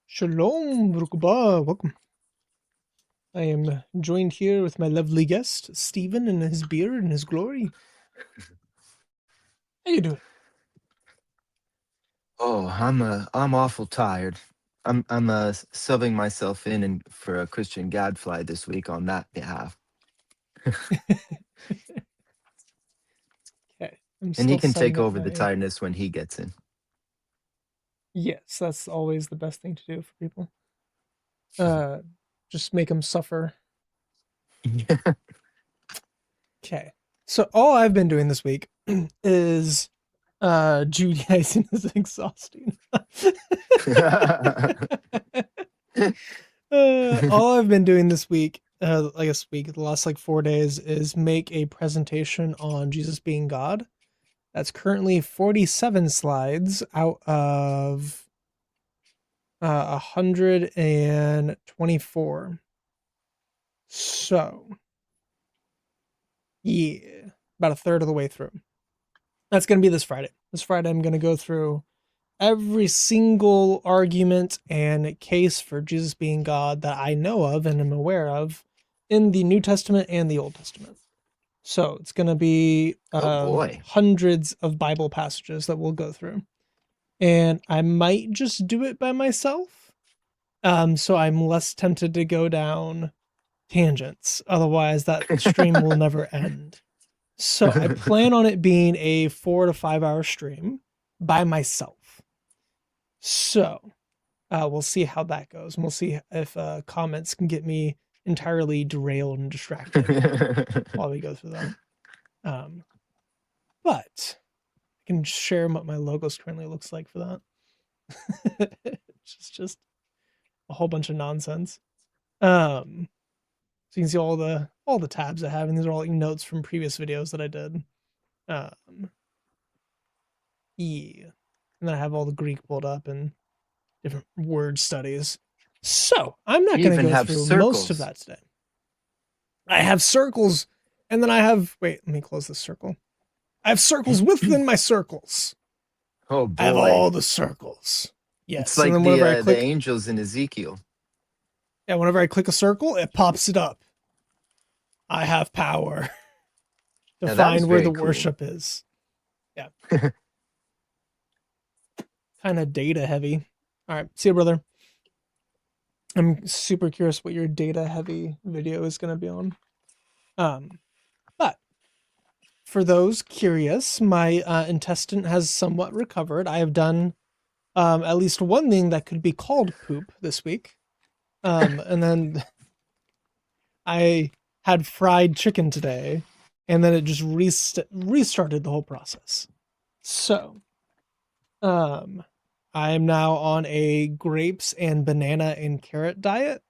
Shalom, Rukba. Welcome. I am joined here with my lovely guest, Steven, and his beard and his glory. How you doing? Oh, I'm awful tired. I'm subbing myself in and for a Christian Gadfly this week on that behalf. Okay, I'm And he still can take setting up over the my. tiredness when he gets in. Yes, that's always the best thing to do for people. Uh, just make them suffer. Okay, so all I've been doing this week is Judaizing is exhausting. All I've been doing this week, I guess the last like 4 days, is make a presentation on Jesus being God. That's currently 47 slides out of 124. So, yeah, about a third of the way through. That's going to be this Friday. This Friday, I'm going to go through every single argument and case for Jesus being God that I know of and am aware of in the New Testament and the Old Testament. So it's going to be Oh boy. hundreds of Bible passages that we'll go through. And I might just do it by myself. So I'm less tempted to go down tangents. Otherwise, that stream will never end. So I plan on it being a 4 to 5 hour stream by myself. So we'll see how that goes. And we'll see if comments can get me entirely derailed and distracted while we go through that. But I can share what my logos currently looks like for that. It's just a whole bunch of nonsense. So you can see all the tabs I have, and these are all like notes from previous videos that I did. Yeah, and then I have all the Greek pulled up and different word studies. So I'm not You going to even go have through most of circles. that today. I have circles, and then I have. Wait, let me close this circle. I have circles within my circles. Oh I have boy. all the circles. It's Yes, and like then the whenever I uh, the click, angels in Ezekiel. yeah, whenever I click a circle, it pops it up. I have power to Now that was find where the very cool. worship is. Yeah, kind of data heavy. All right, see you, brother. I'm super curious what your data heavy video is going to be on. Um, but for those curious, my intestine has somewhat recovered. I have done at least one thing that could be called poop this week. And then I had fried chicken today, and then it just restarted the whole process. So, um, I am now on a grapes and banana and carrot diet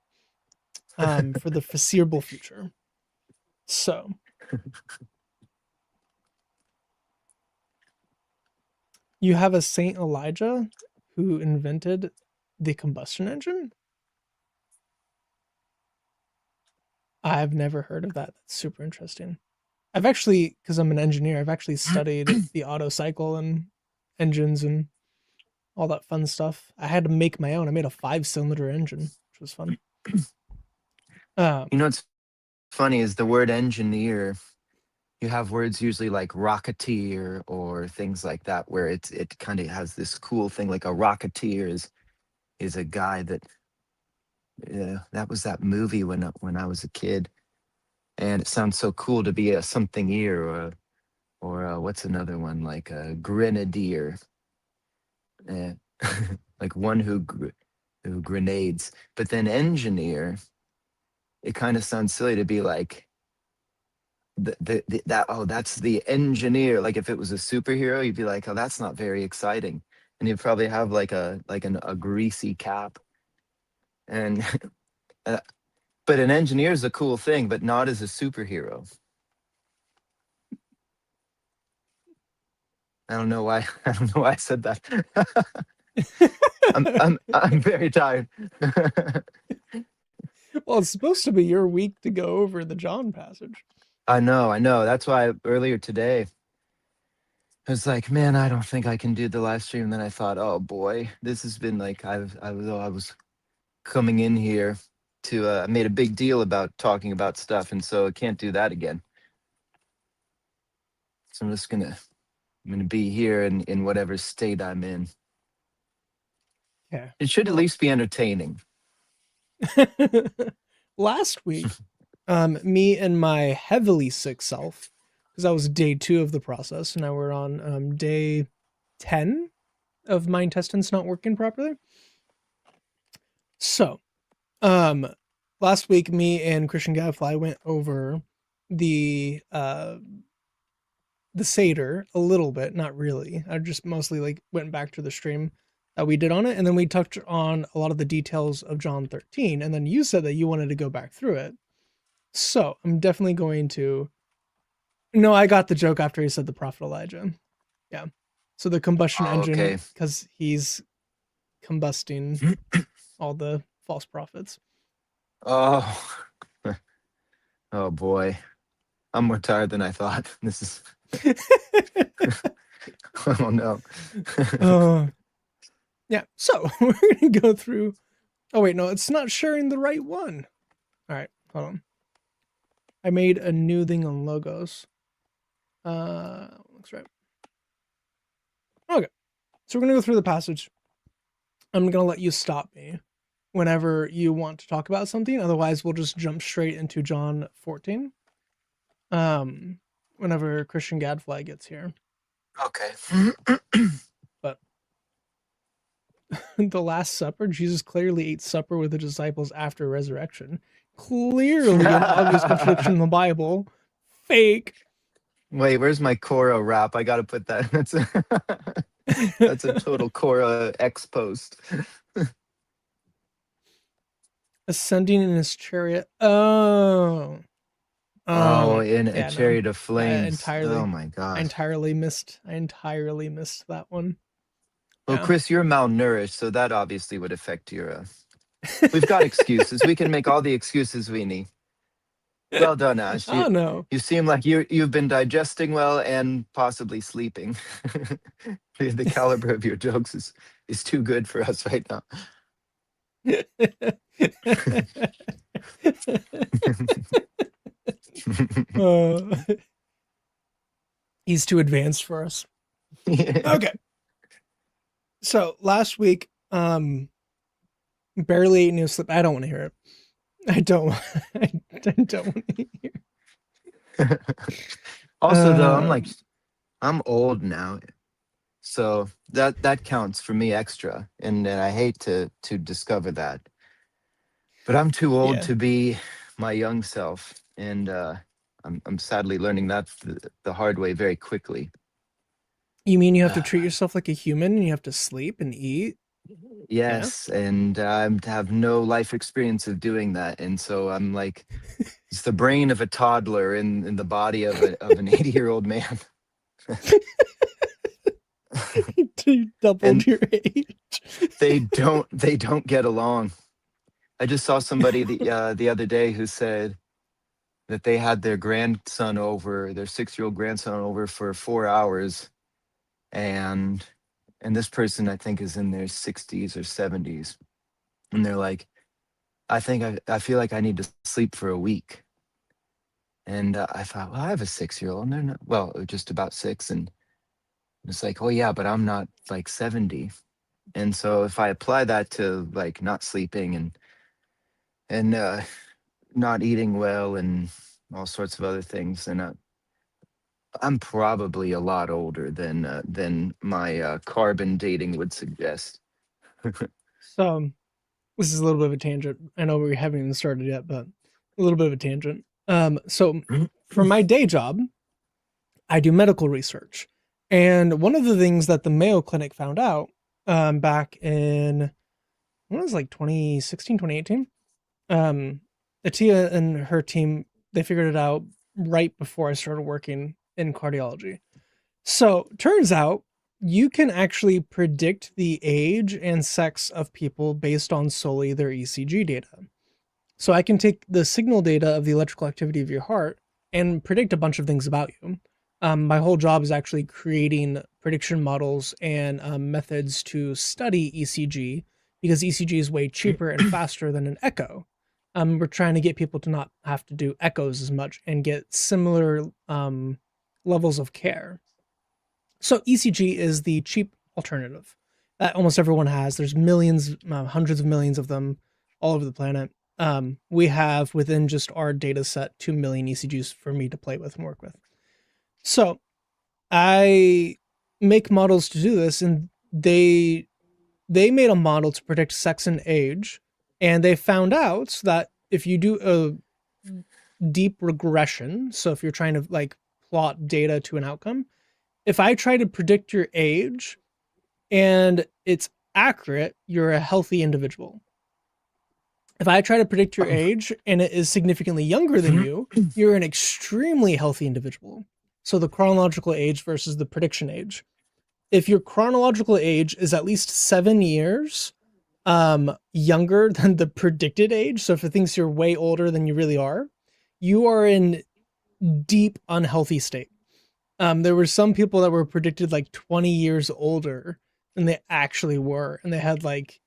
for the foreseeable future. So, you have a Saint Elijah who invented the combustion engine? I've never heard of that. That's super interesting. I've actually, because I'm an engineer, I've actually studied the Otto cycle and engines and all that fun stuff. I had to make my own. I made a 5 cylinder engine, which was fun. You Um, know what's funny is the word engineer. You have words usually like rocketeer or things like that, where it kind of has this cool thing. Like a rocketeer is a guy that that was that movie when I was a kid, and it sounds so cool to be a something ear or what's another one like a grenadier, uh, like one who grenades. But then engineer, it kind of sounds silly to be like that. Oh, that's the engineer. Like if it was a superhero, you'd be like, oh, that's not very exciting, and you'd probably have like a greasy cap and. Uh, but an engineer is a cool thing, but not as a superhero. I don't know why. I don't know why I said that. I'm very tired. well, it's supposed to be your week to go over the John passage. I know. That's why earlier today I was like, man, I don't think I can do the live stream. And then I thought, oh boy, this has been like I was. coming in here to I made a big deal about talking about stuff, and so I can't do that again. So I'm gonna be here in whatever state I'm in. Yeah. It should at Well, least be entertaining. last week, me and my heavily sick self, because that was day 2 of the process, and now we're on day 10 of my intestines not working properly. So, um, last week, me and Christian Gadfly went over the the Seder a little bit, not really. I just mostly like went back to the stream that we did on it, and then we touched on a lot of the details of John 13, and then you said that you wanted to go back through it. So I'm definitely going to. No, I got the joke after he said the prophet Elijah. Yeah. So the combustion Oh, engine, okay. because he's combusting all the false prophets. Oh, oh boy. I'm more tired than I thought. This is oh no. uh, yeah. So we're gonna go through. Oh wait, no, it's not sharing the right one. All right, hold on. I made a new thing on logos. Looks right. Okay, so we're gonna go through the passage. I'm gonna let you stop me whenever you want to talk about something. Otherwise, we'll just jump straight into John 14. Um, whenever Christian Gadfly gets here. Okay. But the Last Supper, Jesus clearly ate supper with the disciples after resurrection. Clearly an obvious contradiction in the Bible. Fake. Wait, where's my Cora rap? I gotta put that. That's a total Cora X post. Ascending in his chariot. Oh. Oh, in a Yeah, no. chariot of I flames. Oh entirely my I god. entirely missed I entirely missed that one. Well, Yeah. Chris, you're malnourished, so that obviously would affect your. We've got excuses. We can make all the excuses we need. Well done, Ash. Oh no. You seem like you've been digesting well and possibly sleeping. The caliber of your jokes is too good for us right now. uh, he's too advanced for us. Okay. So last week, barely ate new slip. I don't want to hear it. I don't. I don't want to hear. Also, though, Um, I'm old now, so that counts for me extra, and I hate to discover that, but I'm too old yeah. to be my young self, and I'm sadly learning that the hard way very quickly. You mean you have to treat yourself like a human and you have to sleep and eat? Yeah. Yes, and I have no life experience of doing that, and so I'm like, it's the brain of a toddler in the body of an 80-year-old man. You doubled And your age. they don't get along. I just saw somebody the other day who said that they had their grandson over, their 6-year-old grandson over for 4 hours, and this person I think is in their 60s or 70s, and they're like, I feel like I need to sleep for a week. And I thought, well, I have a 6-year-old, and they're not, well, just about 6, and it's like, oh yeah, but I'm not like 70. And so if I apply that to like not sleeping and not eating well and all sorts of other things, then I'm probably a lot older than my carbon dating would suggest. So this is a little bit of a tangent. I know we haven't even started yet, but a little bit of a tangent. So for my day job, I do medical research. And one of the things that the Mayo Clinic found out back in, when was it, like 2016, 2018? Atia and her team, they figured it out right before I started working in cardiology. So turns out you can actually predict the age and sex of people based on solely their ECG data. So I can take the signal data of the electrical activity of your heart and predict a bunch of things about you. My whole job is actually creating prediction models and methods to study ECG because ECG is way cheaper and faster than an echo. We're trying to get people to not have to do echoes as much and get similar levels of care. So ECG is the cheap alternative that almost everyone has. There's millions, hundreds of millions of them all over the planet. We have within just our data set 2 million ECGs for me to play with and work with. So I make models to do this, and they made a model to predict sex and age, and they found out that if you do a deep regression, so if you're trying to like plot data to an outcome, if I try to predict your age and it's accurate, you're a healthy individual. If I try to predict your age and it is significantly younger than you, you're an extremely healthy individual. So the chronological age versus the prediction age. If your chronological age is at least 7 years younger than the predicted age, so if it thinks you're way older than you really are, you are in deep unhealthy state. There were some people that were predicted like 20 years older than they actually were, and they had like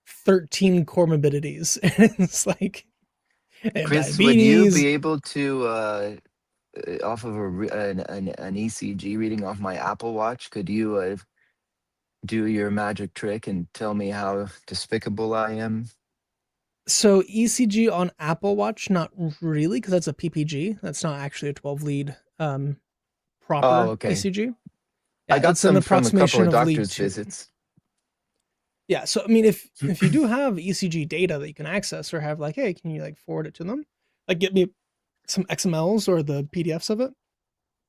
13 comorbidities. And it's like they have Chris, would you diabetes. be able to, off of an ECG reading off my Apple Watch, could you do your magic trick and tell me how despicable I am? So ECG on Apple Watch, not really, because that's a PPG. That's not actually a 12 lead Oh, proper okay. ECG. I Yeah, got it's an some from a couple approximation of of lead doctor's 2. visits. Yeah, so I mean, if you do have ECG data that you can access, or have like, hey, can you like forward it to them? Like, get me some XMLs or the PDFs of it,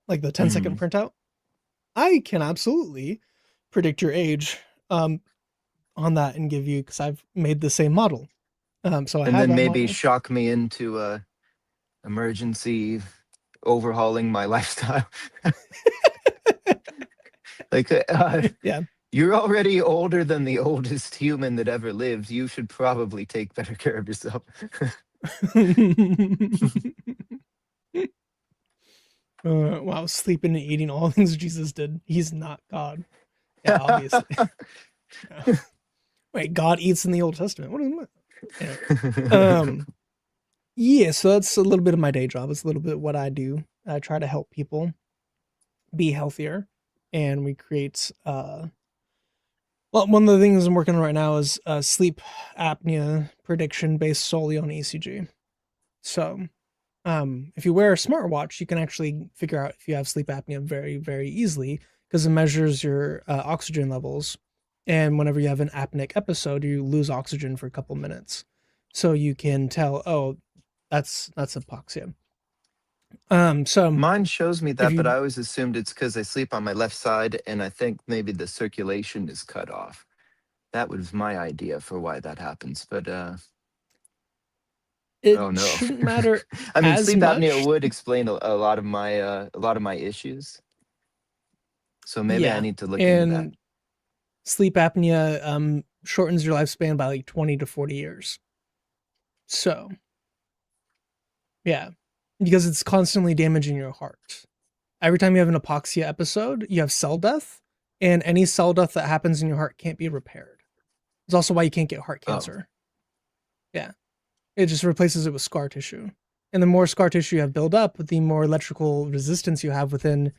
like the 10-second Mhm. printout. I can absolutely predict your age on that and give you, because I've made the same model. So I And have then that maybe model. shock me into emergency overhauling my lifestyle. Like, Yeah. you're already older than the oldest human that ever lived. You should probably take better care of yourself. Wow, sleeping and eating all things Jesus did. He's not God. Yeah, obviously. Wait, God eats in the Old Testament. What is that? Anyway, um, yeah, so that's a little bit of my day job. It's a little bit what I do. I try to help people be healthier, and we create. Well, one of the things I'm working on right now is sleep apnea prediction based solely on ECG. So, if you wear a smartwatch, you can actually figure out if you have sleep apnea very, very easily, because it measures your oxygen levels. And whenever you have an apneic episode, you lose oxygen for a couple minutes. So you can tell, oh, that's hypoxia. So Mine shows me if that, but you I always assumed it's because I sleep on my left side, and I think maybe the circulation is cut off. That was my idea for why that happens. But it oh no. shouldn't matter I mean, as sleep apnea much. would explain a lot of my issues. So maybe I Yeah. need to look into that. And sleep apnea shortens your lifespan by like 20 to 40 years. So, yeah, because it's constantly damaging your heart. Every time you have an hypoxia episode, you have cell death, and any cell death that happens in your heart can't be repaired. It's also why you can't get heart Oh, cancer. Yeah. It just replaces it with scar tissue. And the more scar tissue you have build up, the more electrical resistance you have within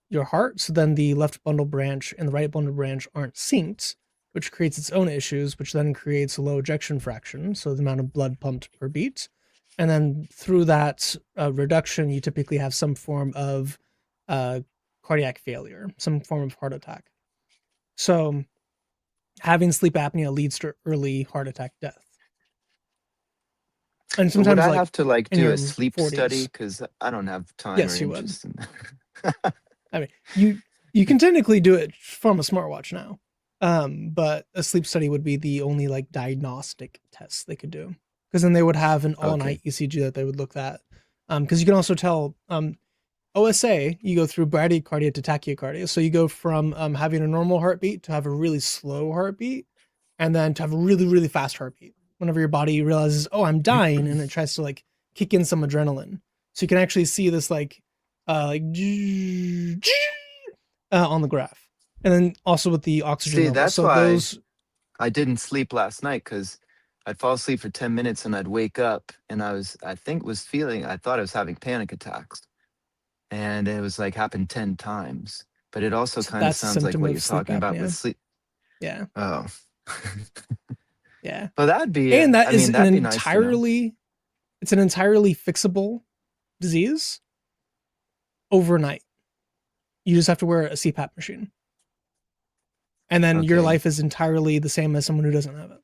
your heart. So then the left bundle branch and the right bundle branch aren't synced, which creates its own issues, which then creates a low ejection fraction, so the amount of blood pumped per beat. And then through that reduction, you typically have some form of uh, cardiac failure, some form of heart attack. So having sleep apnea leads to early heart attack death. And so would sometimes I like have to like in do a your sleep study? 40s. Because I don't have time or Yes, you would. interest in I mean, you can technically do it from a smartwatch now. But a sleep study would be the only like diagnostic test they could do. Because then they would have an Okay. all-night ECG that they would look at. Because you can also tell OSA, you go through bradycardia to tachycardia. So you go from having a normal heartbeat to have a really slow heartbeat, and then to have a really, really fast heartbeat. Whenever your body realizes, oh, I'm dying, and it tries to like kick in some adrenaline. So you can actually see this like on the graph. And then also with the oxygen See, level. that's So why those. I didn't sleep last night because I'd fall asleep for 10 minutes and I'd wake up and I thought I was having panic attacks. And it was like happened 10 times. But it also So kind of that's a sounds like symptom what of you're sleep talking about with apnea. sleep. Yeah. Oh. Yeah. Well, that'd be, And that I is mean, that'd be nice to know. it's an entirely fixable disease overnight. You just have to wear a CPAP machine. And then your Okay. life is entirely the same as someone who doesn't have it.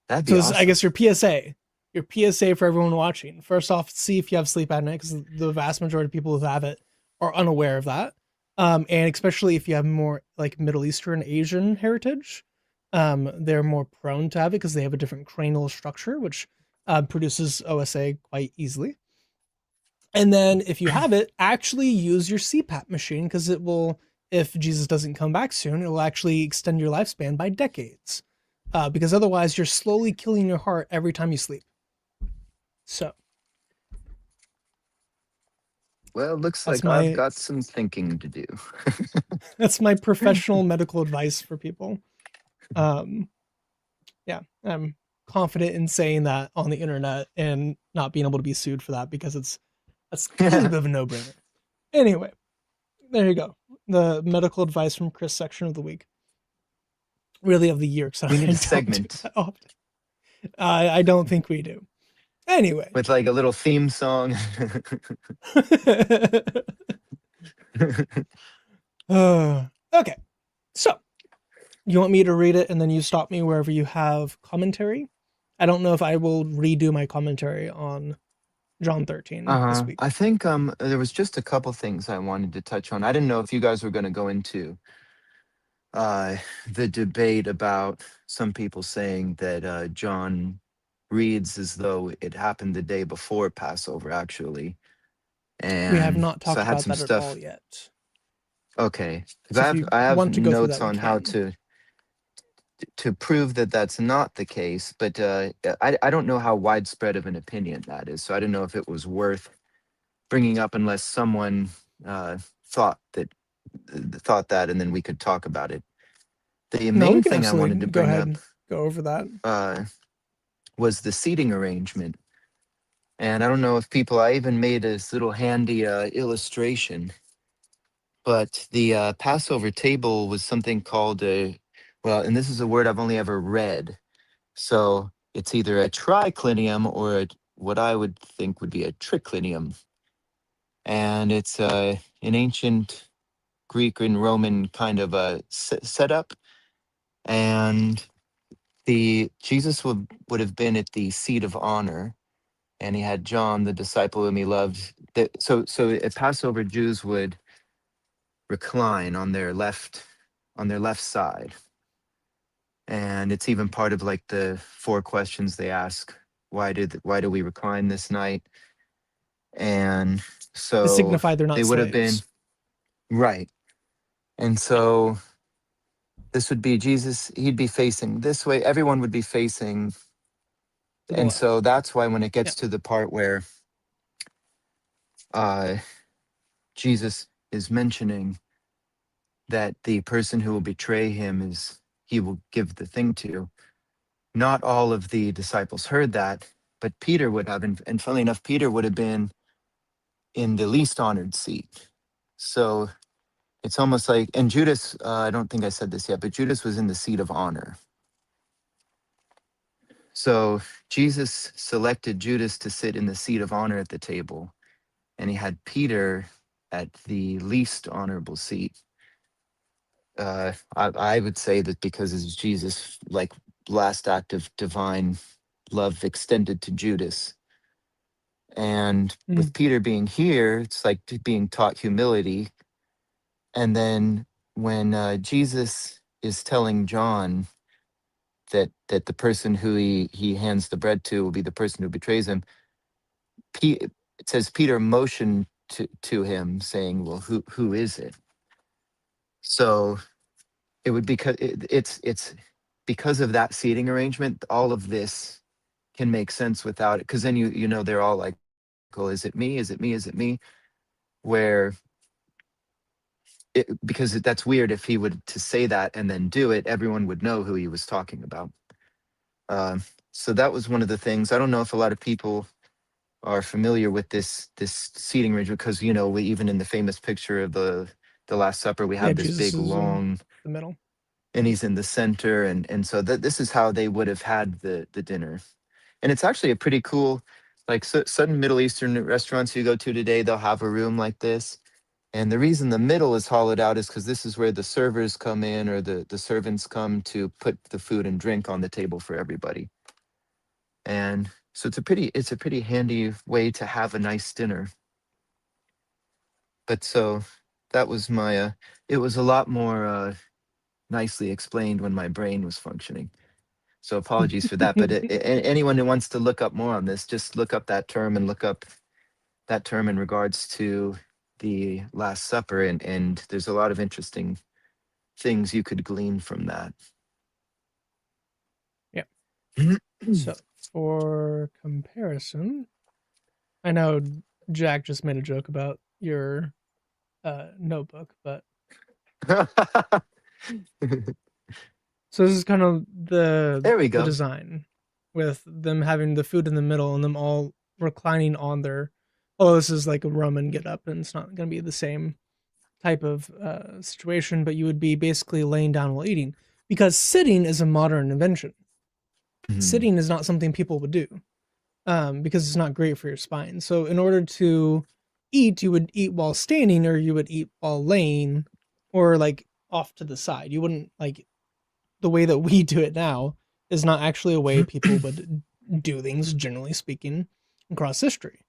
That'd So be this, I awesome. guess your PSA. Your PSA for everyone watching. First off, see if you have sleep apnea because the vast majority of people who have it are unaware of that. And especially if you have more like Middle Eastern Asian heritage, they're more prone to have it because they have a different cranial structure, which produces OSA quite easily. And then if you have it, actually use your CPAP machine because it will, if Jesus doesn't come back soon, it will actually extend your lifespan by decades. Because otherwise, you're slowly killing your heart every time you sleep. So Well, looks that's like I've my got some thinking to do. that's my professional medical advice for people. Um, yeah, I'm confident in saying that on the internet and not being able to be sued for that because that's really a bit of a no brainer. Anyway, there you go. The medical advice from Chris section of the week, really of the year, because We need I a don't do segment that often. I don't think we do. Anyway, with like a little theme song. okay. So you want me to read it and then you stop me wherever you have commentary? I don't know if I will redo my commentary on John 13 this week. I think there was just a couple things I wanted to touch on. I didn't know if you guys were going to go into uh the debate about some people saying that John reads as though it happened the day before Passover actually. We have And not so I talked had about some that at all stuff. yet. Okay, because So if you I have want to go through notes that, we on how can. to prove that that's not the case, but I don't know how widespread of an opinion that is. So I don't know if it was worth bringing up unless someone uh, thought that thought that, and then we could talk about it. The No, we main can thing I wanted absolutely to go bring ahead up and go over that. uh, was the seating arrangement, and I don't know if people. I even made this little handy illustration, but the Passover table was something called a well, and this is a word I've only ever read. So it's either a triclinium or what I would think would be a triclinium. And it's an ancient Greek and Roman kind of a setup. And the Jesus would have been at the seat of honor, and he had John, the disciple whom he loved. So at Passover, Jews would recline on their left side, and it's even part of like the four questions they ask. Why do we recline this night? And To so signify they're not they would have been slaves right. And so this would be Jesus, he'd be facing this way, everyone would be facing. to the And so left. that's why when it Yeah. gets to the part where uh, Jesus is mentioning that the person who will betray him is he will give the thing to, not all of the disciples heard that, but Peter would have. And funnily enough, Peter would have been in the least honored seat. So it's almost like, and Judas, I don't think I said this yet, but Judas was in the seat of honor. So Jesus selected Judas to sit in the seat of honor at the table, and he had Peter at the least honorable seat. I would say that because it's Jesus' like last act of divine love extended to Judas, and Mm. with Peter being here, it's like being taught humility. And then when Jesus is telling John that the person who he hands the bread to will be the person who betrays him, it says Peter motioned to him, saying, "Well, who is it?" So it would because it's because of that seating arrangement. All of this can make sense without it, because then you know they're all like, "Well, is it me? Is it me? Is it me?" Where because that's weird if he would to say that and then do it, everyone would know who he was talking about. Um, so that was one of the things. I don't know if a lot of people are familiar with this seating arrangement because we even in the famous picture of the Last Supper we Yeah, have this Jesus big is in long the middle. and he's in the center and so that this is how they would have had the dinner. And it's actually a pretty cool, like certain Middle Eastern restaurants you go to today, they'll have a room like this. And the reason the middle is hollowed out is because this is where the servers come in or the servants come to put the food and drink on the table for everybody. And so it's a pretty handy way to have a nice dinner. But so that was my it was a lot more nicely explained when my brain was functioning. So apologies for that. But anyone who wants to look up more on this, just look up that term and look up that term in regards to the Last Supper, and there's a lot of interesting things you could glean from that. Yeah. So for comparison, I know Jack just made a joke about your notebook, but so this is kind of There we the go. design with them having the food in the middle and them all reclining on their. Oh, this is like a Roman get up, and it's not going to be the same type of situation, but you would be basically laying down while eating because sitting is a modern invention. Mhm. Sitting is not something people would do because it's not great for your spine. So, in order to eat, you would eat while standing, or you would eat while laying, or like off to the side. You wouldn't like the way that we do it now is not actually a way people would do things, generally speaking, across history.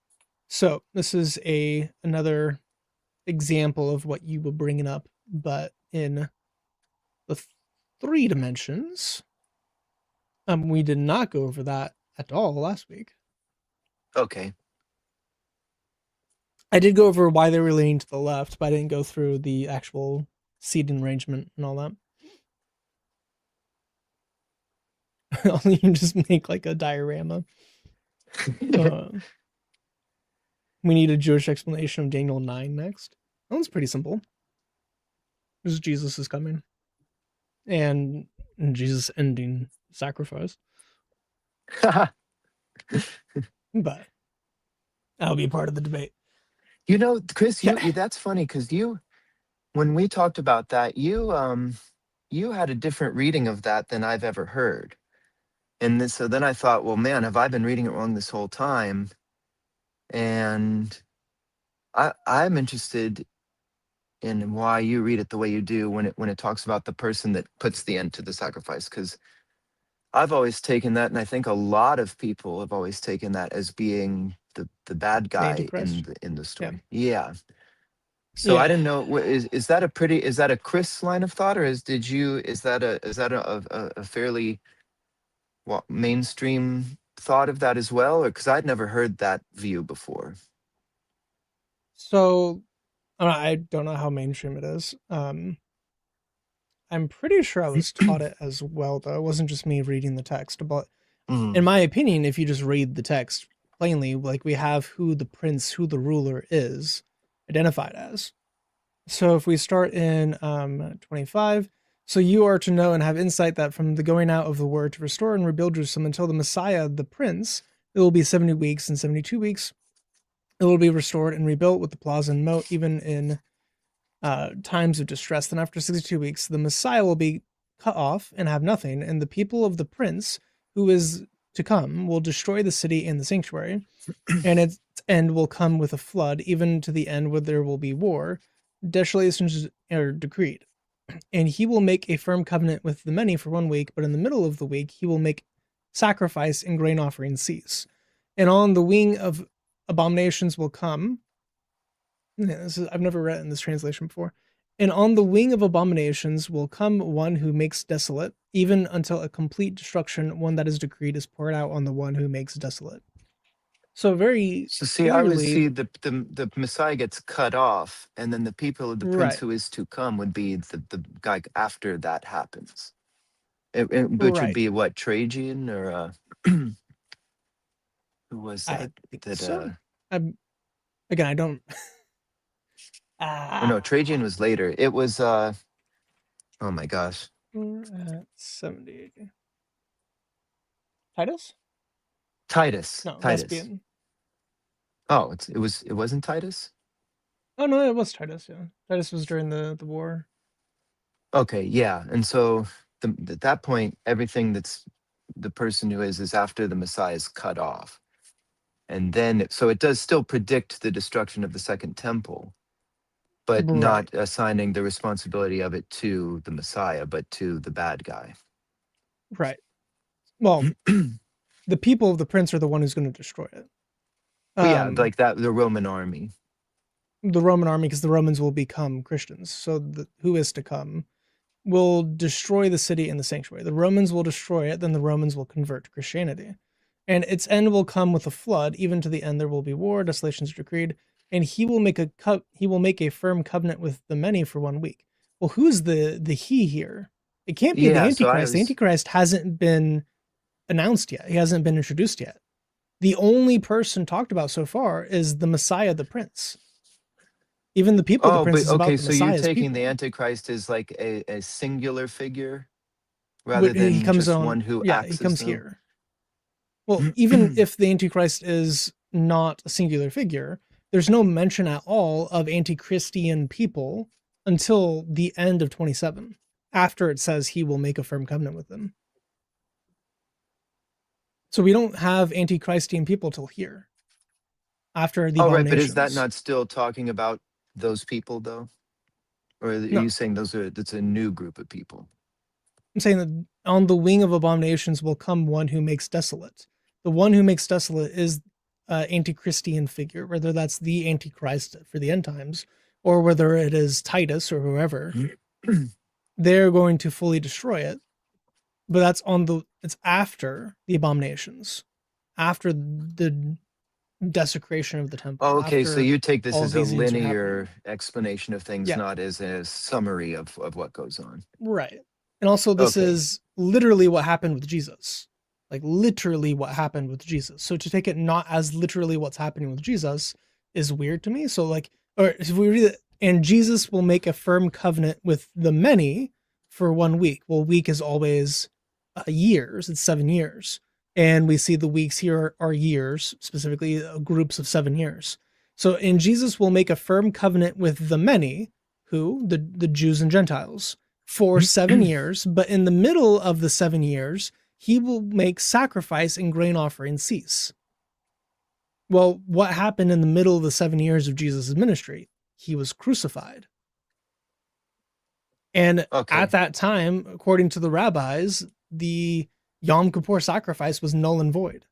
So, this is a another example of what you were bringing up, but in the three dimensions. We did not go over that at all last week. Okay. I did go over why they were leaning to the left, but I didn't go through the actual seating arrangement and all that. You can just make like a diorama. Uh, we need a Jewish explanation of Daniel 9 next. That one's pretty simple. Just Jesus is coming and Jesus ending sacrifice, but that'll be part of the debate. Chris, Okay. that's funny because when we talked about that, you had a different reading of that than I've ever heard. And so then I thought, well, man, have I been reading it wrong this whole time? And I'm interested in why you read it the way you do when it talks about the person that puts the end to the sacrifice. Because I've always taken that, and I think a lot of people have always taken that as being the bad The guy Antichrist. in the Yeah. story. Yeah. So I Yeah. didn't know. Is that a Chris line of thought, or is that a fairly mainstream thought of that as well? Or because I'd never heard that view before. So I don't know how mainstream it is. I'm pretty sure I was taught it as well, though. It wasn't just me reading the text. But in Mm. my opinion, if you just read the text plainly, like we have who the prince, who the ruler is identified as. So if we start in 25, so you are to know and have insight that from the going out of the word to restore and rebuild Jerusalem until the Messiah, the prince, it will be 70 weeks and 72 weeks. It will be restored and rebuilt with the plaza and moat, even in times of distress. Then after 62 weeks, the Messiah will be cut off and have nothing, and the people of the prince who is to come will destroy the city and the sanctuary, and its end will come with a flood, even to the end where there will be war. Desolations are decreed. And he will make a firm covenant with the many for 1 week, but in the middle of the week he will make sacrifice and grain offerings cease. And on the wing of abominations will come. Yeah, I've never read it in this translation before. And on the wing of abominations will come one who makes desolate, even until a complete destruction, one that is decreed, is poured out on the one who makes desolate. So very So see, I would clearly, see the Messiah gets cut off, and then the people of the Prince right, who is to come would be the guy after that happens. Which would right. be what, Trajan or who was I that? think That so. I'm, again, I don't. Or no, Ah, Trajan was later. It was oh my gosh. we're at 70 AD. Titus? Titus. No, Titus. Vespasian. Oh, it wasn't Titus? Oh no, it was Titus. Yeah, Titus was during the war. Okay, yeah. And so at that point, everything that's the person who is after the Messiah is cut off. And then, so it does still predict the destruction of the second temple, but Right, not assigning the responsibility of it to the Messiah, but to the bad guy. right. Well, the people of the prince are the one who's going to destroy it. Well, yeah, Um, like that, the Roman army. the Roman army, because the Romans will become Christians. So who is to come will destroy the city and the sanctuary. The Romans will destroy it, then the Romans will convert to Christianity. And its end will come with a flood, even to the end there will be war, desolations decreed, and he will make a firm covenant with the many for 1 week. Well, who's the he here? It can't be the Yeah, so I Antichrist. The was, Antichrist hasn't been announced yet. He hasn't been introduced yet. The only person talked about so far is the Messiah, the Prince. Even the people of the oh, Prince but is about okay, the so you're Messiah's taking the people. Antichrist as like a singular figure rather He than comes just on, one who yeah, he acts as comes them? here. Well, even if the Antichrist is not a singular figure, there's no mention at all of anti-Christian people until the end of 27, after it says he will make a firm covenant with them. So we don't have anti-Christian people till here, after the Oh, right, but is that abominations. not still talking about those people though? Or are No, you saying that's a new group of people? I'm saying that on the wing of abominations will come one who makes desolate. The one who makes desolate is anti-Christian figure, whether that's the Antichrist for the end times or whether it is Titus or whoever. They're going to fully destroy it, but it's after the abominations, after the desecration of the temple, Oh, okay, so after you take this all of as a these events are linear happening. explanation of things, Yeah, not as a summary of what goes on. right. And also, this Okay. is literally what happened with Jesus. Like, literally what happened with Jesus. So, to take it not as literally what's happening with Jesus is weird to me. So, like, or if we read it, and Jesus will make a firm covenant with the many for 1 week. Well, week is always years, it's 7 years. And we see the weeks here are years, specifically groups of 7 years. So, and Jesus will make a firm covenant with the many, who? The Jews and Gentiles for 7 years, but in the middle of the 7 years, he will make sacrifice and grain offering cease. Well, what happened in the middle of the 7 years of Jesus' ministry? He was crucified. And at Okay. that time, according to the rabbis, the Yom Kippur sacrifice was null and void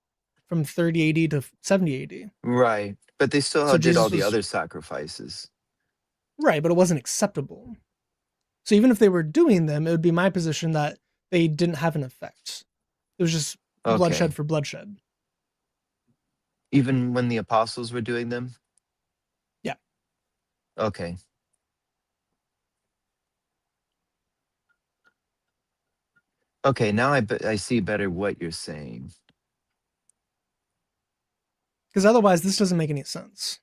from 30 AD to 70 AD. Right. But they still So did all Jesus the was other sacrifices. right, but it wasn't acceptable. So even if they were doing them, it would be my position that they didn't have an effect. It was just bloodshed Okay. for bloodshed. Even when the apostles were doing them? Yeah. Okay. Okay, now I see better what you're saying. Because otherwise, this doesn't make any sense.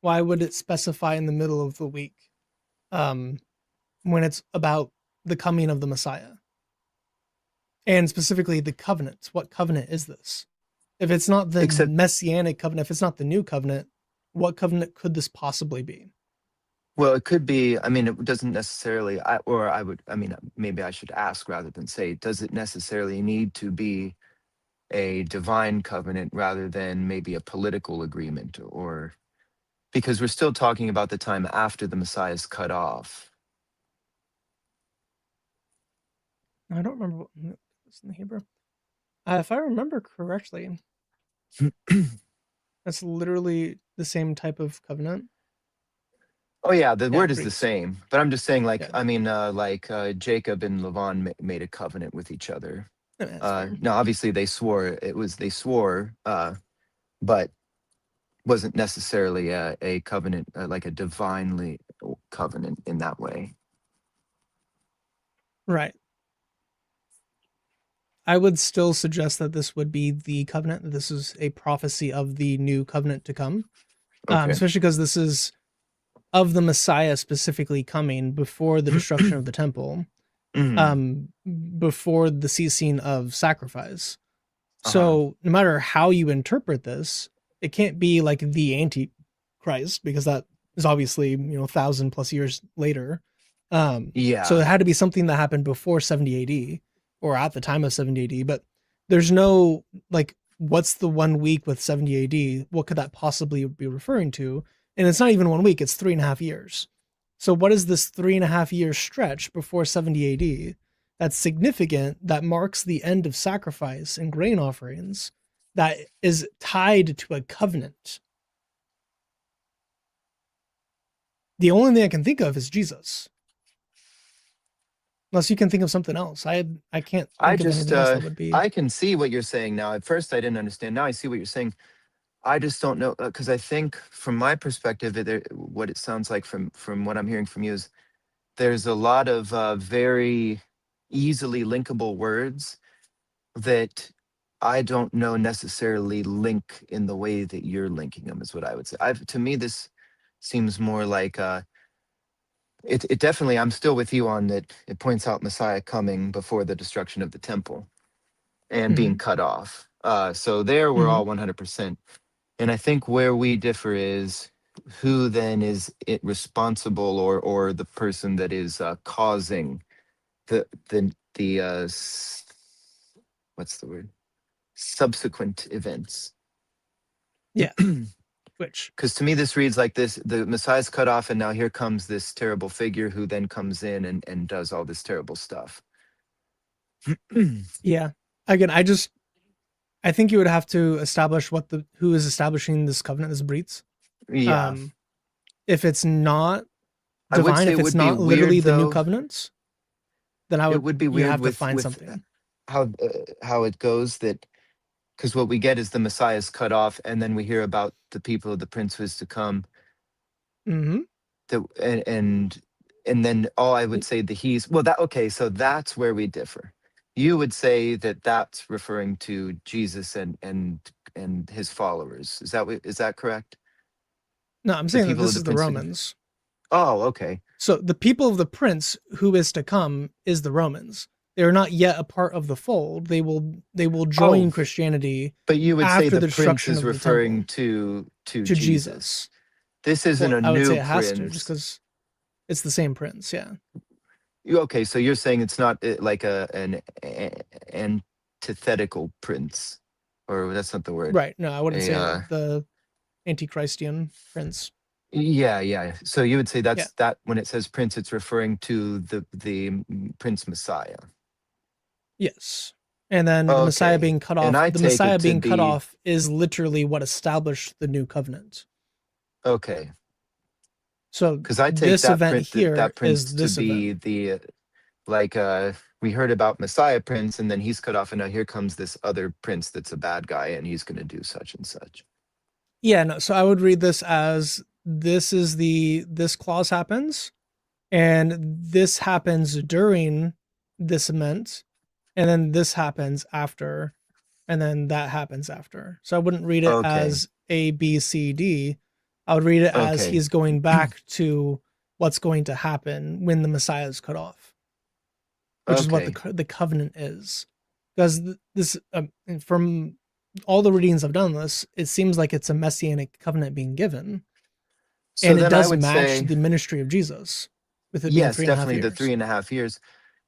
Why would it specify in the middle of the week um, when it's about the coming of the Messiah? And specifically the covenant. What covenant is this? If it's not the Except, messianic covenant, if it's not the new covenant, what covenant could this possibly be? well, it could be, I mean, it doesn't necessarily, or I would, I mean, maybe I should ask rather than say, does it necessarily need to be a divine covenant rather than maybe a political agreement? Or because we're still talking about the time after the Messiah is cut off. I don't remember what it's in the Hebrew. If I remember correctly, that's literally the same type of covenant. Oh yeah, the Yeah, word is the Greeks. same, but I'm just saying, like, Yeah, I mean, Jacob and Lavan made a covenant with each other. yeah, that's fair. Now, obviously, they swore, but wasn't necessarily a covenant, like a divinely covenant in that way. Right. I would still suggest that this would be the covenant. That this is a prophecy of the new covenant to come, Okay. especially because this is of the Messiah specifically coming before the destruction of the temple, Mhm. um, before the ceasing of sacrifice. Uh-huh. So no matter how you interpret this, it can't be like the Antichrist because that is obviously 1,000 plus years later. So it Yeah. had to be something that happened before 70 AD or at the time of 70 AD. But there's no like what's the 1 week with 70 AD? What could that possibly be referring to? And it's not even 1 week; it's 3.5 years. So what is this 3.5 year stretch before 70 AD? That's significant, that marks the end of sacrifice and grain offerings, that is tied to a covenant. The only thing I can think of is Jesus. Unless you can think of something else. I can't I think of just anything else that would be. I can see what you're saying now. At first I didn't understand. Now I see what you're saying. I just don't know because I think from my perspective, what it sounds like from what I'm hearing from you is there's a lot of very easily linkable words that I don't know necessarily link in the way that you're linking them. Is what I would say. To me, this seems more like it definitely. I'm still with you on that. It points out Messiah coming before the destruction of the temple and being Mhm, cut off. So there we're mhm. all 100%. And I think where we differ is who then is it responsible or the person that is causing the what's the word, subsequent events. Yeah, which Because to me this reads like this: the Messiah's cut off, and now here comes this terrible figure who then comes in and does all this terrible stuff. yeah. Again, I think you would have to establish what the who is establishing this covenant, this breeds. Yeah, Um, if it's not I would divine, say if it it's would be not literally weird the new though. covenants, then I It would would be you weird have to find with something. how it goes that because what we get is the Messiah is cut off, and then we hear about the people of the Prince who is to come. Hmm. That and then all I would say the he's well that okay, so that's where we differ. You would say that that's referring to Jesus and his followers. Is that correct? No, I'm The saying that people of this the is the Prince. Romans. Oh, okay, So the people of the prince who is to come is the Romans. They are not yet a part of the fold. They will oh, join Christianity but you would say after the the Prince destruction is of the referring temple to to Jesus. Jesus. This isn't Well, a I would say new it has to just Prince. because it's the same prince. Yeah. Okay, so you're saying it's not like antithetical prince, or that's not the word. Right. No, I wouldn't A say the antichristian prince. yeah, yeah. So you would say Yeah. that when it says prince, it's referring to Prince Messiah. Yes. And then the Messiah Okay, being cut and off, I the take Messiah it to being cut be off is literally what established the new covenant. okay So because I take this event here that is prince to this be event. the like we heard about Messiah Prince, and then he's cut off, and now here comes this other prince that's a bad guy, and he's going to do such and such. Yeah, no, so I would read this as this clause happens and this happens during this event and then this happens after and then that happens after. So I wouldn't read it Okay, as A B C D. I would read it as okay, he's going back to what's going to happen when the Messiah is cut off, which is what okay. the covenant is. Because this from all the readings I've done this, it seems like it's a messianic covenant being given, So and it then I does would match say the ministry of Jesus, with it being yes, three and a half definitely the years. 3.5 years.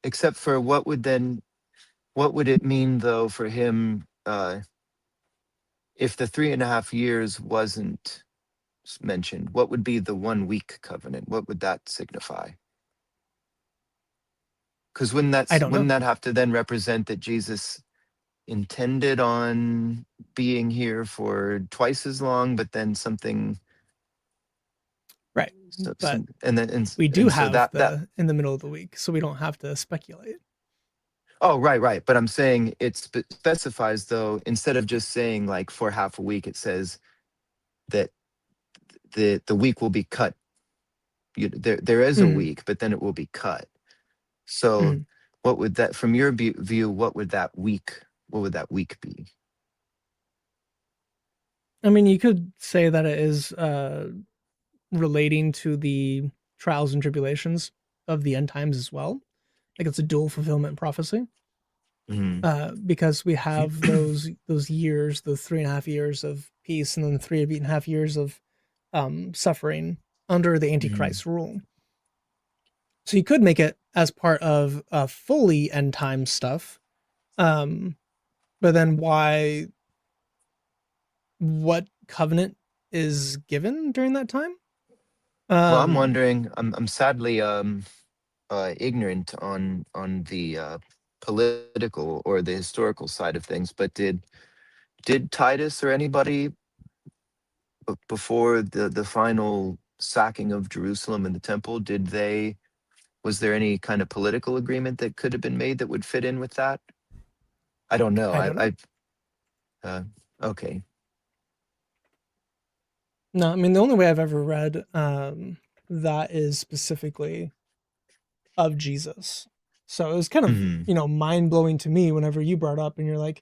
Except for what would it mean though for him if the 3.5 years wasn't mentioned? What would be the 1 week covenant? What would that signify? Because I don't know. wouldn't that have to then represent that Jesus intended on being here for twice as long, but then something Right, but and then we do and so have that the in the middle of the week, so we don't have to speculate. oh right, right, but I'm saying it specifies though, instead of just saying like for half a week, it says that the week will be cut. There is a Mm, week, but then it will be cut. So mm. what would that, from your view, what would that week be? I mean, you could say that it is relating to the trials and tribulations of the end times as well. Like it's a dual fulfillment prophecy. Hmm. Because we have those years, those 3.5 years of peace, and then 3.5 years of suffering under the Hmm. Antichrist rule. So you could make it as part of fully end time stuff, um, but then why? What covenant is given during that time? Well, I'm Um, wondering. I'm sadly ignorant on the political or the historical side of things, but did Titus or anybody before the final sacking of Jerusalem and the temple, did they was there any kind of political agreement that could have been made that would fit in with that? I don't know. I don't know. I uh, okay. No, I mean the only way I've ever read that is specifically of Jesus. So it was kind of, Hmm. mind blowing to me whenever you brought up and you're like,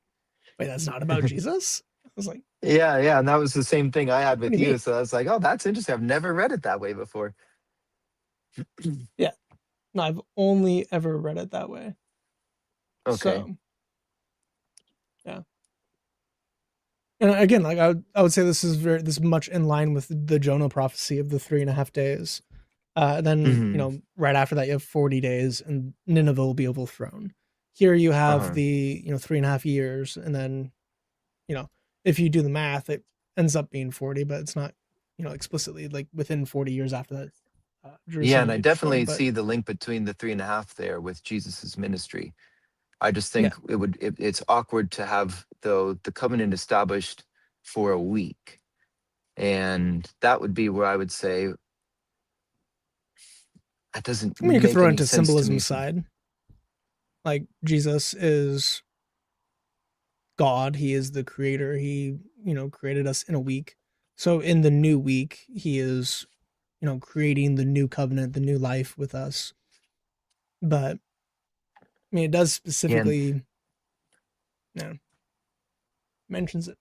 wait, that's not about Jesus? I was like, Yeah, yeah, and that was the same thing I had what do with you you. mean? So I was like, oh, that's interesting. I've never read it that way before. Yeah. No, I've only ever read it that way. Okay. So yeah. And again, like I would say this is much in line with the Jonah prophecy of the 3.5 days. Then Hmm. right after that you have 40 days and Nineveh will be overthrown. Here you have Uh-huh. the 3.5 years, and then if you do the math, it ends up being 40, but it's not explicitly like within 40 years after that Yeah, Jerusalem and will I be destroyed. definitely But see the link between the 3.5 there with Jesus's ministry. I just yeah, think it's awkward to have the covenant established for a week. And that would be where I would say that doesn't I mean you could make throw any into sense to symbolism me from. side, like Jesus is God. He is the creator. He, created us in a week. So in the new week, he is, creating the new covenant, the new life with us. But I mean, it does Yeah, and- specifically, mentions it.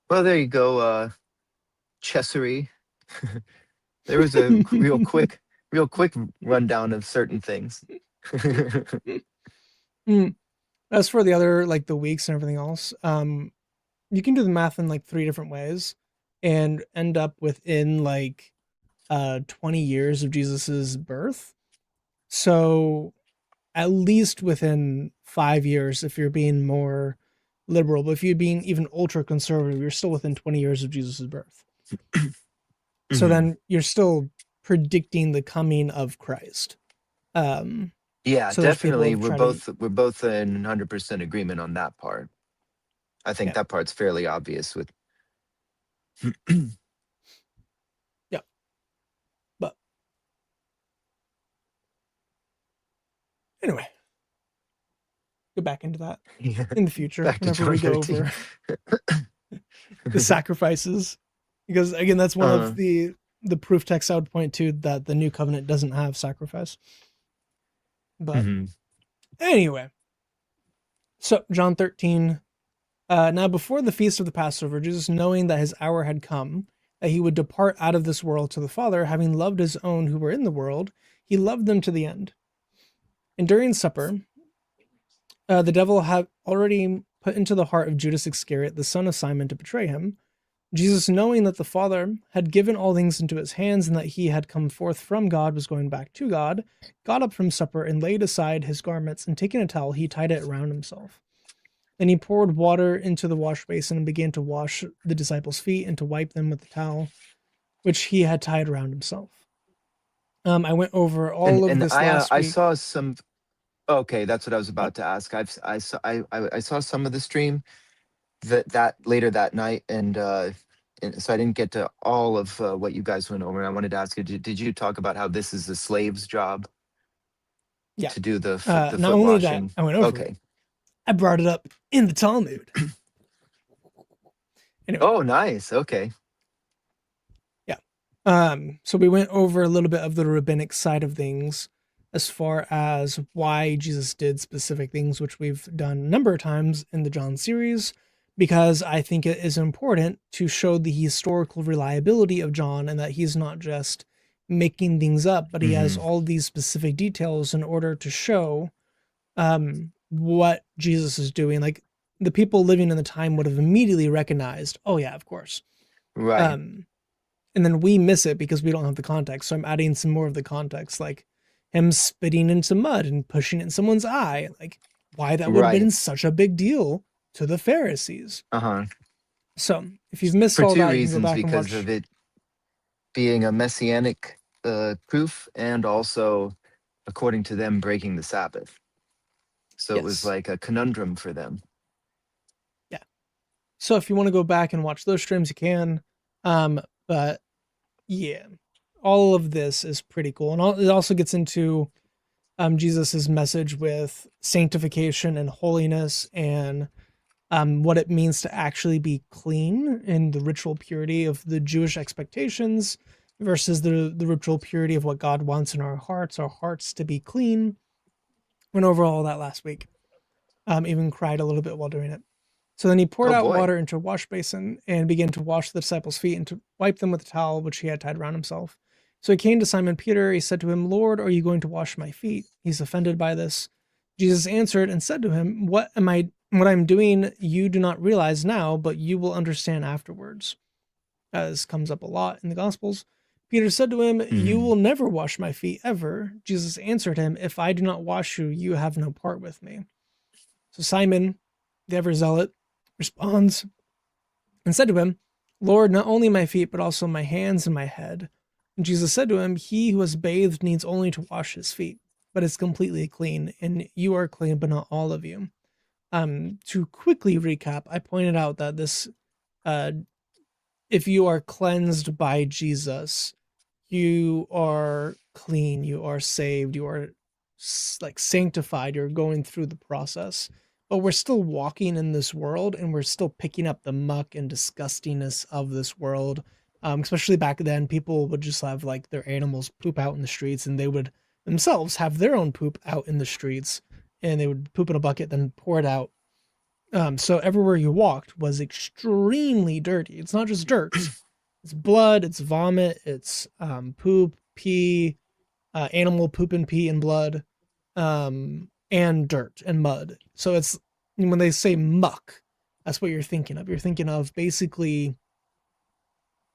well, there you go, Chessery. There was a real quick rundown of certain things. Mm. As for the other, like the weeks and everything else, you can do the math in like three different ways and end up within like 20 years of Jesus's birth. So at least within 5 years if you're being more liberal. But if you're being even ultra conservative, you're still within 20 years of Jesus' birth. So Hmm. then you're still predicting the coming of Christ. Um, Yeah, so there's people definitely. have tried to, We're both in 100% agreement on that part. I think yeah, that part's fairly obvious with. yeah. But anyway, go back into that Yeah. in the future Back to whenever John we go 13. over the sacrifices, because again, that's one of uh, the proof texts I would point to that the new covenant doesn't have sacrifice. But mhm. anyway, so John 13. Now, before the feast of the Passover, Jesus, knowing that his hour had come, that he would depart out of this world to the Father, having loved his own who were in the world, he loved them to the end. And during supper, the devil had already put into the heart of Judas Iscariot, the son of Simon, to betray him. Jesus, knowing that the Father had given all things into his hands and that he had come forth from God, was going back to God, got up from supper and laid aside his garments, and taking a towel, he tied it around himself. Then he poured water into the wash basin and began to wash the disciples' feet and to wipe them with the towel which he had tied around himself. I went over all of And this last I week. saw some. Okay, that's what I was Oh, about to ask. I saw some of the stream that later that night, and so I didn't get to all of what you guys went over. And I wanted to ask you, did you talk about how this is the slave's job yeah. to do the Not foot only that, washing? I went over it, Okay. I brought it up in the Talmud. Anyway, Oh, nice. Okay. yeah. So we went over a little bit of the rabbinic side of things as far as why Jesus did specific things, which we've done a number of times in the John series. because I think it is important to show the historical reliability of John and that he's not just making things up, but he has Hmm. all these specific details in order to show what Jesus is doing. Like the people living in the time would have immediately recognized, oh yeah, of course. Right. Um, and then we miss it because we don't have the context. So I'm adding some more of the context, like him spitting into mud and pushing it in someone's eye, like why that would have Right. been such a big deal to the Pharisees. Uh-huh. So if you've missed For all two that, you can go reasons, back and because of watch. it being a messianic proof, and also, according to them, breaking the Sabbath. So it was Yes. like a conundrum for them. Yeah. So if you want to go back and watch those streams, you can. But yeah, all of this is pretty cool. And it also gets into Jesus's message with sanctification and holiness and what it means to actually be clean in the ritual purity of the Jewish expectations versus the ritual purity of what God wants in our hearts to be clean. Went over all that last week. Even cried a little bit while doing it. So then he poured Oh out boy. water into a wash basin and began to wash the disciples' feet and to wipe them with a towel which he had tied around himself. So he came to Simon Peter. He said to him, Lord, are you going to wash my feet? He's offended by this. Jesus answered and said to him, what I'm doing you do not realize now, but you will understand afterwards. As comes up a lot in the Gospels. Peter said to him, you Hmm. will never wash my feet ever. Jesus answered him, if I do not wash you, you have no part with me. So Simon, the ever zealot, responds and said to him, Lord, not only my feet, but also my hands and my head. And Jesus said to him, he who has bathed needs only to wash his feet, but is completely clean, and you are clean, but not all of you. To quickly recap, I pointed out that this, uh, if you are cleansed by Jesus, you are clean, you are saved, you are like sanctified, you're going through the process. But we're still walking in this world and we're still picking up the muck and disgustingness of this world. Especially back then, people would just have like their animals poop out in the streets and they would themselves have their own poop out in the streets and they would poop in a bucket, then pour it out. So everywhere you walked was extremely dirty. It's not just dirt, it's blood, it's vomit, it's poop, pee, animal poop and pee and blood, and dirt and mud. So it's when they say muck, that's what you're thinking of. You're thinking of basically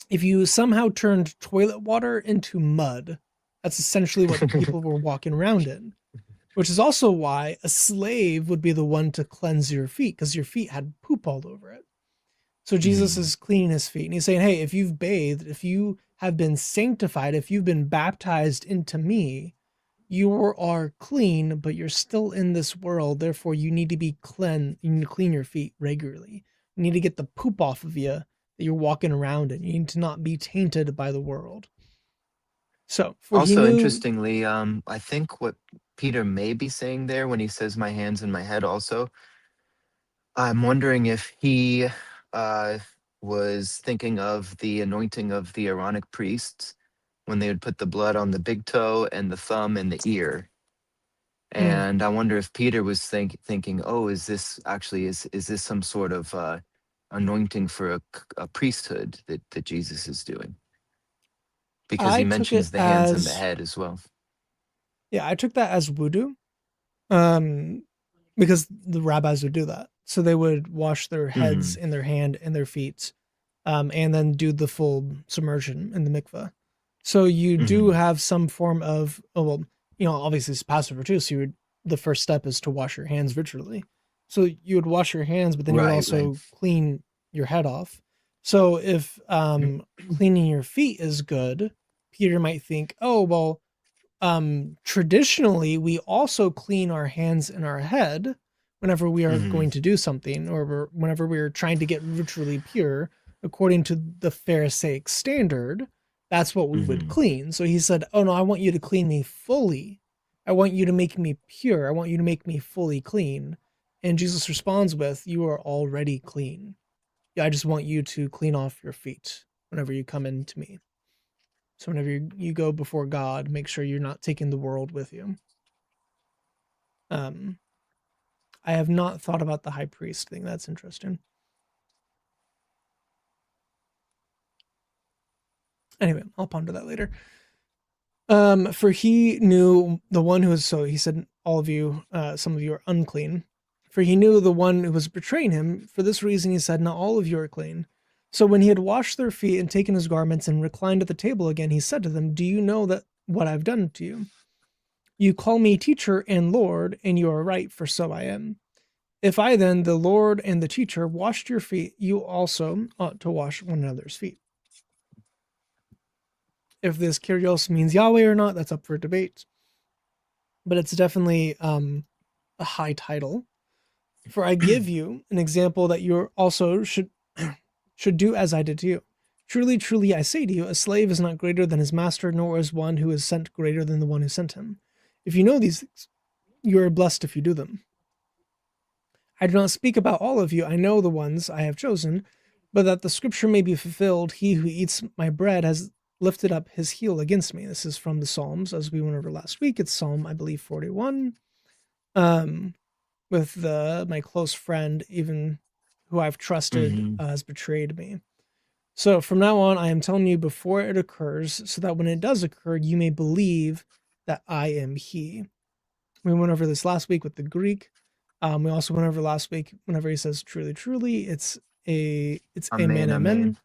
if you somehow turned toilet water into mud, that's essentially what the people were walking around in. Which is also why a slave would be the one to cleanse your feet because your feet had poop all over it. So Jesus Hmm. is cleaning his feet and he's saying, hey, if you've bathed, if you have been sanctified, if you've been baptized into me, you are clean, but you're still in this world. Therefore, you need to be clean. You need to clean your feet regularly. You need to get the poop off of you that you're walking around in. You need to not be tainted by the world. So, for he Also, knew, interestingly, I think what Peter may be saying there when he says my hands and my head also, I'm wondering if he uh, was thinking of the anointing of the Aaronic priests when they would put the blood on the big toe and the thumb and the ear. mm, And I wonder if Peter was thinking, oh, is this actually is this some sort of anointing for a priesthood that Jesus is doing? Because I he took it mentions the hands and the as, head as well. yeah, I took that as voodoo. Um, because the rabbis would do that. So they would wash their heads Hmm. and their hand and their feet, and then do the full submersion in the mikveh. So you do Hmm. have some form of, oh, well, obviously it's Passover too. So the first step is to wash your hands ritually. So you would wash your hands, but then you would Right, right. also clean your head off. So if cleaning your feet is good, Peter might think, oh, well, traditionally we also clean our hands and our head whenever we are Hmm. going to do something or whenever we're trying to get ritually pure according to the Pharisaic standard. That's what we would Hmm. clean. So he said, oh no, I want you to clean me fully. I want you to make me pure. I want you to make me fully clean. And Jesus responds with, you are already clean. Yeah, I just want you to clean off your feet whenever you come into me. So whenever you go before God, make sure you're not taking the world with you. Um, I have not thought about the high priest thing. That's interesting. Anyway, I'll ponder that later. For he knew the one who was, so he said, all of you, some of you are unclean. For he knew the one who was betraying him. For this reason, he said, not all of you are clean. So when he had washed their feet and taken his garments and reclined at the table again, he said to them, do you know that what I've done to you? You call me teacher and Lord, and you are right, for so I am. If I then, the Lord and the teacher, washed your feet, you also ought to wash one another's feet. If this Kyrios means Yahweh or not, that's up for debate. But it's definitely a high title. For I give you an example that you also should do as I did to you. Truly, truly, I say to you, a slave is not greater than his master, nor is one who is sent greater than the one who sent him. If you know these things, you are blessed if you do them. I do not speak about all of you. I know the ones I have chosen, but that the scripture may be fulfilled, he who eats my bread has lifted up his heel against me. This is from the Psalms, as we went over last week. It's Psalm, I believe, 41. With my close friend, even who I've trusted, Mm-hmm. has betrayed me. So from now on, I am telling you before it occurs, so that when it does occur, you may believe that I am he. We went over this last week with the Greek. We also went over last week, whenever he says truly, truly, it's amen, Amen, amen. amen.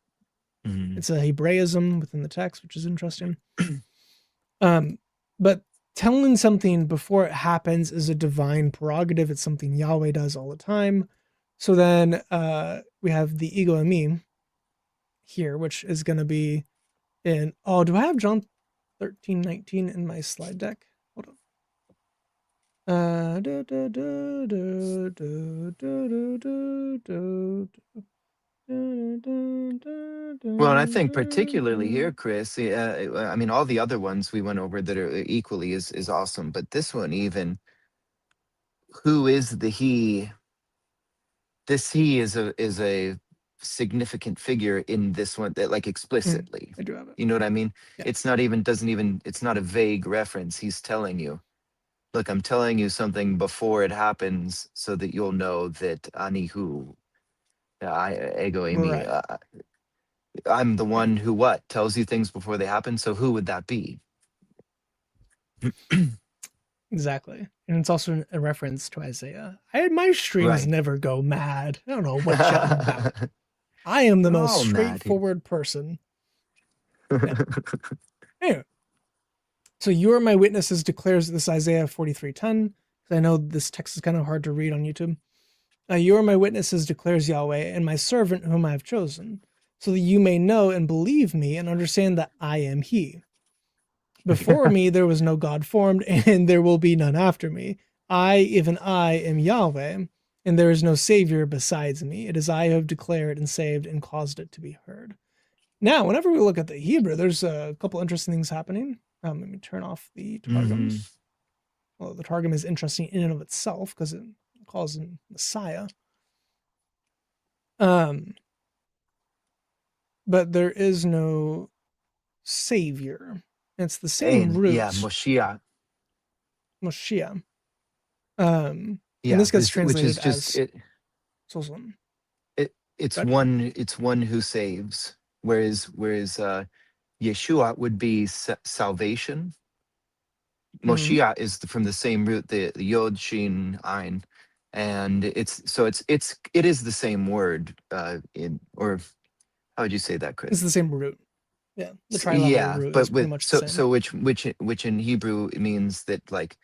Mm-hmm. It's a Hebraism within the text, which is interesting. But telling something before it happens is a divine prerogative. It's something Yahweh does all the time. So then we have the ego and me here, which is going to be in, oh, do I have John 13:19 in my slide deck? Hold on. Well, and I think particularly here, Chris, I mean, all the other ones we went over that are equally is awesome, but this one even, who is the he? This he is a significant figure in this one that like explicitly. I do have it. You know what I mean? Yeah. It's not even doesn't even it's not a vague reference. He's telling you, look, I'm telling you something before it happens so that you'll know that anihu, I ego eimi, Right. I'm the Right. one who what tells you things before they happen. So who would that be? Exactly. And it's also a reference to Isaiah. My streams Right. never go mad. I don't know what you're about. I am the most Oh, Matt. straightforward person. Yeah. Anyway, so you are my witnesses, declares this Isaiah 43:10. I know this text is kind of hard to read on YouTube. You are my witnesses, declares Yahweh, and my servant whom I have chosen, so that you may know and believe me and understand that I am he. Before me there was no God formed, and there will be none after me. I, even I, am Yahweh, and there is no Savior besides me. It is I who have declared and saved and caused it to be heard. Now, whenever we look at the Hebrew, there's a couple interesting things happening. Let me turn off the Hmm. Targums. Well, the Targum is interesting in and of itself because it calls him Messiah. But there is no Savior. It's the same And yeah, root, Moshiach. Moshiach. And Yeah, this gets which is translated just as it. Sosulm. It's But one who saves, whereas Yeshua would be salvation. mm, Moshiach is from the same root, the Yod Shin Ein, and it is the same word in, or how would you say that, it's Chris? the same root. Yeah, the trilateral Yeah, root is but pretty with much the so same. which in Hebrew it means that like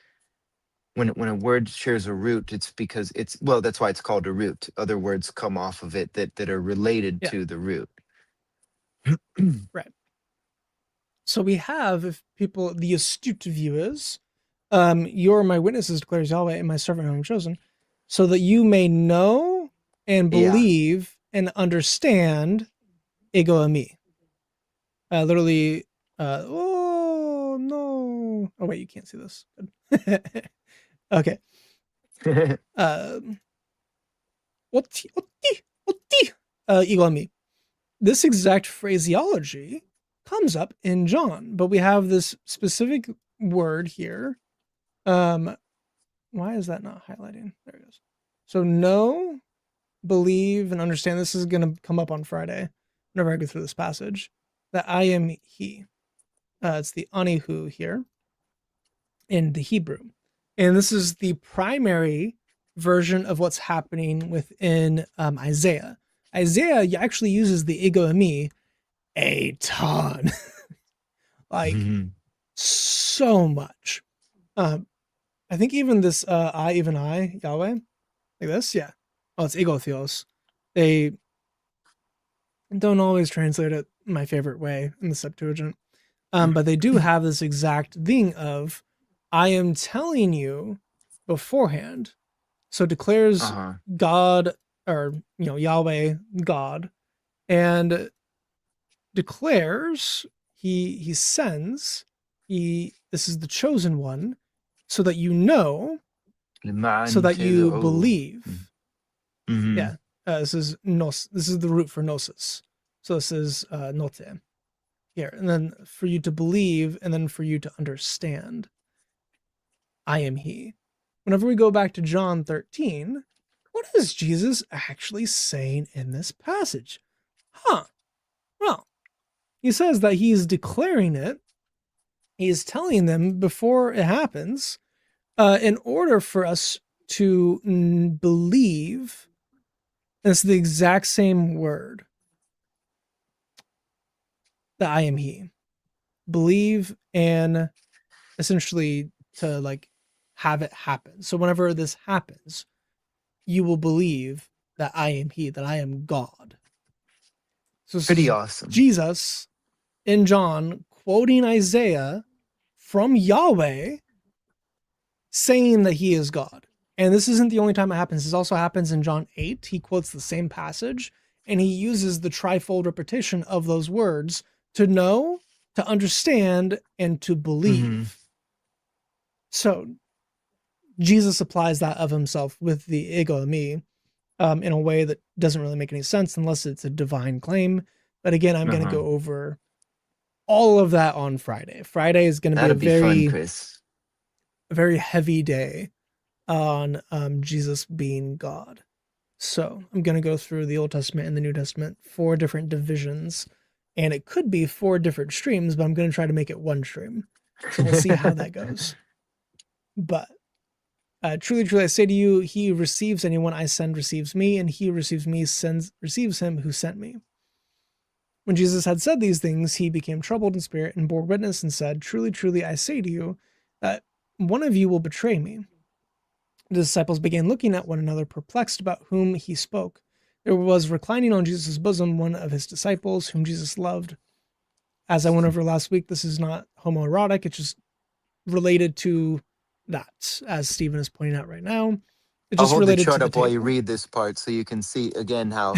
when a word shares a root, it's because it's, well, that's why it's called a root. Other words come off of it that are related Yeah, to the root. right. So we have, if people, the astute viewers, you're my witnesses, declares Yahweh, and my servant whom I have chosen, so that you may know and Yeah. believe and understand ego and me. Literally, oh no. Oh wait, you can't see this. Good. Okay. Um, oti, oti, oti, ego and me. This exact phraseology comes up in John, but we have this specific word here. Why is that not highlighting? There it goes. So know, believe, and understand. This is going to come up on Friday whenever I go through this passage. that I am He. It's the Anihu here in the Hebrew. And this is the primary version of what's happening within Isaiah. Isaiah actually uses the ego eimi a ton, like Mhm. so much. Um, I think even this even I, Yahweh, like this, yeah. Oh, it's ego theos. They don't always translate it my favorite way in the Septuagint. But they do have this exact thing of, I am telling you beforehand. So declares Uh-huh. God, or Yahweh God, and declares he sends, he this is the chosen one, so that you know, so Leman that you telo. believe. Mm-hmm. Yeah, this is nos. This is the root for gnosis. So this is note here, and then for you to believe, and then for you to understand. I am He. Whenever we go back to John 13, what is Jesus actually saying in this passage? Huh. Well, he says that he's declaring it. He's telling them before it happens, in order for us to believe. And it's the exact same word, that I am He. Believe and essentially to like have it happen. So whenever this happens, you will believe that I am He, that I am God. So this Pretty is awesome. Jesus in John quoting Isaiah from Yahweh saying that He is God. And this isn't the only time it happens. This also happens in John 8. He quotes the same passage and he uses the trifold repetition of those words to know, to understand, and to Mm-hmm. believe. So Jesus applies that of himself with the ego eimi, in a way that doesn't really make any sense unless it's a divine claim. But again, I'm going to Uh-huh. go over all of that on Friday. Friday is going to be That'll be fun, Chris. a very heavy day on Jesus being God. So I'm going to go through the Old Testament and the New Testament, 4 different divisions, and it could be 4 different streams, but I'm going to try to make it one stream. So we'll see how that goes. But truly, truly, I say to you, he who receives anyone I send receives me, and he who receives me receives him who sent me. When Jesus had said these things, he became troubled in spirit and bore witness and said, truly, truly, I say to you that one of you will betray me. The disciples began looking at one another, perplexed about whom he spoke. There was reclining on Jesus' bosom one of his disciples, whom Jesus loved. As I went over last week, this is not homoerotic, it's just related to that, as Steven is pointing out right now. It's I'll just hold the related to chart the up while you table. read this part so you can see again how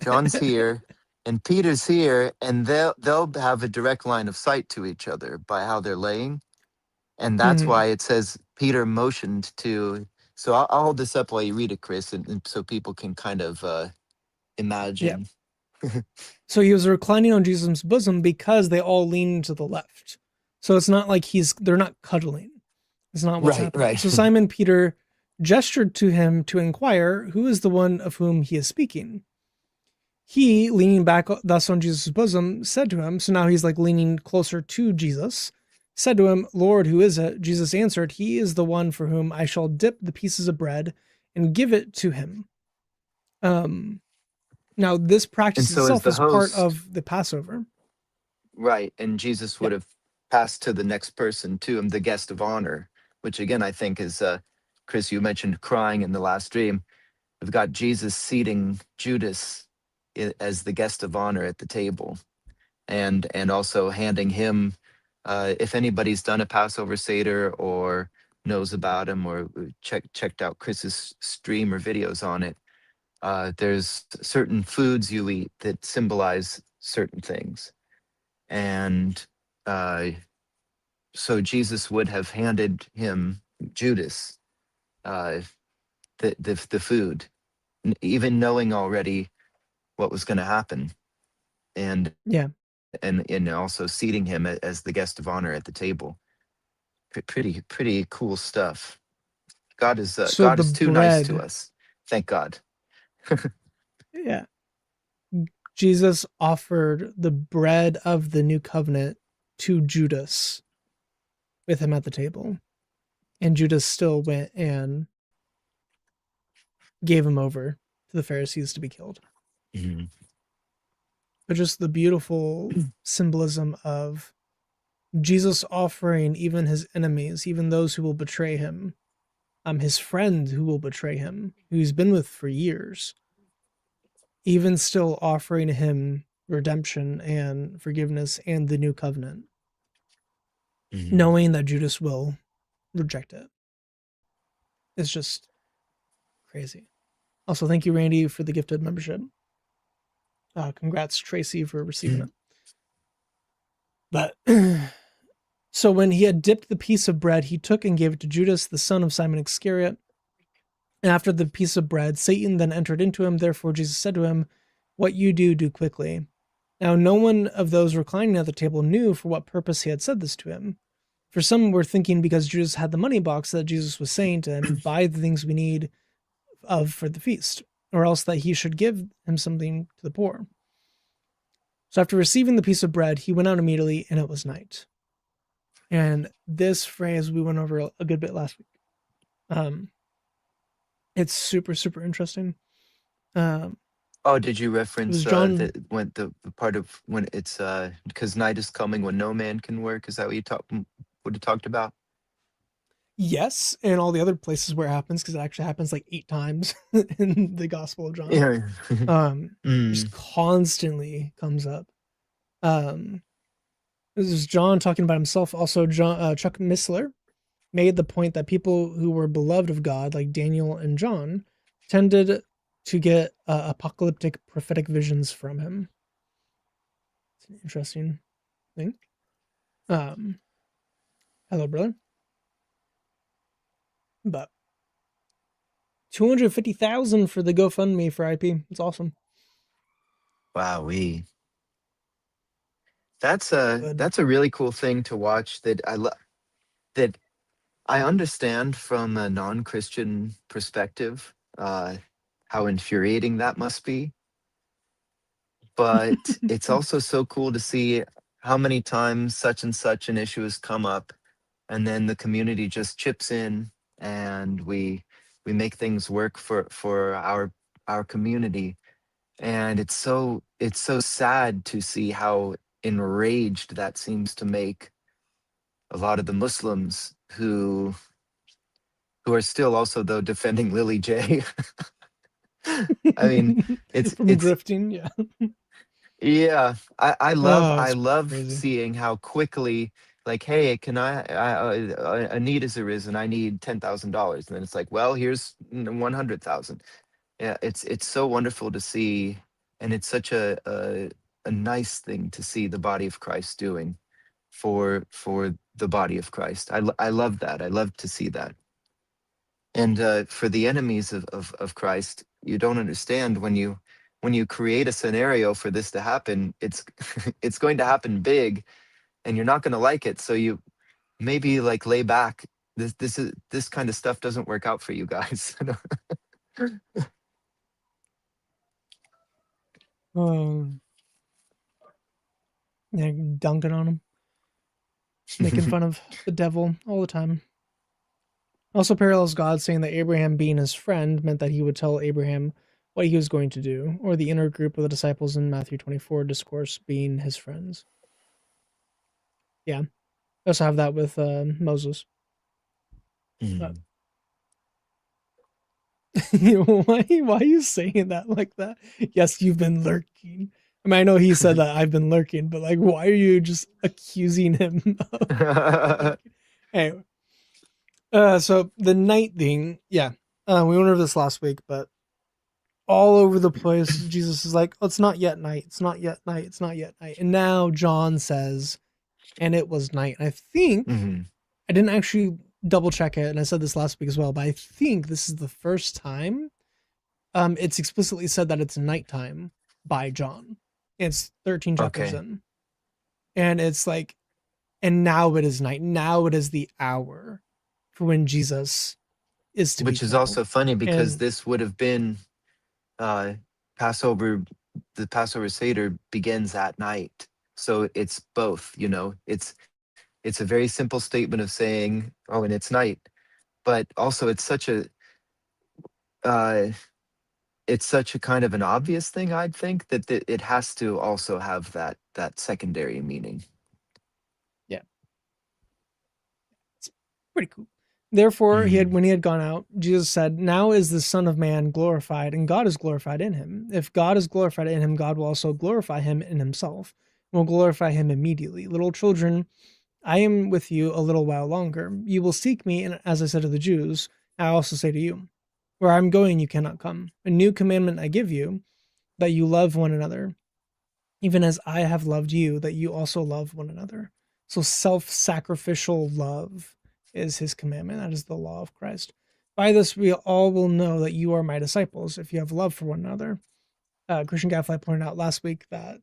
John's here and Peter's here, and they'll have a direct line of sight to each other by how they're laying. And that's Mhm. why it says Peter motioned to. So I'll hold this up while you read it, Chris, and so people can kind of Yeah. imagine. So he was reclining on Jesus' bosom because they all lean to the left. So it's not like they're not cuddling. It's not what's Right, happening. right. So Simon Peter gestured to him to inquire who is the one of whom he is speaking. He, leaning back thus on Jesus' bosom, said to him, so now he's like leaning closer to Jesus, said to him, Lord, who is it? Jesus answered, He is the one for whom I shall dip the pieces of bread and give it to him. Um, Now, this And practice so as itself the is part host, of the Passover. right, and Jesus Yeah. would have passed to the next person to him, the guest of honor, which again I think is Chris, you mentioned crying in the last dream. We've got Jesus seating Judas as the guest of honor at the table, and also handing him, if anybody's done a Passover Seder or knows about him or checked out Chris's stream or videos on it, there's certain foods you eat that symbolize certain things, and uh, so Jesus would have handed him Judas uh, the food, even knowing already what was going to happen, and Yeah. and also seating him as the guest of honor at the table. Pretty cool stuff. So God the is too nice to bread, us. Thank God. yeah. Jesus offered the bread of the new covenant to Judas with him at the table. And Judas still went and gave him over to the Pharisees to be killed. Mhm. But just the beautiful symbolism of Jesus offering even his enemies, even those who will betray him, his friend who will betray him, who he's been with for years, even still offering him redemption and forgiveness and the new covenant, Mhm. knowing that Judas will reject it. It's just crazy. Also, thank you, Randy, for the gifted membership. Congrats, Tracy, for receiving it. But so when he had dipped the piece of bread, he took and gave it to Judas, the son of Simon Iscariot. And after the piece of bread, Satan then entered into him. Therefore, Jesus said to him, "What you do, do quickly." Now, no one of those reclining at the table knew for what purpose he had said this to him. For some were thinking because Judas had the money box that Jesus was saying to him, "Buy the things we need of for the feast," or else that he should give him something to the poor. So after receiving the piece of bread, he went out immediately, and it was night. And this phrase we went over a good bit last week. Um, it's super, super interesting. Um, Oh, did you it reference was John. the part of when it's because night is coming when no man can work? Is that what you talked about? Yes, and all the other places where it happens, because it actually happens like 8 times in the Gospel of John. Yeah. Just Mm. constantly comes up. Um, this is John talking about himself. Also, Chuck Missler made the point that people who were beloved of God, like Daniel and John, tended to get apocalyptic prophetic visions from him. It's an interesting thing. Um, Hello, brother. But 250,000 for the GoFundMe for IP. It's awesome. Wow, Good. that's a really cool thing to watch that that I understand from a non-Christian perspective, how infuriating that must be. But it's also so cool to see how many times such and such an issue has come up, and then the community just chips in, and we make things work for our community. And it's so sad to see how enraged that seems to make a lot of the Muslims who are still also though defending Lily J. I mean, From it's grifting, yeah. yeah. Oh, I it's love crazy. seeing how quickly like, hey, can a need has arisen. I need $10,000, and then it's like, well, here's 100,000. Yeah, it's so wonderful to see, and it's such a nice thing to see the body of Christ doing for the body of Christ. I love that. I love to see that. And for the enemies of Christ, you don't understand when you create a scenario for this to happen. It's it's going to happen big, and you're not going to like it. So you maybe like lay back. This kind of stuff doesn't work out for you guys. Um, yeah, dunking on him, making fun of the devil all the time. Also parallels God saying that Abraham being his friend meant that he would tell Abraham what he was going to do, or the inner group of the disciples in Matthew 24 discourse being his friends. Yeah. I also have that with Moses. But Mhm. why are you saying that like that? Yes, you've been lurking. I mean, I know he said that I've been lurking, but like, why are you just accusing him of lurking? Anyway, so the night thing, yeah, we went over this last week, but all over the place, Jesus is like, oh, "It's not yet night. It's not yet night. It's not yet night." And now John says, "And it was night." And I think Mhm. I didn't actually double check it, and I said this last week as well, but I think this is the first time it's explicitly said that it's nighttime by John. It's 13 chapters Okay. in. And it's like, and now it is night. Now it is the hour for when Jesus is to be Which is killed. also funny because And this would have been uh, Passover the Passover Seder begins at night. So it's both, you know. It's a very simple statement of saying, "Oh, and it's night," but also uh, it's such a kind of an obvious thing. I'd think that it has to also have that secondary meaning. Yeah, it's pretty cool. Therefore, he had Mm. when he had gone out, Jesus said, "Now is the Son of Man glorified, and God is glorified in him. If God is glorified in him, God will also glorify him in himself, and will glorify him immediately. Little children, I am with you a little while longer. You will seek me, and as I said to the Jews, I also say to you, where I'm going, you cannot come. A new commandment I give you, that you love one another, even as I have loved you, that you also love one another." So self sacrificial love is his commandment. That is the law of Christ. By this, we all will know that you are my disciples if you have love for one another. Christian Gadfly pointed out last week that,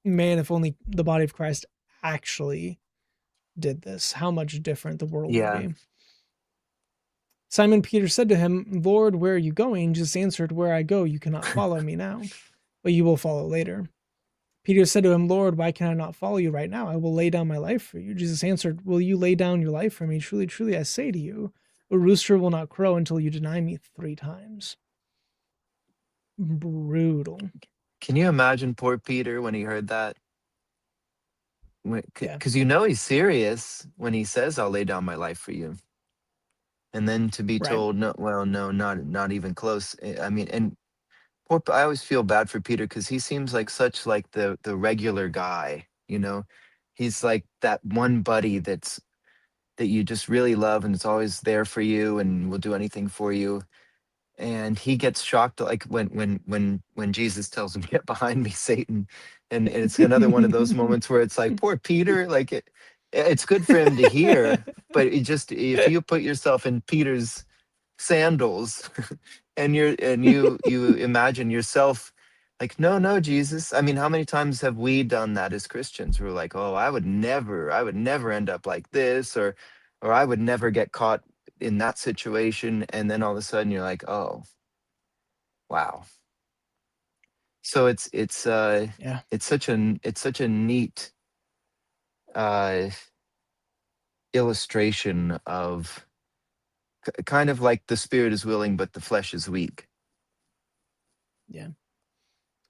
man, if only the body of Christ actually did this, how much different the world would Yeah. be. Simon Peter said to him, "Lord, where are you going?" Jesus answered, "Where I go, you cannot follow me now, but you will follow later." Peter said to him, "Lord, why can I not follow you right now? I will lay down my life for you." Jesus answered, "Will you lay down your life for me? Truly, truly, I say to you, a rooster will not crow until you deny me 3 times." Brutal. Can you imagine poor Peter when he heard that? Yeah. Because you know he's serious when he says, "I'll lay down my life for you," and then to be Right. told, "No, well, no, not even close." I mean, and I always feel bad for Peter because he seems like such like the regular guy, you know. He's like that one buddy that you just really love and it's always there for you and will do anything for you. And he gets shocked like when Jesus tells him, "Get behind me, Satan." And it's another one of those moments where it's like, poor Peter, like it's good for him to hear, but it just if you put yourself in Peter's sandals and you imagine yourself like, "No, no, Jesus." I mean, how many times have we done that as Christians? We're like, "Oh, I would never end up like this," or "I would never get caught in that situation," and then all of a sudden you're like, "Oh, wow." So Yeah. it's such a neat uh illustration of kind of like the spirit is willing but the flesh is weak. Yeah.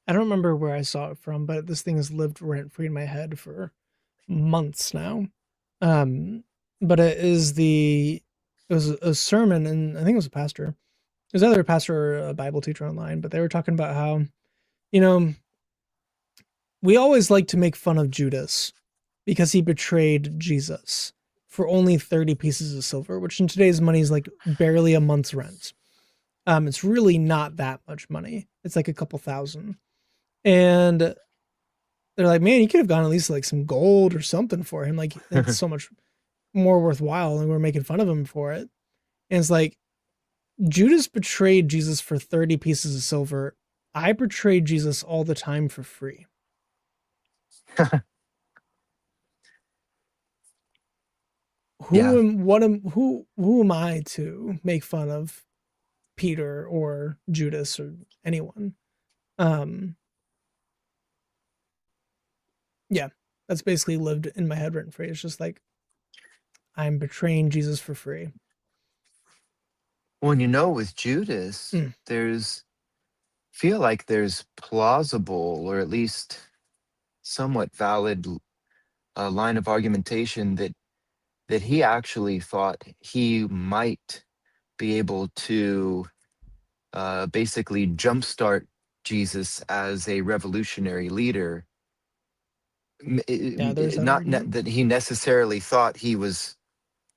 I don't remember where I saw it from, but this thing has lived rent free in my head for months now. Um, but it was a sermon, and I think it was a pastor. It was either a pastor or a Bible teacher online, but they were talking about how, you know, we always like to make fun of Judas because he betrayed Jesus for only 30 pieces of silver, which in today's money is like barely a month's rent. It's really not that much money. It's like a couple thousand. And they're like, "Man, you could have gone at least like some gold or something for him. Like that's so much more worthwhile, and we're making fun of him for it." And it's like, Judas betrayed Jesus for 30 pieces of silver. I betrayed Jesus all the time for free. Yeah. Who am I to make fun of Peter or Judas or anyone? Um, yeah, that's basically lived in my head written free. It's just like, I'm betraying Jesus for free. Well, with Judas, Mm, there's feel like there's plausible or at least somewhat valid line of argumentation that he actually thought he might be able to basically jumpstart Jesus as a revolutionary leader. yeah, there's that Not argument. that he necessarily thought he was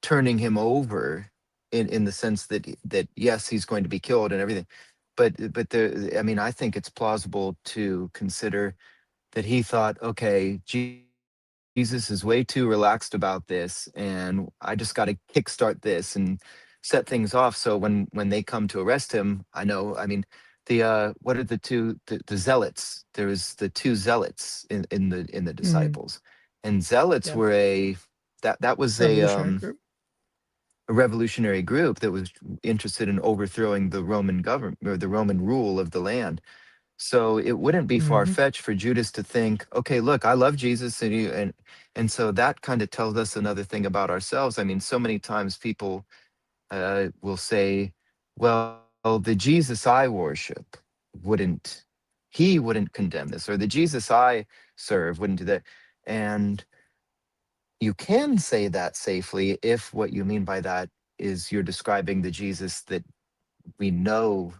turning him over in the sense that yes, he's going to be killed and everything, but I mean, I think it's plausible to consider that he thought, okay, Jesus is way too relaxed about this, and I just got to kickstart this and set things off. So when they come to arrest him, I know. I mean, the what are the zealots? There was the two zealots in the Mm, disciples, and zealots yeah, were that was revolutionary group. a revolutionary group that was interested in overthrowing the Roman government or the Roman rule of the land. So it wouldn't be far Mm-hmm. fetched for Judas to think, okay, look, I love Jesus, and so that kind of tells us another thing about ourselves. I mean, so many times people will say, well, the Jesus I worship wouldn't, he wouldn't condemn this, or the Jesus I serve wouldn't do that. And you can say that safely if what you mean by that is you're describing the Jesus that we know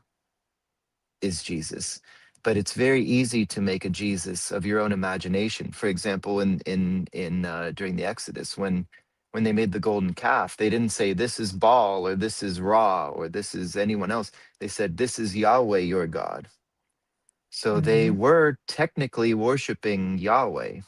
is Jesus. But it's very easy to make a Jesus of your own imagination. For example, in during the Exodus, when they made the golden calf, they didn't say this is Baal or this is Ra or this is anyone else. They said this is Yahweh your God. So they Mm-hmm. were technically worshiping Yahweh,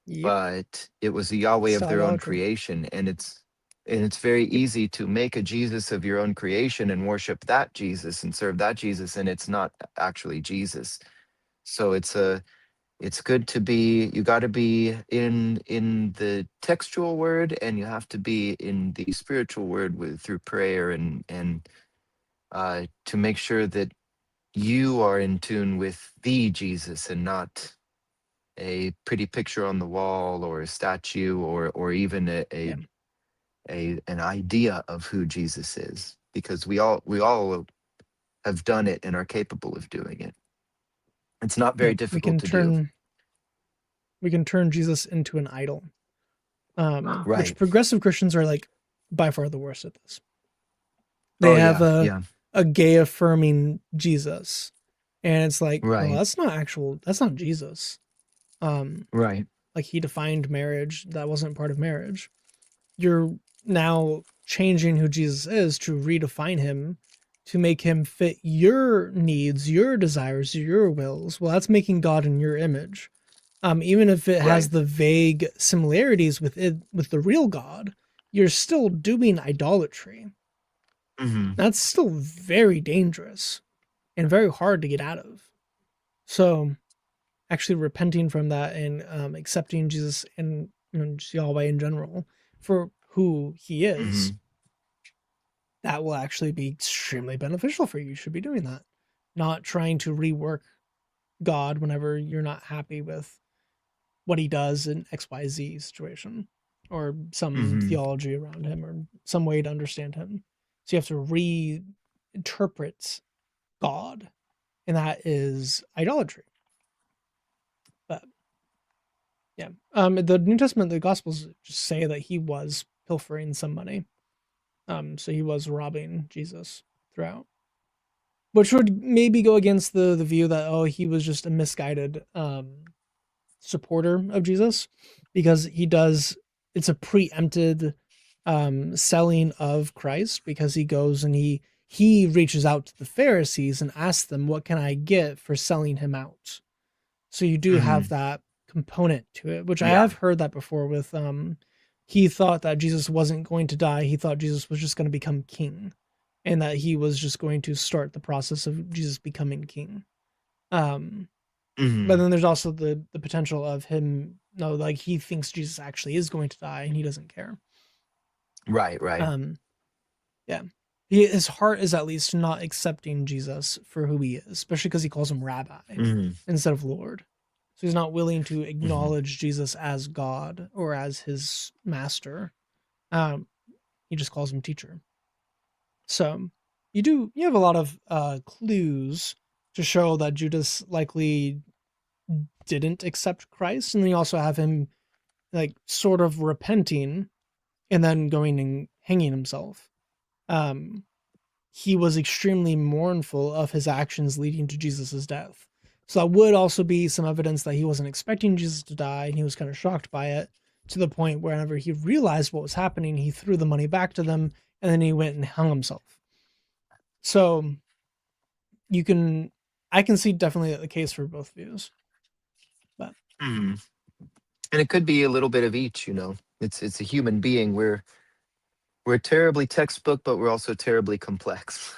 Yep. but it was the Yahweh It's of their own idolatry. creation, and it's very Yep. easy to make a Jesus of your own creation and worship that Jesus and serve that Jesus, and it's not actually Jesus. So it's good to be, you got to be in the textual word, and you have to be in the spiritual word with through prayer, and to make sure that you are in tune with the Jesus and not a pretty picture on the wall or a statue or even Yeah. an idea of who Jesus is, because we all have done it and are capable of doing it. It's not very Yeah. We difficult can to do. turn we can turn Jesus into an idol. Which Right. progressive Christians are like by far the worst at this. They Oh have yeah. Yeah. a gay affirming Jesus, and it's like, well, Right. that's not Jesus. Um, Right. like he defined marriage, that wasn't part of marriage. You're now changing who Jesus is to redefine him to make him fit your needs, your desires, your wills. Well, that's making God in your image. Even if it has Right. the vague similarities with it with the real God, you're still doing idolatry. Hmm. That's still very dangerous and very hard to get out of. So, actually repenting from that and accepting Jesus and just Yahweh in general for who He is, Hmm. that will actually be extremely beneficial for you. You should be doing that, not trying to rework God whenever you're not happy with what He does in XYZ situation or some Hmm. theology around Him or some way to understand Him. So you have to reinterpret God, and that is idolatry. But yeah, the New Testament, the Gospels just say that he was pilfering some money. So he was robbing Jesus throughout, which would maybe go against the view that he was just a misguided supporter of Jesus, because he does it's a preempted selling of Christ, because he goes and he reaches out to the Pharisees and asks them, what can I get for selling him out? So you do have Hmm. that component to it, which I Yeah. have heard that before with he thought that Jesus wasn't going to die. He thought Jesus was just going to become king, and that he was just going to start the process of Jesus becoming king. Um but Hmm. then there's also the potential of him, no, like he thinks Jesus actually is going to die and he doesn't care. Right. Right. Um yeah. His heart is at least not accepting Jesus for who he is, especially because he calls him rabbi Hmm. instead of Lord. So he's not willing to Hmm. acknowledge Jesus as God or as his master. Um, he just calls him teacher. So you have a lot of clues to show that Judas likely didn't accept Christ, and then you also have him like sort of repenting and then going and hanging himself. Um, he was extremely mournful of his actions leading to Jesus's death. So that would also be some evidence that he wasn't expecting Jesus to die and he was kind of shocked by it, to the point where whenever he realized what was happening, he threw the money back to them and then he went and hung himself. So you can I can see definitely the case for both views. But Hmm. And it could be a little bit of each. It's a human being. We're terribly textbook, but we're also terribly complex.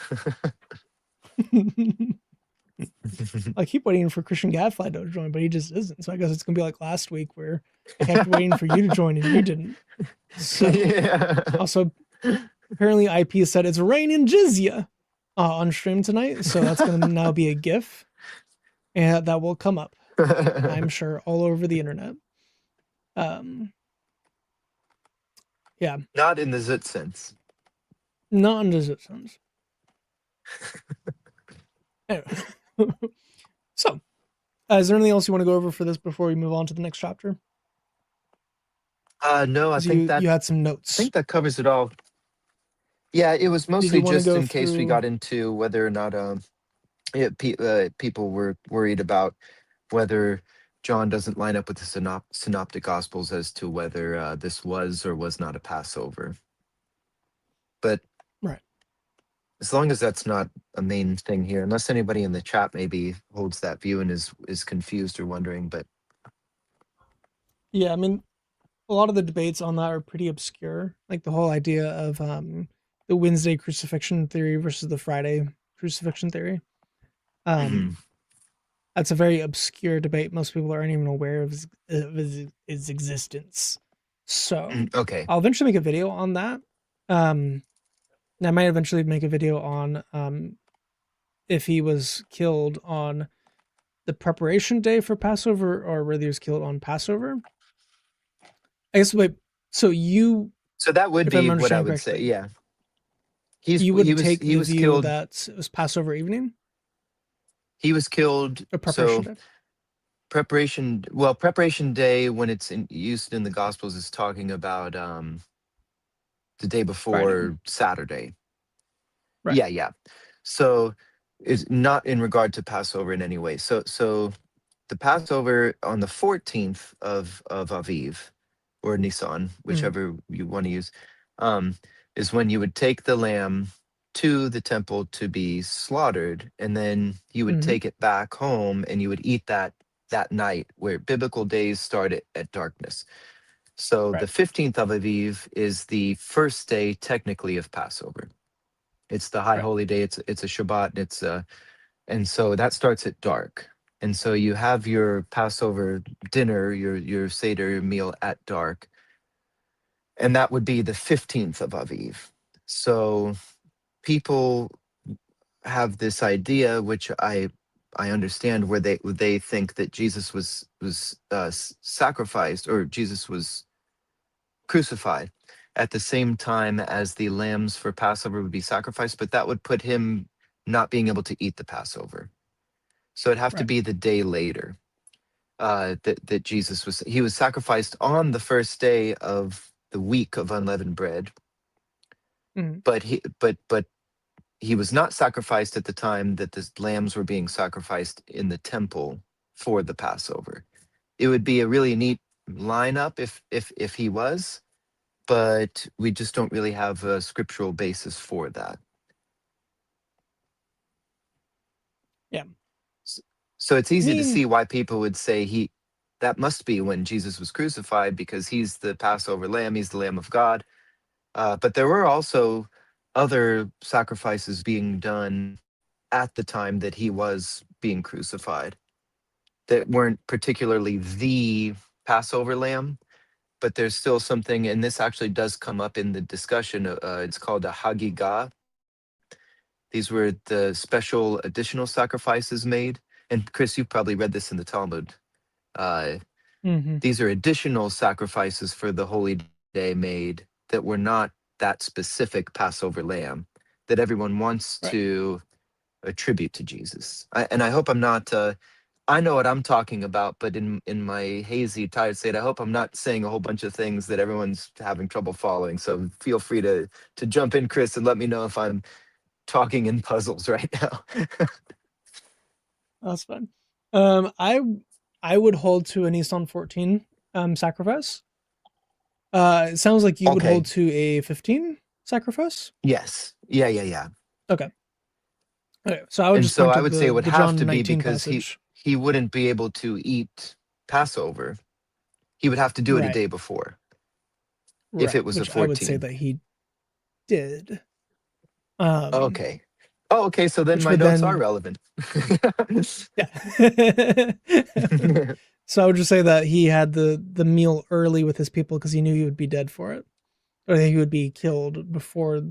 I keep waiting for Christian Gadfly to join, but he just isn't. So I guess it's gonna be like last week where I kept waiting for you to join and you didn't. So Yeah. also apparently IP said it's raining jizya on stream tonight, so that's gonna now be a GIF. and that will come up, I'm sure, all over the internet. Um, yeah, Not in the zit sense. not in this sense. Anyway. So, is there anything else you want to go over for this before we move on to the next chapter? No, Because you had some I notes. think that covers it all. Yeah, it was Did you mostly want to just go in case we through? got into whether or not people were worried about whether John doesn't line up with the synoptic gospels as to whether this was or was not a Passover. But Right. as long as that's not a main thing here, unless anybody in the chat maybe holds that view and is confused or wondering, but Yeah, I mean, a lot of the debates on that are pretty obscure. Like the whole idea of the Wednesday crucifixion theory versus the Friday crucifixion theory. Mhm. Um, that's a very obscure debate. Most people aren't even aware of his existence. So Okay. I'll eventually make a video on that. Um, I might eventually make a video on if he was killed on the preparation day for Passover or whether he was killed on Passover. I guess wait. So you, So that would if I'm be what I understanding would say. correctly, Yeah. you would take He the was view killed. that it was Passover evening He was killed. or preparation So day. preparation day when it's used in the gospels is talking about the day Friday. before Saturday. Right. Yeah. So it's not in regard to Passover in any way. So the Passover on the 14th of Aviv or Nisan, Mm-hmm. whichever you want to use, um, is when you would take the lamb to the temple to be slaughtered, and then you would Mm-hmm. take it back home and you would eat that night, where biblical days start at darkness. So the Right. 15th of Aviv is the first day technically of Passover. It's the high Right. holy day. It's a Shabbat. And so that starts at dark. And so you have your Passover dinner, your Seder meal at dark, and that would be the 15th of Aviv. So people have this idea, which I understand, where they think that Jesus was sacrificed, or Jesus was crucified at the same time as the lambs for Passover would be sacrificed, but that would put him not being able to eat the Passover. So it'd have to Right. be the day later that Jesus was sacrificed on the first day of the week of unleavened bread, Mm-hmm. but he was not sacrificed at the time that the lambs were being sacrificed in the temple for the Passover. It would be a really neat lineup if he was, but we just don't really have a scriptural basis for that. Yeah. S- So it's I easy to mean, see why people would say that must be when Jesus was crucified, because he's the Passover lamb, he's the Lamb of God. But there were also other sacrifices being done at the time that he was being crucified that weren't particularly the Passover lamb, but there's still something, and this actually does come up in the discussion. It's called a Hagigah. These were the special additional sacrifices made. And Chris, you've probably read this in the Talmud. Uh, mm-hmm. these are additional sacrifices for the holy day made that were not that specific Passover lamb that everyone wants Right. to attribute to Jesus. And I hope I'm not. I know what I'm talking about, but in my hazy, tired state, I hope I'm not saying a whole bunch of things that everyone's having trouble following. So feel free to jump in, Chris, and let me know if I'm talking in puzzles right now. That's fine. I would hold to a Nissan 14 sacrifice. It sounds like you would Okay. hold to a 15 sacrifice. Yes. Yeah. Okay. Okay. So I would And just so point I to would say it would the have to John be 19 because passage. he wouldn't be able to eat Passover. He would have to do it a Right. day before if Right. it was a Which I would say 14. that he did. Um, Okay. Oh, okay. So then which my would notes are then, relevant. yeah. So I would just say that he had the meal early with his people because he knew he would be dead for it, or that he would be killed before.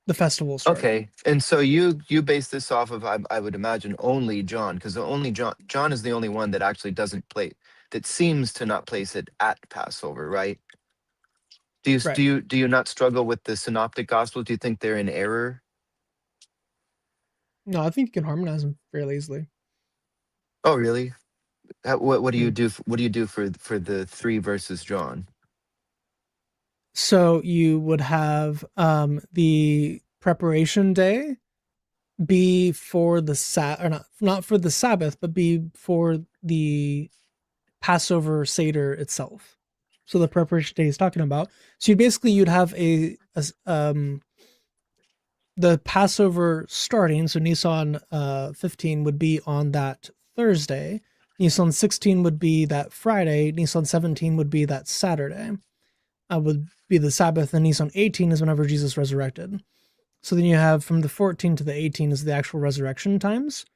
the festival started. Okay, and so you base this off of I would imagine only John, because the only John is the only one that actually doesn't play, that seems to not place it at Passover, right? Right. Do you not struggle with the synoptic gospels? Do you think they're in error? No, I think you can harmonize them fairly easily. Oh, really? What do you Mm. do? What do you do for the three versus John? So you would have the preparation day be for the or not for the Sabbath, but be for the Passover Seder itself. So the preparation day he's talking about. So you basically you'd have the Passover starting. So Nissan 15 would be on that Thursday. Nissan 16 would be that Friday. Nissan 17 would be that Saturday. Would be the Sabbath, and Nissan 18 is whenever Jesus resurrected. So then you have from the 14 to the 18 is the actual resurrection times.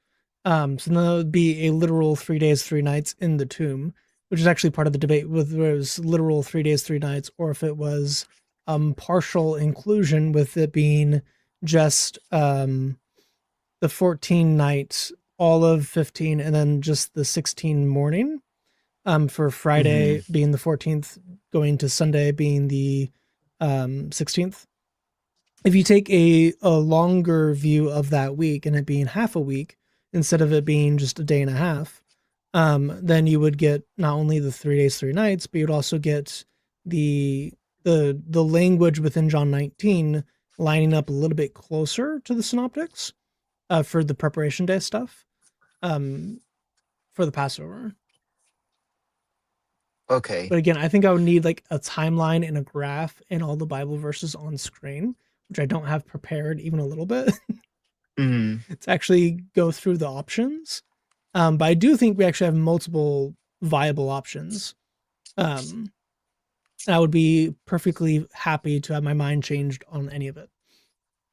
So then that would be a literal 3 days, 3 nights in the tomb, which is actually part of the debate whether it was literal 3 days, 3 nights, or if it was partial inclusion, with it being just the 14 nights, all of 15, and then just the 16 morning. For Hmm. Friday being the 14th, going to Sunday being the 16th. If you take a longer view of that week and it being half a week instead of it being just a day and a half, then you would get not only the 3 days, 3 nights, but you'd also get the the language within John 19 lining up a little bit closer to the synoptics for the preparation day stuff um, for the Passover. Okay. But again, I think I would need like a timeline and a graph and all the Bible verses on screen, which I don't have prepared even a little bit Hmm. to actually go through the options. But I do think we actually have multiple viable options. Um, and I would be perfectly happy to have my mind changed on any of it.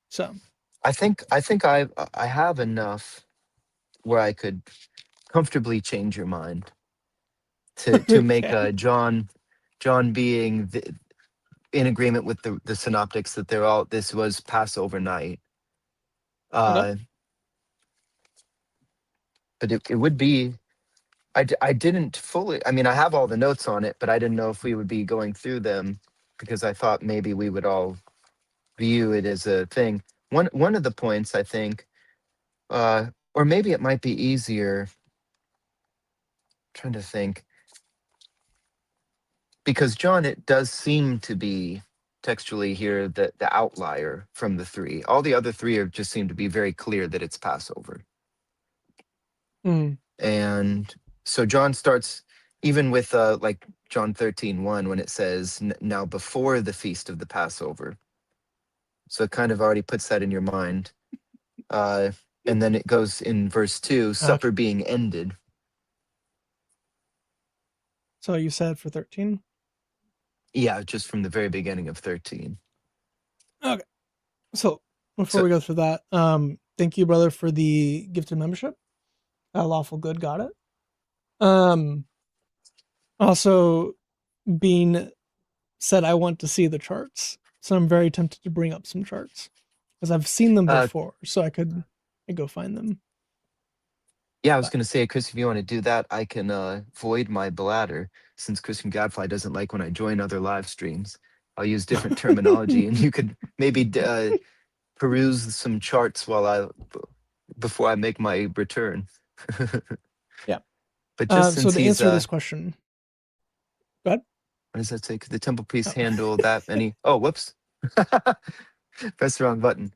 So, I have enough where I could comfortably change your mind to make okay. John being in agreement with the synoptics that they're all this was Passover night. Okay. Uh, but it would be I didn't fully. I mean, I have all the notes on it, but I didn't know if we would be going through them because I thought maybe we would all view it as a thing. One of the points I think, or maybe it might be easier. Trying to think, because John, it does seem to be textually here the outlier from the three. All the other three are just seem to be very clear that it's Passover. Mm, And so John starts even with like John 13:1 when it says now before the feast of the Passover. So it kind of already puts that in your mind. Uh, and then it goes in verse 2, okay. supper being ended. So you said for 13. Yeah, just from the very beginning of 13. Okay. So before So we go through that, thank you, brother, for the gifted membership. Lawful good got it. Um, Also, being said, I want to see the charts, so I'm very tempted to bring up some charts because I've seen them uh, before, so I go find them. yeah, I was But going to say, Chris, if you want to do that, I can void my bladder since Christian Gadfly doesn't like when I join other live streams. I'll use different terminology, and you could maybe peruse some charts while before I make my return. yeah. But just So since to he's answer this question, go ahead. what does that say? Could the temple priest Oh, handle that many? Oh, whoops! Press the wrong button.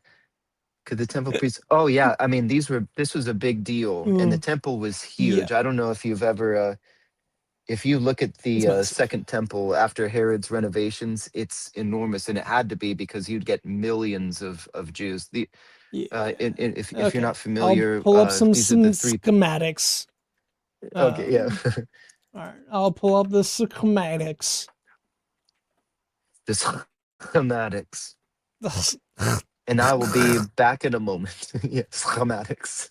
Could the temple priest? Oh yeah, I mean this was a big deal, and the mm, temple was yeah, huge. I don't know if you've ever if you look at it's the massive. second temple after Herod's renovations, it's enormous, and it had to be because you'd get millions of Jews. The Yeah. if you're Okay. not I'll familiar, pull up these are the some three. schematics. Okay, yeah, All right. I'll pull up the schematics. the schematics, and I will be back in a moment. Yeah, schematics.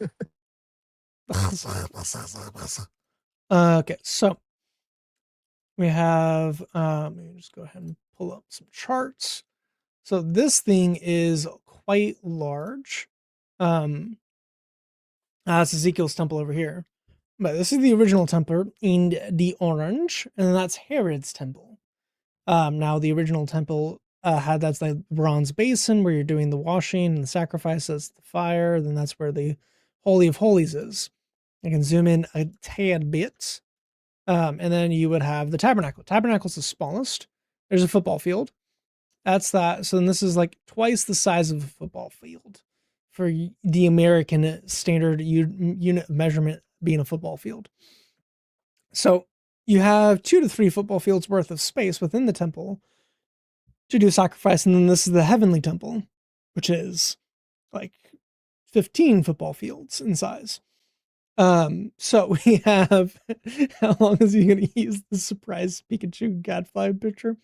Okay, so we have let me just go ahead and pull up some charts. So this thing is quite large. That's Ezekiel's temple over here. But this is the original temple in the orange, and then that's Herod's temple. Now the original temple had that's the bronze basin where you're doing the washing and the sacrifices, the fire. Then that's where the Holy of Holies is. I can zoom in a tad bit, and then you would have the tabernacle. Tabernacle's the smallest. There's a football field. That's that. So then this is like twice the size of a football field for the American standard unit of measurement being a football field. So you have 2 to 3 football fields worth of space within the temple to do sacrifice. And then this is the heavenly temple, which is like 15 football fields in size. So we have, how long is he going to use the surprise Pikachu Gadfly picture?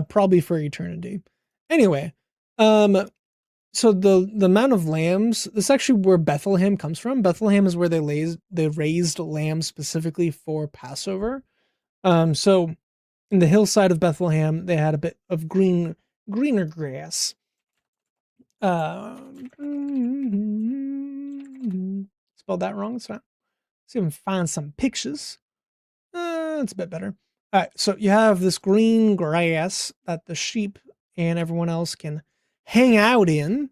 Probably for eternity. Anyway, so the amount of lambs, this is actually where Bethlehem comes from. Bethlehem is where they raised lambs specifically for Passover. So in the hillside of Bethlehem, they had a bit of greener grass. Spelled that wrong. It's not. Let's see if I can find some pictures. It's a bit better. All right, so you have this green grass that the sheep and everyone else can hang out in.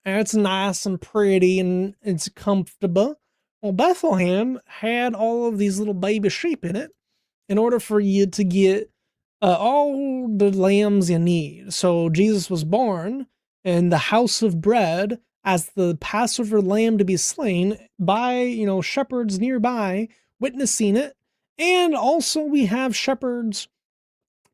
And it's nice and pretty and it's comfortable. Well, Bethlehem had all of these little baby sheep in it in order for you to get all the lambs you need. So Jesus was born in the house of bread as the Passover lamb to be slain by, shepherds nearby witnessing it. And also we have shepherds,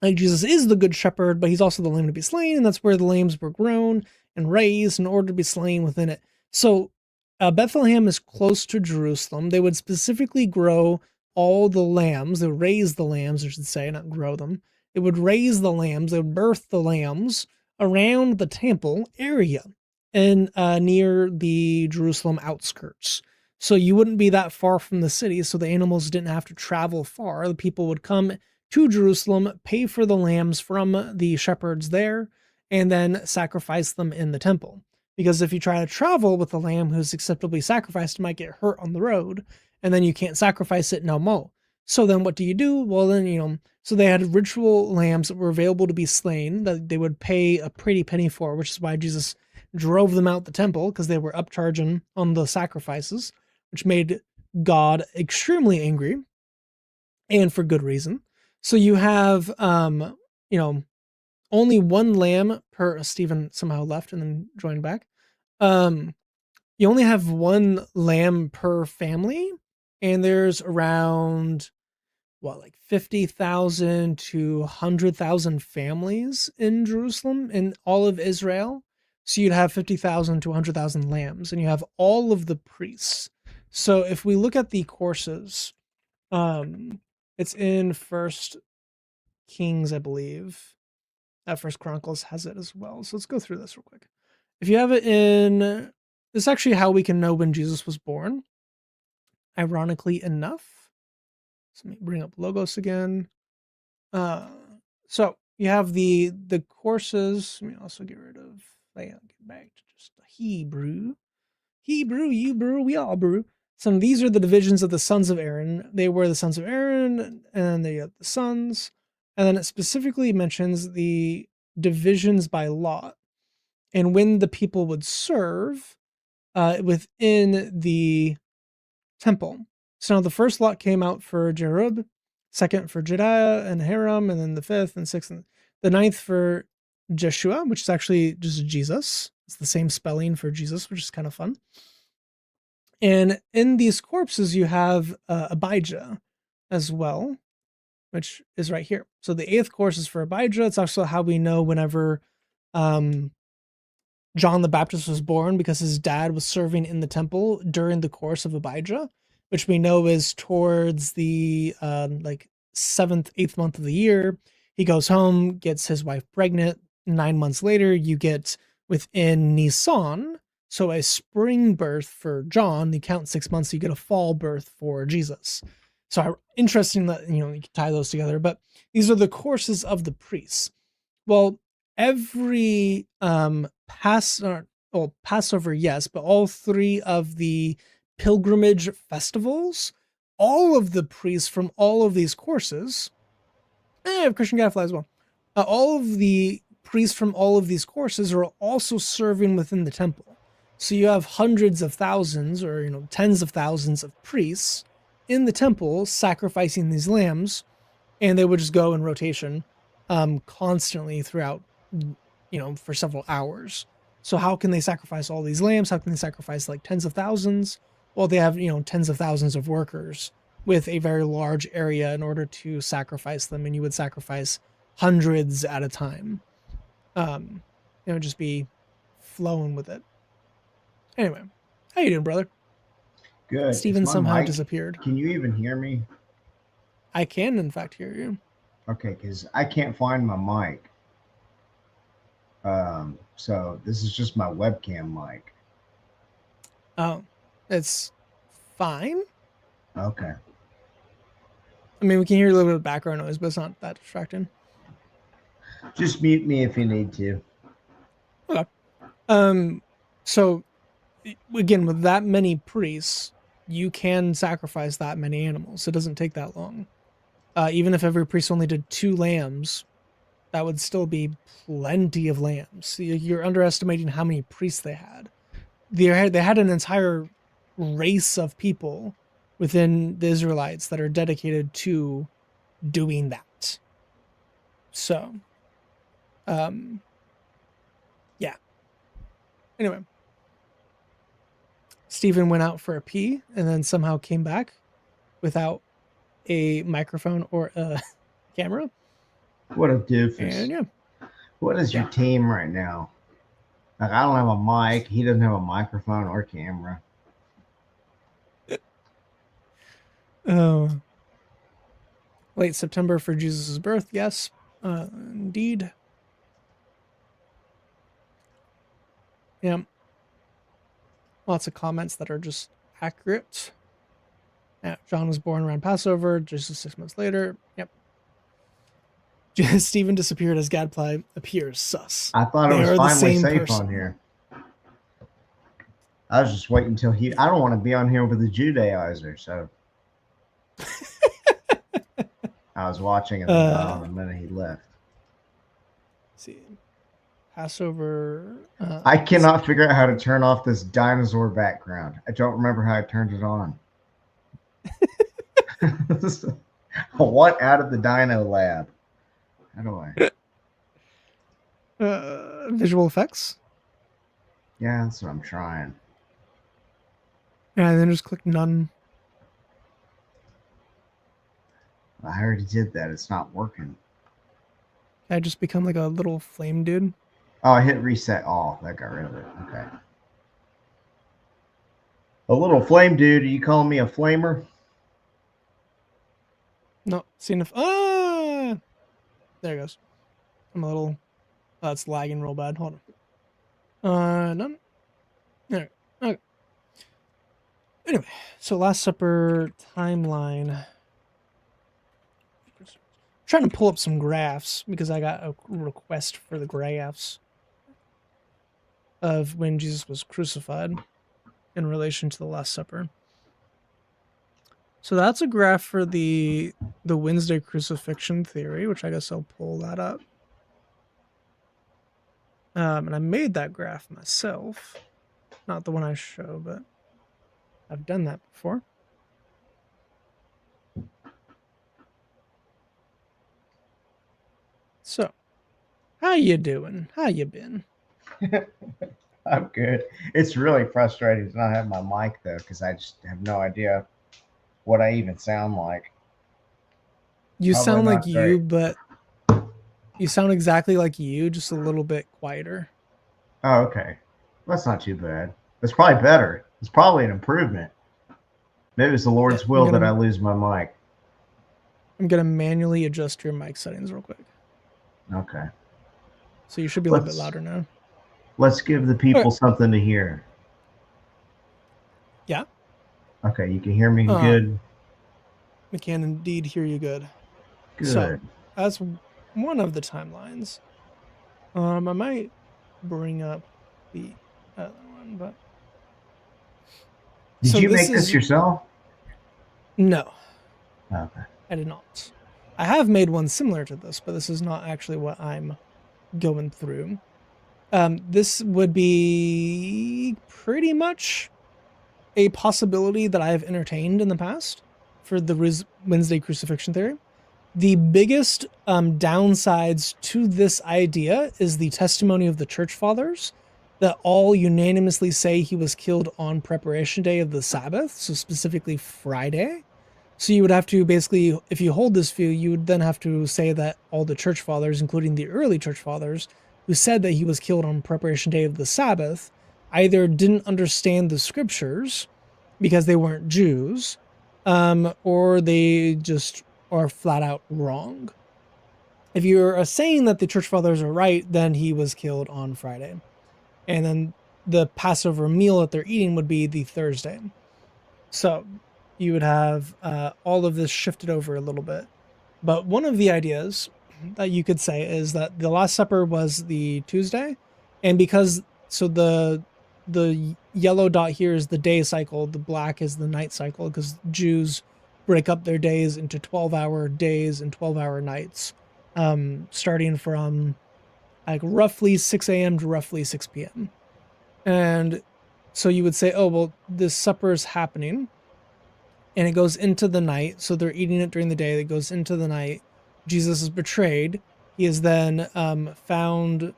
like Jesus is the good shepherd, but he's also the lamb to be slain. And that's where the lambs were grown and raised in order to be slain within it. So Bethlehem is close to Jerusalem. They would specifically grow all the lambs. They would raise the lambs, I should say, not grow them. They would raise the lambs. They would birth the lambs around the temple area and near the Jerusalem outskirts. So you wouldn't be that far from the city, so the animals didn't have to travel far. The people would come to Jerusalem, pay for the lambs from the shepherds there, and then sacrifice them in the temple. Because if you try to travel with a lamb who's acceptably sacrificed, it might get hurt on the road, and then you can't sacrifice it no more. So then what do you do? Well, then, so they had ritual lambs that were available to be slain that they would pay a pretty penny for, which is why Jesus drove them out the temple, because they were upcharging on the sacrifices, which made God extremely angry, and for good reason. So you have, only one lamb per. Steven somehow left and then joined back. You only have one lamb per family, and there's around 50,000 to 100,000 families in Jerusalem in all of Israel. So you'd have 50,000 to 100,000 lambs, and you have all of the priests. So if we look at the courses, it's in First Kings, I believe. First Chronicles has it as well. So let's go through this real quick. If you have it in, this is actually how we can know when Jesus was born. Ironically enough, so let me bring up Logos again. So you have the courses. Let me also get rid of. Get back to just the Hebrew. You brew, we all brew. So these are the divisions of the sons of Aaron. They were the sons of Aaron, and they have the sons. And then it specifically mentions the divisions by lot and when the people would serve within the temple. So now the first lot came out for Jerub, second for Jediah and Haram, and then the fifth and sixth, and the ninth for Jeshua, which is actually just Jesus. It's the same spelling for Jesus, which is kind of fun. And in these corpses, you have Abijah as well, which is right here. So the eighth course is for Abijah. It's also how we know whenever John the Baptist was born, because his dad was serving in the temple during the course of Abijah, which we know is towards the 7th, 8th month of the year. He goes home, gets his wife pregnant. 9 months later, you get within Nisan, so a spring birth for John. You count 6 months, so you get a fall birth for Jesus. So interesting that, you can tie those together, but these are the courses of the priests. Well, every well, Passover, yes, but all 3 of the pilgrimage festivals, all of the priests from all of these courses, Christian Gadfly as well, all of the priests from all of these courses are also serving within the temple. So you have hundreds of thousands, or tens of thousands of priests in the temple sacrificing these lambs, and they would just go in rotation constantly throughout, for several hours. So how can they sacrifice all these lambs? How can they sacrifice like tens of thousands? Well, they have, tens of thousands of workers with a very large area in order to sacrifice them, and you would sacrifice hundreds at a time. It would just be flowing with it. Anyway, how you doing, brother? Good. Is Steven my somehow mic? disappeared. Can you even hear me? I can, in fact, hear you. Okay, because I can't find my mic. So this is just my webcam mic. Oh, it's fine. Okay. I mean, we can hear a little bit of background noise, but it's not that distracting. Just mute me if you need to. Okay. So again, with that many priests, you can sacrifice that many animals. It doesn't take that long. Even if every priest only did 2 lambs, that would still be plenty of lambs. You're underestimating how many priests they had. They had an entire race of people within the Israelites that are dedicated to doing that. So, yeah. Anyway, Steven went out for a pee and then somehow came back without a microphone or a camera. What a doofus. And yeah. What is your team right now? Like, I don't have a mic. He doesn't have a microphone or camera. Late September for Jesus' birth. Yes, indeed. Yeah. Lots of comments that are just accurate. Yeah, John was born around Passover, just 6 months later. Yep. Steven disappeared as Gadfly appears. Sus. I thought They it was are the finally same safe person. on here. I was just waiting until he. I don't want to be on here with a Judaizer, so I was watching and then got on the minute he left. See, Passover. I cannot figure out how to turn off this dinosaur background. I don't remember how I turned it on. What out of the Dino Lab? How do I? Visual effects. Yeah, that's what I'm trying. Yeah, and then just click none. I already did that. It's not working. I just become like a little flame dude. Oh, I hit reset all. That got rid of it. Okay. A little flame dude. Are you calling me a flamer? No, see enough. Ah, there it goes. I'm a little. Oh, it's lagging real bad. Hold on. None. There. Okay. Anyway, so Last Supper timeline. Trying to pull up some graphs because I got a request for the graphs of when Jesus was crucified in relation to the Last Supper. So that's a graph for the Wednesday crucifixion theory, which I guess I'll pull that up. And I made that graph myself. Not the one I show, but I've done that before. So, how you doing? How you been? I'm good. It's really frustrating to not have my mic though, because I just have no idea what I even sound like. You Probably sound like not you, great. but you sound exactly like you, just a little bit quieter. Oh, okay. That's not too bad. It's probably better. It's probably an improvement. Maybe it's the Lord's will that I lose my mic. I'm gonna manually adjust your mic settings real quick. Okay. So you should be a little bit louder now. Let's give the people something to hear. Yeah. Okay, you can hear me good. We can indeed hear you good. Good. So that's one of the timelines. I might bring up the other one, but Did so you this make this is yourself? no, Okay. I did not. I have made one similar to this, but this is not actually what I'm going through. This would be pretty much a possibility that I've entertained in the past for the Wednesday crucifixion theory. The biggest downsides to this idea is the testimony of the church fathers that all unanimously say he was killed on preparation day of the Sabbath, so specifically Friday. So you would have to basically, if you hold this view, you would then have to say that all the church fathers, including the early church fathers, who said that he was killed on preparation day of the Sabbath, either didn't understand the scriptures because they weren't Jews, or they just are flat out wrong. If you're saying that the church fathers are right, then he was killed on Friday. And then the Passover meal that they're eating would be the Thursday. So you would have all of this shifted over a little bit. But one of the ideas that you could say is that the Last Supper was the Tuesday, and because so the yellow dot here is the day cycle, the black is the night cycle, because Jews break up their days into 12-hour days and 12-hour nights, starting from like roughly 6 a.m. to roughly 6 p.m. And so you would say, oh, well, this supper is happening and it goes into the night. So they're eating it during the day. It goes into the night. Jesus is betrayed. He is then found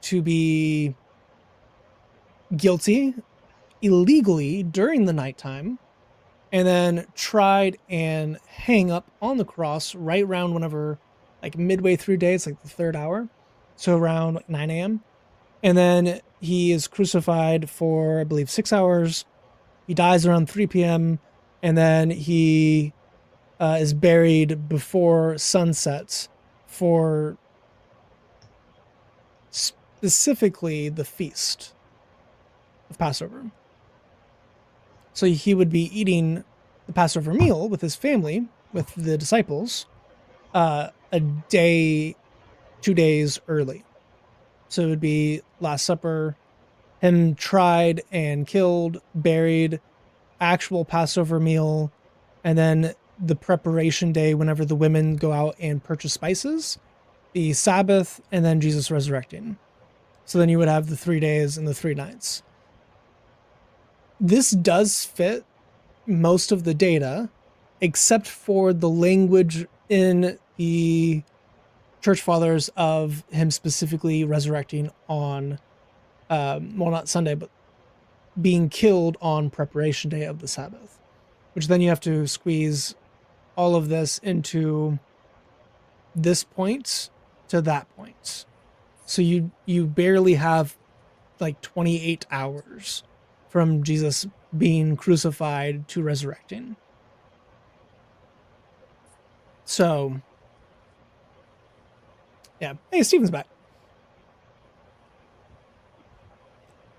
to be guilty illegally during the nighttime, and then tried and hang up on the cross right around whenever, like midway through day, it's like the third hour. So around like 9 a.m. And then he is crucified for, I believe, 6 hours. He dies around 3 p.m. And then he is buried before sunset for specifically the feast of Passover. So he would be eating the Passover meal with his family, with the disciples, a day, 2 days early. So it would be Last Supper, him tried and killed, buried, actual Passover meal, and then the preparation day whenever the women go out and purchase spices, the Sabbath, and then Jesus resurrecting. So then you would have the 3 days and the 3 nights. This does fit most of the data, except for the language in the church fathers of him specifically resurrecting on, well, not Sunday, but being killed on preparation day of the Sabbath, which then you have to squeeze all of this into this point to that point. So you barely have like 28 hours from Jesus being crucified to resurrecting. So, yeah. Hey, Steven's back.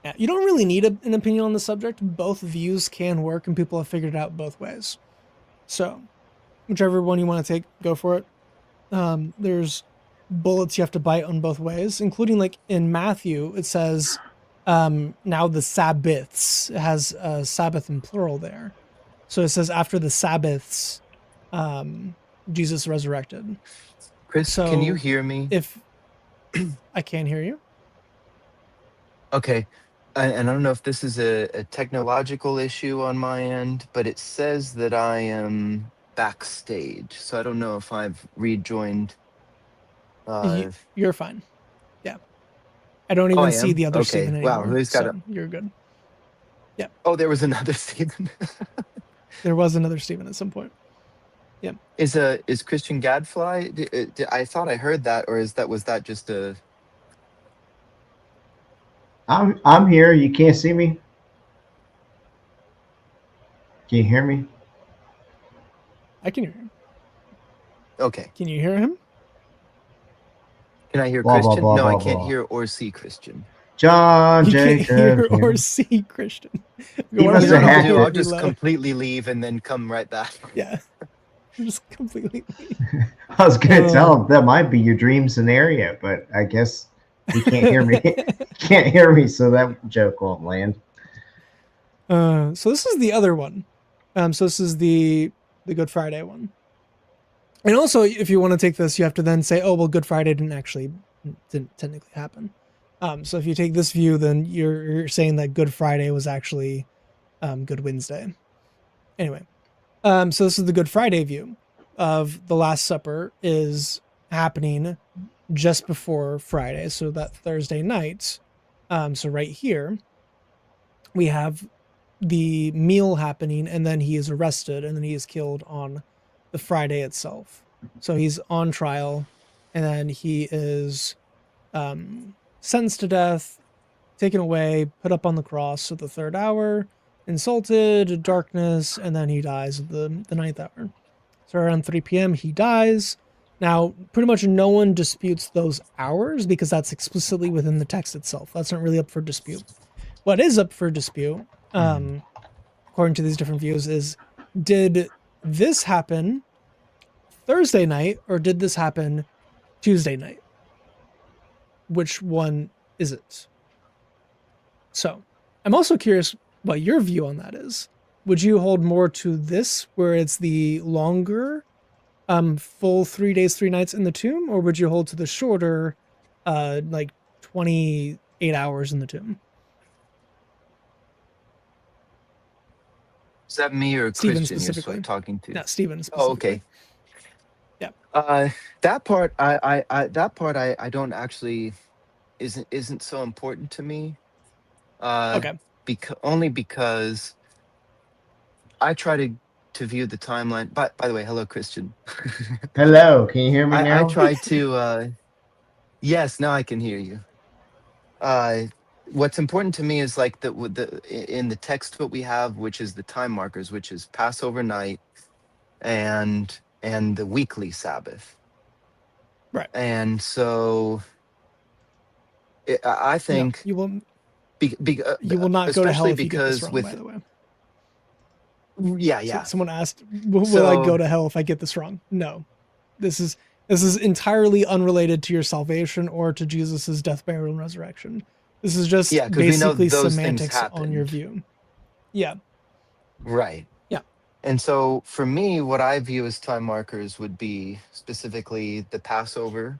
Yeah, you don't really need an opinion on the subject. Both views can work, and people have figured it out both ways. So, whichever one you want to take, go for it. There's bullets you have to bite on both ways, including like in Matthew, it says now the Sabbaths. It has Sabbath in plural there. So it says after the Sabbaths, Jesus resurrected. Chris, So can you hear me? if I can't hear you. Okay. And I don't know if this is a technological issue on my end, but it says that I am backstage. So I don't know if I've rejoined. You're fine. Yeah. I don't Oh, even I see am? the other Okay. Steven Wow. anymore. Who's got So a. you're good. Yeah. Oh, there was another Steven. There was another Steven at some point. Yeah. Is Christian Gadfly? I thought I heard that, or was that just a? I'm here. You can't see me. Can you hear me? I can hear him. Okay. Can you hear him? Can I hear Blah, blah, Christian? blah, No, I blah, can't blah. hear or see Christian. John You can't hear Jacob. or see Christian. He One must of You know have them what I'll hacked do? will I'll it. be just low. completely leave and then come right back. Yeah. Just completely. I was gonna Oh. tell him that might be your dream scenario, but I guess He can't hear me. Can't hear me, so that joke won't land. So this is the other one. So this is the Good Friday one. And also, if you want to take this, you have to then say, oh, well, Good Friday didn't technically happen. So if you take this view, then you're saying that Good Friday was actually Good Wednesday. Anyway, so this is the Good Friday view of the Last Supper is happening just before Friday, so that Thursday night. So right here, we have the meal happening, and then he is arrested, and then he is killed on the Friday itself. So he's on trial, and then he is sentenced to death, taken away, put up on the cross at the third hour, insulted, darkness, and then he dies at the ninth hour. So around 3 p.m. he dies. Now, pretty much no one disputes those hours because that's explicitly within the text itself. That's not really up for dispute. What is up for dispute, according to these different views, is did this happen Thursday night or did this happen Tuesday night? Which one is it? So I'm also curious what your view on that is. Would you hold more to this, where it's the longer, full 3 days, 3 nights in the tomb, or would you hold to the shorter, like 28 hours in the tomb? Is that me or Steven Christian you're specifically. talking to? No, Steven specifically. Oh, okay. Yeah. That part, I don't actually isn't so important to me. Okay. Only because I try to view the timeline. By the way, hello, Christian. Hello, can you hear me now? I try to. Yes, now I can hear you. What's important to me is like in the text what we have, which is the time markers, which is Passover night and the weekly Sabbath. Right. And so I think you will not go to hell if you get this wrong, by the way. Yeah. So someone asked, will I go to hell if I get this wrong? No. This is entirely unrelated to your salvation or to Jesus's death, burial, and resurrection. This is just basically semantics on your view. Yeah. Right. Yeah. And so for me, what I view as time markers would be specifically the Passover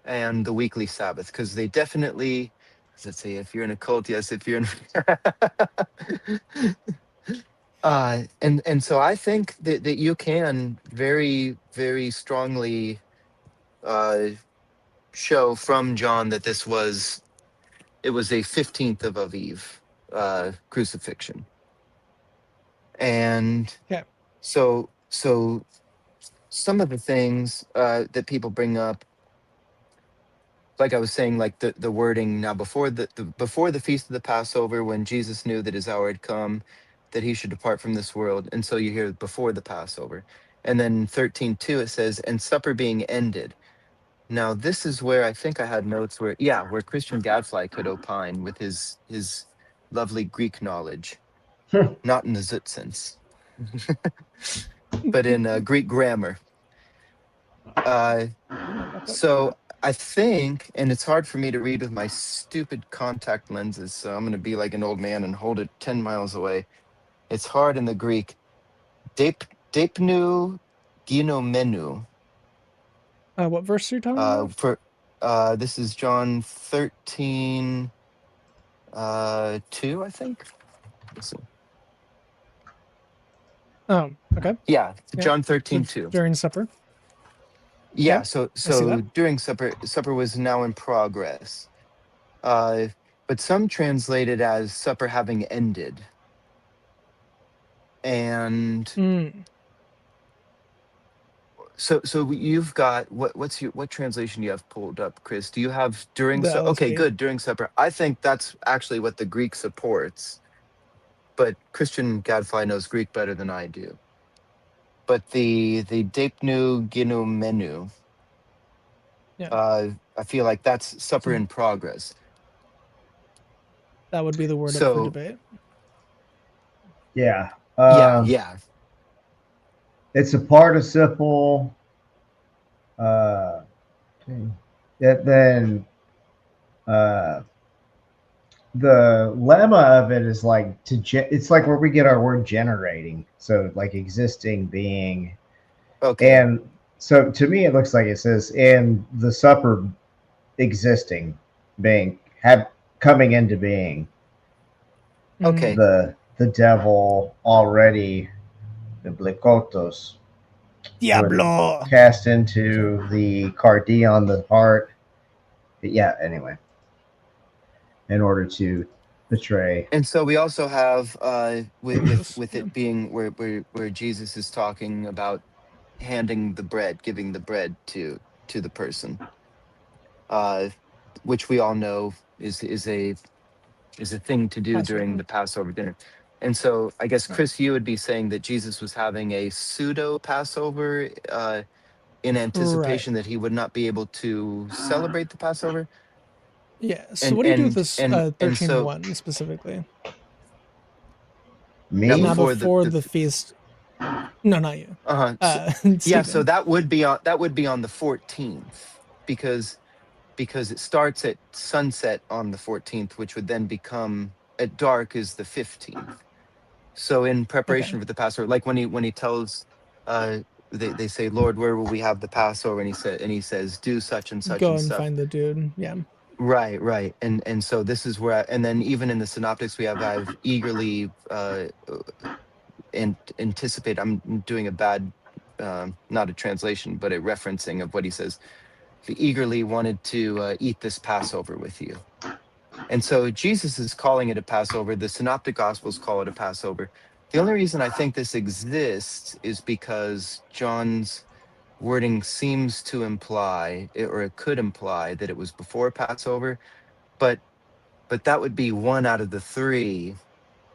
and the weekly Sabbath, because they definitely, let's say, if you're in a cult, yes, if you're in and so I think that you can very, very strongly show from John that it was a 15th of Aviv crucifixion. And so some of the things that people bring up, like I was saying, like the wording now before the feast of the Passover, when Jesus knew that his hour had come, that he should depart from this world. And so you hear before the Passover. And then 13:2 it says, and supper being ended. Now this is where I think I had notes where Christian Gadfly could opine with his lovely Greek knowledge. Not in the Zut sense. But in Greek grammar. So I think, and it's hard for me to read with my stupid contact lenses, so I'm going to be like an old man and hold it 10 miles away. It's hard in the Greek. Depnu ginomenu. What verse are you talking about? This is John 13, 2, I think. Listen. Oh, okay. Yeah, John 13, 2. During supper. Yeah, so during supper was now in progress. But some translate it as supper having ended. And so you've got what translation do you have pulled up, Chris? Do you have during supper? Okay, good, during supper. I think that's actually what the Greek supports. But Christian Gadfly knows Greek better than I do. But the Depnu ginomenu, I feel like that's supper in progress. That would be the word up for debate. Yeah. Yeah. It's a participle. Then uh, the lemma of it is like it's like where we get our word generating. So like existing being, Okay. and so to me it looks like it says in the supper existing being have coming into being Okay. the devil already the Blicotos would Diablo. cast into the cardion, the heart. But yeah, anyway, in order to betray. And so we also have with Jesus. with Yeah. it being where Jesus is talking about handing the bread, giving the bread to the person, uh, which we all know is a thing to do during Passover. the Passover dinner. And so I guess Right. Chris, you would be saying that Jesus was having a pseudo Passover in Right. anticipation that he would not be able to celebrate the Passover. Yeah. So And what do you do with and this and and so 13:1 specifically? now Me? Now before before the feast. No, not you. uh-huh so, Uh yeah, so Stephen. that would be on the 14th, because it starts at sunset on the 14th, which would then become at dark is the 15th. So in Okay. preparation for the Passover, like when he tells uh they say, Lord, where will we have the Passover? And he says, do such Go and and stuff. find the dude. Yeah. Right, right. And so this is where and then even in the synoptics we have I've eagerly and anticipate. I'm doing a bad not a translation, but a referencing of what he says. He eagerly wanted to eat this Passover with you. And so Jesus is calling it a Passover. The Synoptic Gospels call it a Passover. The only reason I think this exists is because John's wording seems to imply, or it could imply, that it was before Passover, but that would be one out of the three.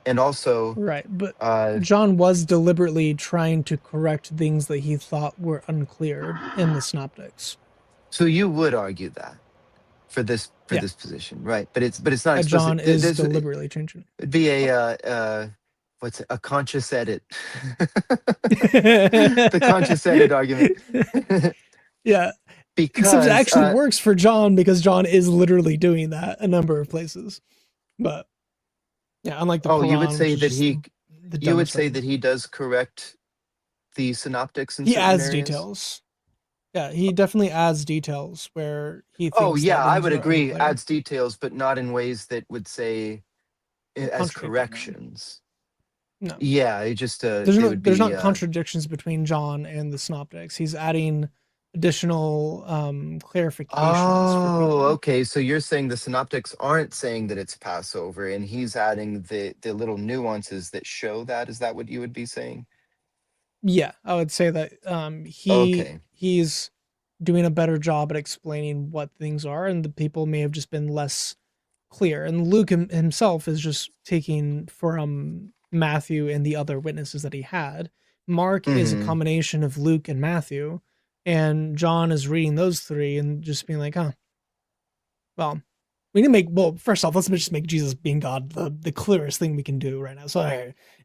And also, Right. But uh, John was deliberately trying to correct things that he thought were unclear in the synoptics. so you would argue that for Yeah. this position, right? But it's not That John explicit. is This deliberately changing it'd be a what's it, a conscious edit. The conscious edit argument. it. Yeah. Except it Because actually works for John because John is literally doing that a number of places. But yeah, unlike the oh, you would Quran, which say is that just the you would dumbest say that reference. he does correct the synoptics in He certain adds areas. details. Yeah, he definitely adds details where he Oh thinks that yeah, I things would are agree. unclear. Adds details, but not in ways that would say as Contradicting them. corrections. No. Yeah, it just There's it no would there's be not contradictions between John and the synoptics. He's adding additional clarifications for oh, people. okay. So you're saying the synoptics aren't saying that it's Passover, and he's adding the little nuances that show that. Is that what you would be saying? Yeah, I would say that Okay. he's doing a better job at explaining what things are, and the people may have just been less clear. And Luke himself is just taking from Matthew and the other witnesses that he had. Mark is a Mm-hmm. combination of Luke and Matthew, and John is reading those three and just being like, huh, well, we need to make, well, first off, let's just make Jesus being God the clearest thing we can do right now. So,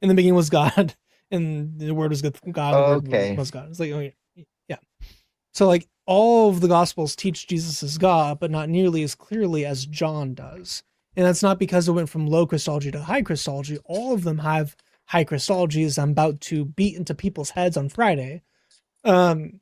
in the beginning was God, and the Word was God, the Word Okay. was God. It's like, oh, yeah. So, like, all of the Gospels teach Jesus as God, but not nearly as clearly as John does. And that's not because it went from low Christology to high Christology. All of them have high Christology, as I'm about to beat into people's heads on Friday. Um,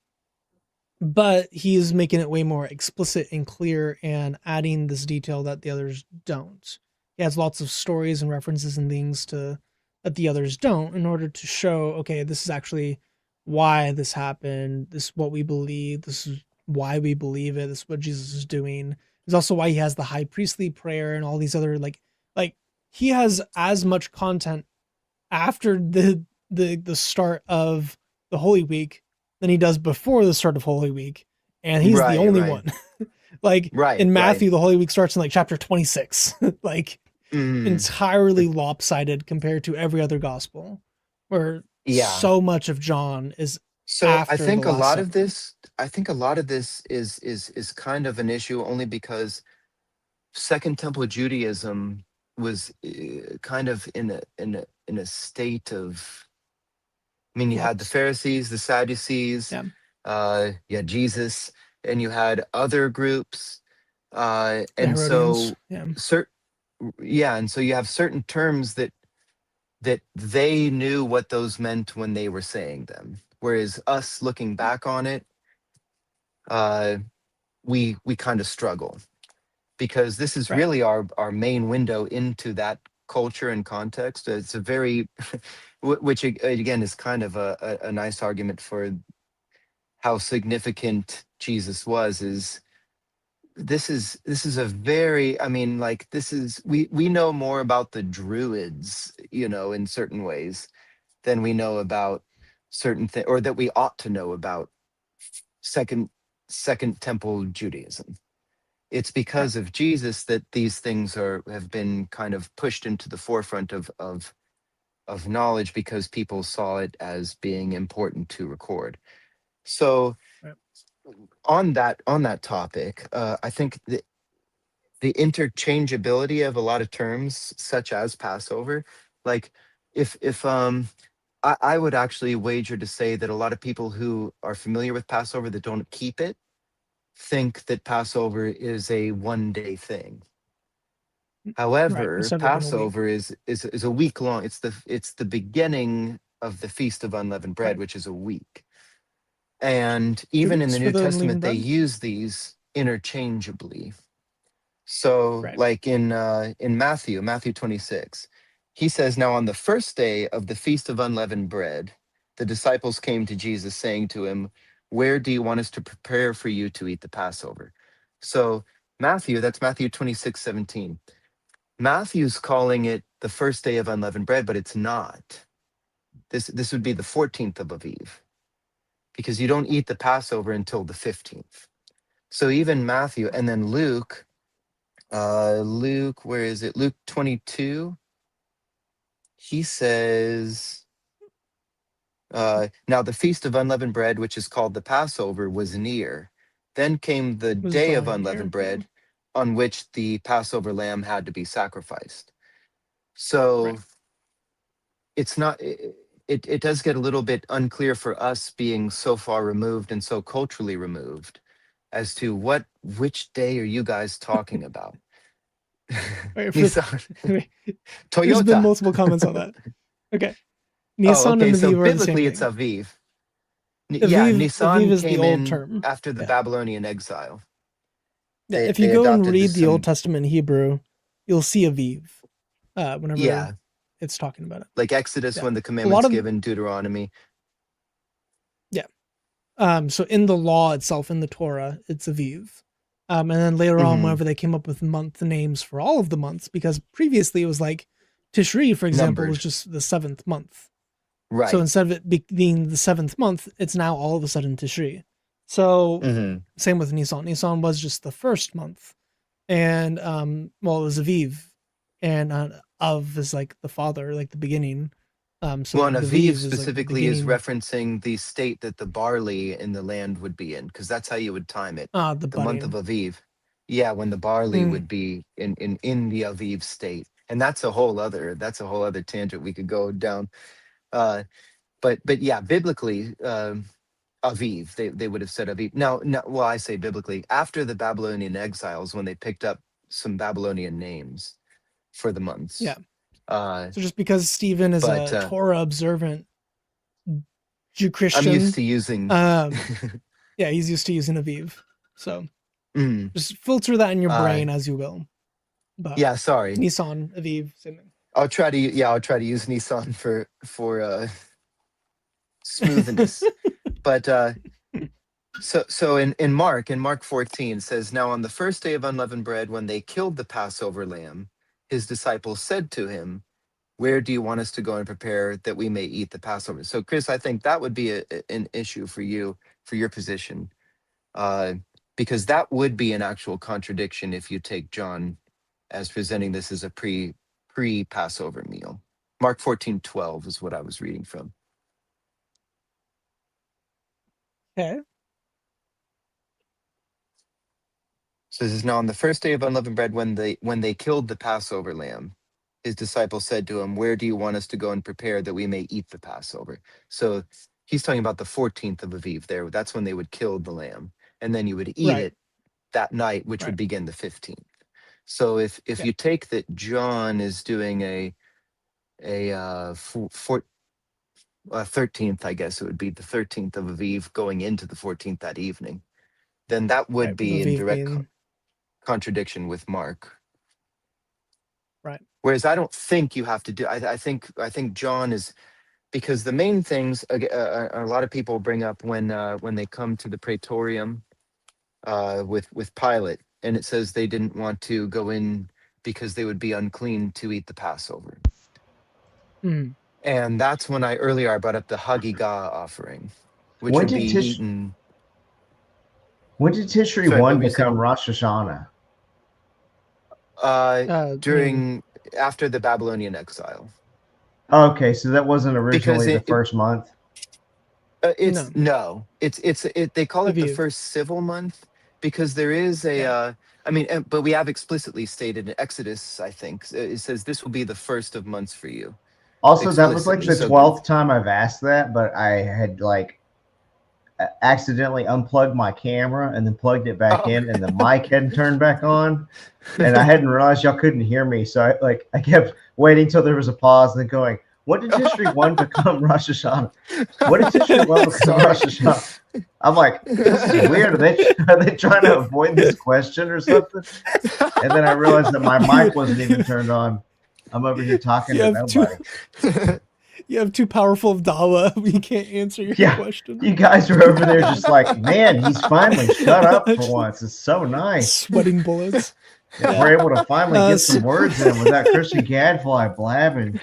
but he's making it way more explicit and clear and adding this detail that the others don't. He has lots of stories and references and things to that the others don't in order to show, okay, this is actually why this happened, this is what we believe, this is why we believe it, this is what Jesus is doing. It's also why he has the high priestly prayer and all these other like he has as much content after the start of the Holy Week than he does before the start of Holy Week, and he's the Right, only right, one. Like right, in right. Matthew, the Holy Week starts in like chapter 26, like Mm, entirely lopsided compared to every other gospel, where yeah. so much of John is So after the Last Supper. I think a lot of this is kind of an issue only because Second Temple Judaism was kind of in a state of. I mean, you had the Flux. Pharisees, the Sadducees, Yeah. you had Jesus, and you had other groups. The And Herodians. so Yeah. and so you have certain terms that they knew what those meant when they were saying them, whereas us looking back on it, uh, we kind of struggle, because this is Right. really our main window into that culture and context. It's a very which again is kind of a nice argument for how significant Jesus was. Is this is a very, I mean, like, this is, we know more about the Druids, in certain ways, than we know about certain things, or that we ought to know about second second temple Judaism. It's Right. because of Jesus that these things have been kind of pushed into the forefront of knowledge, because people saw it as being important to record. So Right. on that topic, I think the interchangeability of a lot of terms, such as Passover, like, if I would actually wager to say that a lot of people who are familiar with Passover that don't keep it think that Passover is a 1 day thing. Right. However, Instead of it being a week. Passover is a week long. It's the beginning of the Feast of Unleavened Bread, Right. which is a week. And 2 even in weeks the for New the unleavened Testament, they bread. use these interchangeably. So, Right. like in Matthew 26, he says, "Now on the first day of the Feast of Unleavened Bread, the disciples came to Jesus, saying to him, 'Where do you want us to prepare for you to eat the Passover?'" So that's Matthew 26:17. Matthew's calling it the first day of unleavened bread, but it's not. This would be the 14th of Aviv, because you don't eat the Passover until the 15th. So even Matthew, and then Luke, where is it? Luke 22. He says, "Now the feast of unleavened bread, which is called the Passover, was near. Then came the Was day of drawing unleavened near. Yeah. bread, on which the Passover lamb had to be sacrificed." Right. So it's not. It does get a little bit unclear for us, being so far removed and so culturally removed, as to which day are you guys talking about? Right. Nissan, There's been Toyota. multiple comments on that. Okay. Oh, Nissan okay. and So Aviv are the same biblically, it's thing. Aviv. Yeah, Aviv Nisan is the came old in term. after the Yeah. Babylonian exile. Yeah. They If you they go and adopted read this the Old some. Testament in Hebrew, you'll see Aviv whenever Yeah, it's talking about it. like Exodus Yeah. when the A lot commandments of given, Deuteronomy. yeah. So in the law itself, in the Torah, it's Aviv. And then later on, Hmm. whenever they came up with month names for all of the months, because previously it was like Tishri, for example, was Numbered. just the seventh month. So Right. instead of it being the seventh month, it's now all of a sudden Tishri. So Hmm. same with Nisan. Nisan was just the first month, and well, it was Aviv, and Av is like the father, like the beginning. Well, So and the Aviv Aviv is like the specifically is beginning. referencing the state that the barley in the land would be in, because that's how you would time it. The The month of budding. Aviv. Yeah, when the barley Mm, would be in the Aviv state. And that's a whole other tangent we could go down. Uh, but yeah, biblically, Aviv, they would have said Aviv. Now, no, well, I say biblically, after the Babylonian exiles, when they picked up some Babylonian names for the yeah. months. Uh, So just because Stephen is but a Torah observant Jew I'm used Christian, to using. um, yeah, he's used to using Aviv. So Mm, just filter that in your uh, brain as you will. But yeah, sorry. Nissan, Aviv, same thing. I'll try to use Nissan for smoothness. But so in Mark 14 says, "Now on the first day of unleavened bread, when they killed the Passover lamb, his disciples said to him, 'Where do you want us to go and prepare that we may eat the Passover?'" So, Chris, I think that would be an issue for you, for your position, uh, because that would be an actual contradiction if you take John as presenting this as a pre Passover meal. Mark 14:12 is what I was reading from. Okay. So this is, "Now on the first day of unleavened bread, when they killed the Passover lamb, his disciples said to him, 'Where do you want us to go and prepare that we may eat the Passover?'" So he's talking about the 14th of Aviv there. That's when they would kill the lamb, and then you would eat Right. it that night, which would Right. begin the 15th. So if Yeah. you take that John is doing a 13th, I guess it would be the 13th of Aviv going into the 14th that evening, then that would Right. With be in Aviv direct being contradiction with Mark. right. Whereas I don't think you have to do. I think John is, because the main things a lot of people bring up when they come to the Praetorium with Pilate, and it says they didn't want to go in because they would be unclean to eat the Passover. Mm. And that's when I brought up the Hagigah offering, which When would be did eaten. Tishri Sorry, what 1 were you become saying? Rosh Hashanah? I mean, During after the Babylonian exile, Okay, so that wasn't because originally the first month. it's no. no, they call it the Aviv. first civil month, because there is a Yeah. I mean, but we have explicitly stated in Exodus, I think, it says this will be the first of months for you, Also, that was like explicitly. the So 12th time I've asked that, but I had like accidentally unplugged my camera and then plugged it back oh, in, and the mic hadn't turned back on, and I hadn't realized y'all couldn't hear me. So I kept waiting till there was a pause and then going, "When did Tishri 1 become Rosh Hashanah? What did Tishri 1 become sorry. Rosh Hashanah?" I'm like, "This is weird. Are they trying to avoid this question or something?" And then I realized that my mic wasn't even turned on. I'm over here talking You to have too nobody. you have too powerful of Dawa. We can't answer your Yeah, question. you guys are over there just like, man, he's finally shut up for once. It's so nice. Sweating bullets. Yeah, Yeah. we're able to finally get some So, words in without Christian Gadfly blabbing.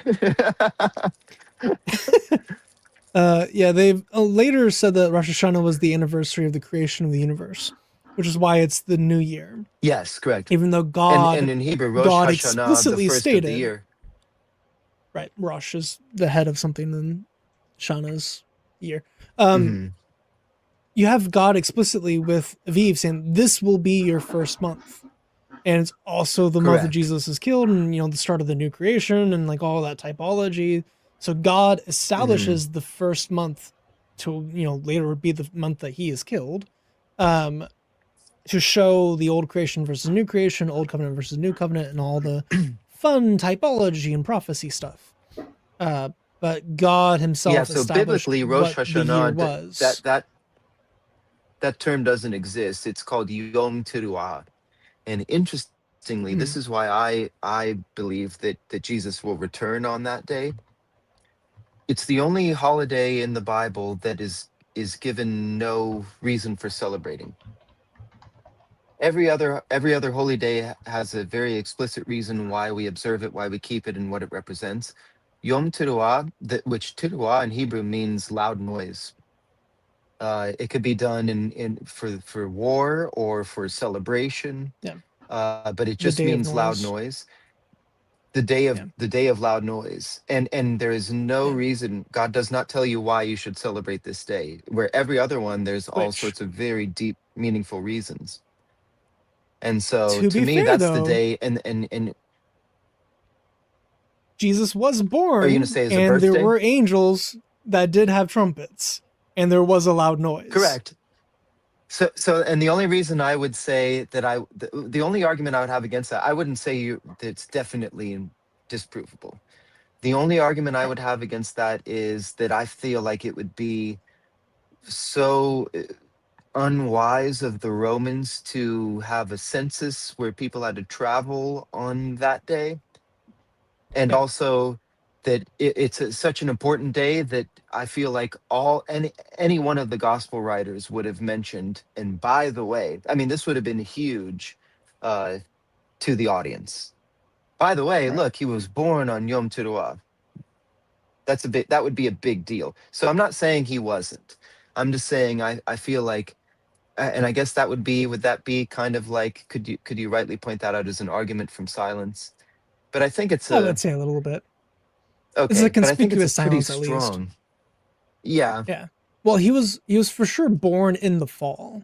yeah, they've later said that Rosh Hashanah was the anniversary of the creation of the universe, which is why it's the new year. Yes, correct. Even though And in Hebrew, Rosh God Hashanah, the explicitly first of the stated, year. right, Rosh is the head of something, and Shana's year. Um, Hmm. you have God explicitly with Aviv saying this will be your first month, and it's also the month that Correct. Jesus is killed, and the start of the new creation, and like all that typology. So God Hmm. establishes the first month to later would be the month that he is killed, um, to show the old creation versus new creation, old covenant versus new covenant, and all the fun typology and prophecy stuff. Uh, but God Yeah. Himself So established biblically, Rosh what the year Hashanah, that was. that that term doesn't exist. It's called Yom Teruah. And interestingly, Hmm. this is why I believe that Jesus will return on that day. It's the only holiday in the Bible that is given no reason for celebrating. Every other holy day has a very explicit reason why we observe it, why we keep it, and what it represents. Yom Teruah, which Teruah in Hebrew means loud noise. It could be done for war or for celebration, Yeah, but it the just day of means loud noise. noise. The Yeah, day of loud noise, and there is no yeah. reason. God does not tell you why you should celebrate this day. Where every other one, there's all Which, sorts of very deep, meaningful reasons. And so, to to be me, fair that's the though, day. And Jesus was are you going to born, say as a and there birthday? were angels that did have trumpets, and there was a loud noise. Correct. So, and the only reason I would say that the only argument I would have against that, I wouldn't say that it's definitely disprovable. The only argument I Right. would have against that is that I feel like it would be so unwise of the Romans to have a census where people had to travel on that day, and Yeah. also that such an important day that I feel like any one of the gospel writers would have mentioned. And by the way, I mean, this would have been huge uh, to the audience. By the way, Right. look, he was born on Yom Teruah. That would be a big deal. So I'm not saying he wasn't. I'm just saying I feel like, and I guess would that be kind of like, could you rightly point that out as an argument from silence? But I think it's I would say a little bit. It's a okay, but I think it's a conspicuous pretty silence, at least. strong. Yeah. Yeah. Well, he was for sure born in the fall.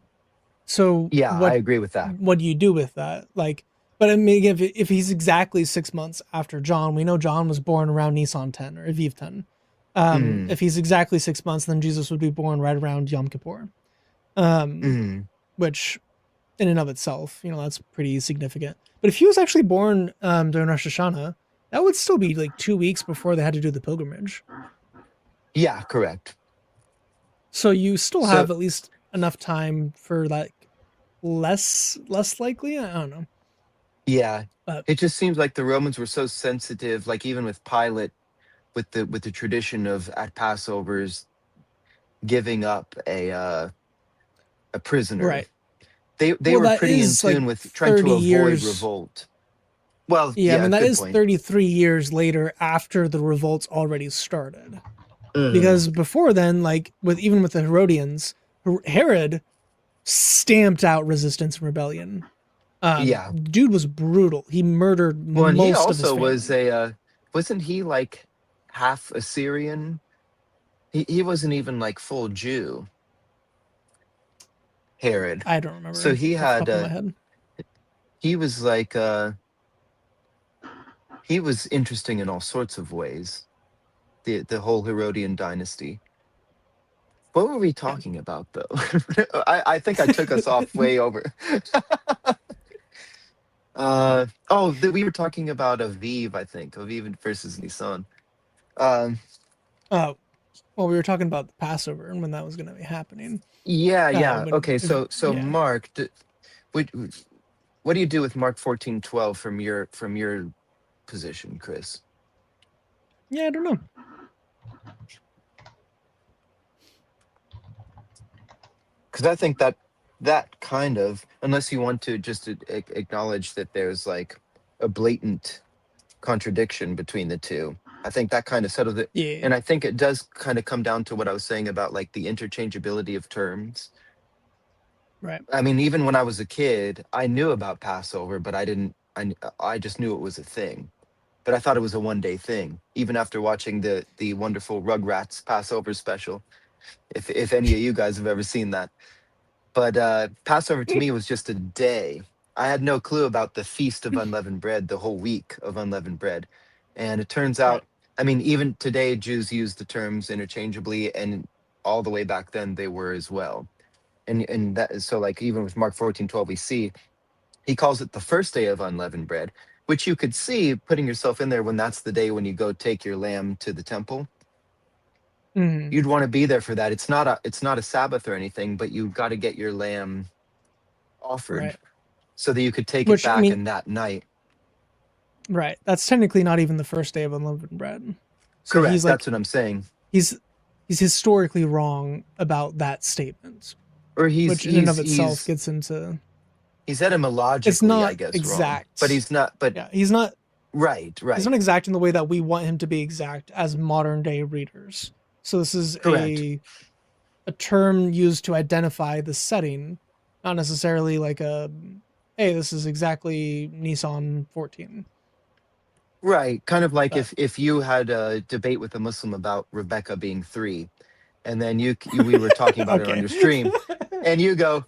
So Yeah, I what agree with that. what do you do with that? Like, but I mean, if he's exactly 6 months after John, we know John was born around Nisan 10 or Aviv 10. Mm, If he's exactly 6 months, then Jesus would be born right around Yom Kippur. Um, mm, which in and of itself, that's pretty significant. But if he was actually born during Rosh Hashanah, that would still be like 2 weeks before they had to do the pilgrimage. Yeah, correct. So you still So have at least enough time for like less likely. I don't know, yeah, but it just seems like the Romans were so sensitive, like even with Pilate, with the tradition of at Passovers giving up a prisoner. right. They Well, were that pretty in is like tune with trying 30 to avoid years. revolt. Well, Yeah, I yeah, mean that good is point. 33 years later after the revolt's already started. Mhm. Because before then, like with the Herodians, Herod stamped out resistance and rebellion. Yeah. Dude was brutal. He murdered Well, and he most of his also was family. wasn't he like half Assyrian? He wasn't even like full Jew, Herod. I don't So remember he off the had top of my head. he was like he was interesting in all sorts of ways. The whole Herodian dynasty. What were we Yeah. talking about though? I think I took us off way over. We were talking about Aviv, I think. Aviv versus Nissan. Um, Oh, well, we were talking about the Passover and when that was going to be happening. yeah, yeah. When Okay, if so yeah, Mark, what, what do you do with Mark 14:12 from your position, Chris? yeah, I don't know. Because I think that that kind of, unless you want to just acknowledge that there's like a blatant contradiction between the two. I think that kind of settles it. Yeah, And I think it does kind of come down to what I was saying about like the interchangeability of terms. right. I mean, even when I was a kid, I knew about Passover, but I just knew it was a thing. But I thought it was a 1 day thing. Even after watching the wonderful Rugrats Passover special, if any of you guys have ever seen that. But Passover to me was just a day. I had no clue about the feast of unleavened bread, the whole week of unleavened bread. And it turns Right. out, I mean, even today, Jews use the terms interchangeably, and all the way back then they were as well. And that is so, like, even with Mark 14:12, we see he calls it the first day of unleavened bread, which you could see putting yourself in there when that's the day when you go take your lamb to the temple. Hmm. You'd want to be there for that. It's not a Sabbath or anything, but you got to get your lamb offered Right. so that you could take it Which I back mean, in that night. right. That's technically not even the first day of unleavened bread. So Correct. That's what I'm saying. he's he's historically wrong about that statement, Or he's which in and of he's itself he's gets into he's it's etymologically, I not guess, wrong. But exact. he's not. But Yeah, right, he's right, not exact in the way that we want him to be exact as modern day readers. So this is correct. a term used to identify the setting, not necessarily like a hey, this is exactly Nissan 14. Right. Kind of like But if you had a debate with a Muslim about Rebecca being three, and then we were talking about it on okay. your stream, and you go,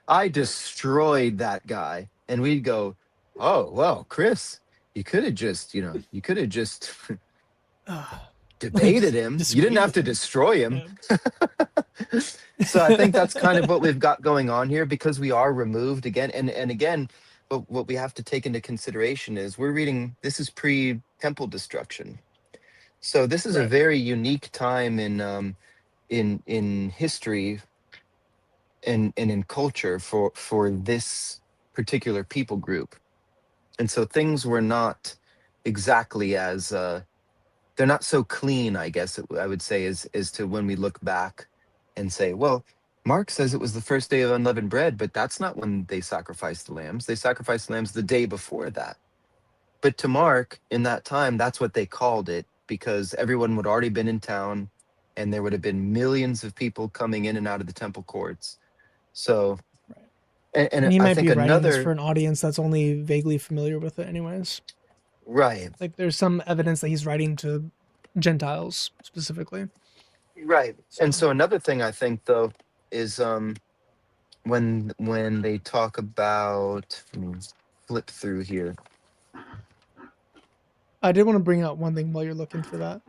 I destroyed that guy, and we'd go, oh well, Chris, you could have just debated him. You didn't Disagreed have with to him. destroy him. Yeah. So I think that's kind of what we've got going on here because we are removed again. And again, what we have to take into consideration is we're reading, this is pre-temple destruction. So this is a Right. very unique time in history and in culture for this particular people group. And so things were not exactly as they're not so clean, I guess I would say, as to when we look back and say, well, Mark says it was the first day of unleavened bread, but that's not when they sacrificed the lambs. They sacrificed the lambs the day before that. But to Mark, in that time, that's what they called it because everyone would already been in town and there would have been millions of people coming in and out of the temple courts. So, Right. and And he I might think be writing this for another, an audience that's only vaguely familiar with it anyways. right, Like there's some evidence that he's writing to Gentiles specifically. right. And So so another thing I think though is when they talk about, let me flip through here. I did want to bring out one thing while you're looking for that.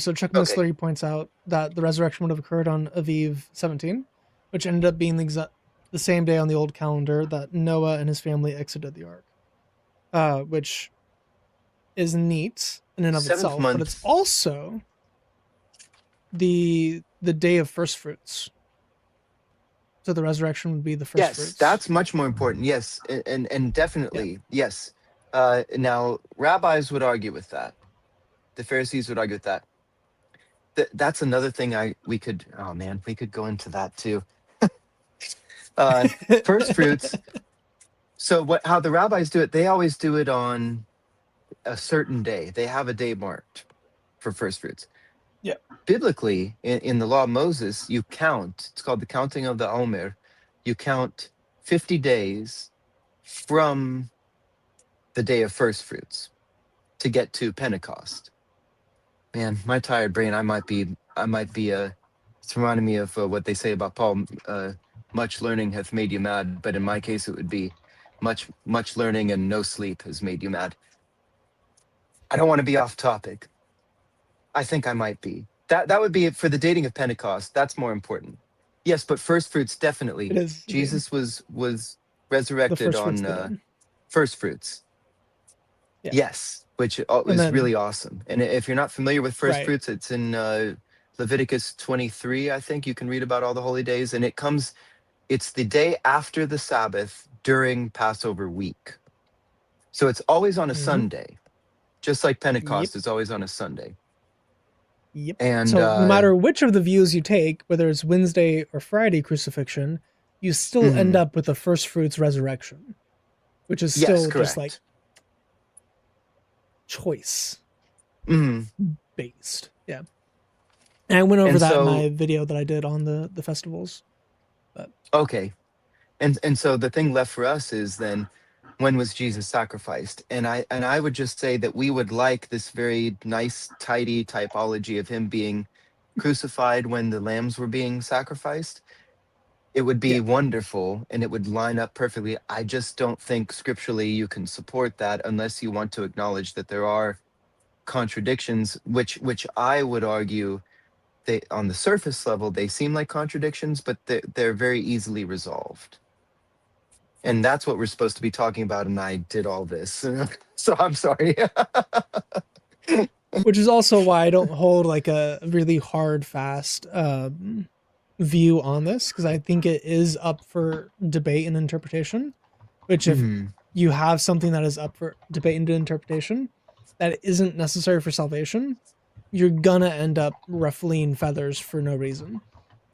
So Chuck Okay. Missler points out that the resurrection would have occurred on Aviv 17, which ended up being the same day on the old calendar that Noah and his family exited the ark, which is neat in and of Seventh itself. But it's month. also the day of first fruits. So the resurrection would be the first Yes, fruits. that's much more important. Yes, and definitely yes. Now, rabbis would argue with that. The Pharisees would argue with that. That's another thing we could. Oh man, we could go into that too. First fruits. So how the rabbis do it? They always do it on a certain day. They have a day marked for first fruits. Yeah. Biblically, in the law of Moses, you count. It's called the counting of the Omer. You count 50 days from the day of first fruits to get to Pentecost. Man, my tired brain. I might be. It's reminding me of what they say about Paul. Much learning hath made you mad, but in my case, it would be much learning and no sleep has made you mad. I don't want to be off topic. I think I might be. That would be it for the dating of Pentecost. That's more important. Yes, but first fruits definitely. It is. Jesus was The resurrected first fruits of the on dead. first fruits. Yeah. Yes, which is then- really awesome. And if you're not familiar with first Right. fruits, it's in Leviticus 23. I think you can read about all the holy days, and it's the day after the Sabbath during Passover week. So it's always on a Sunday, just like Pentecost is always on a Sunday. Yep. And so no matter which of the views you take, whether it's Wednesday or Friday crucifixion, you still end up with the first fruits resurrection, which is still just like choice based. Yeah. And I went over that in my video that I did on the festivals. But. Okay. And so the thing left for us is then, when was Jesus sacrificed? And I would just say that we would like this very nice, tidy typology of him being crucified when the lambs were being sacrificed. It would be wonderful and it would line up perfectly. I just don't think scripturally you can support that unless you want to acknowledge that there are contradictions, which I would argue they, on the surface level, they seem like contradictions, but they're very easily resolved. And that's what we're supposed to be talking about, and I did all this. So I'm sorry. Which is also why I don't hold like a really hard, fast view on this, because I think it is up for debate and interpretation. Which if you have something that is up for debate and interpretation that isn't necessary for salvation, you're gonna end up ruffling feathers for no reason.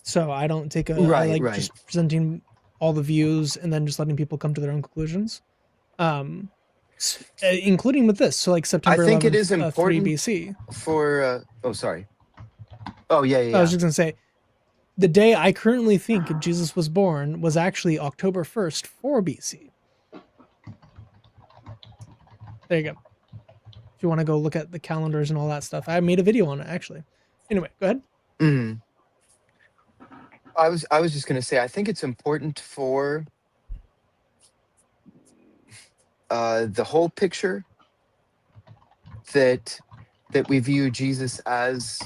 So I don't take a I like just presenting all the views and then just letting people come to their own conclusions, including with this. So like September 11th, I think it is important 3 BC for oh sorry oh yeah I was just gonna say the day I currently think Jesus was born was actually October 1st 4 BC. There you go. If you want to go look at the calendars and all that stuff, I made a video on it actually. Anyway, go ahead. I was just going to say, I think it's important for the whole picture that we view Jesus as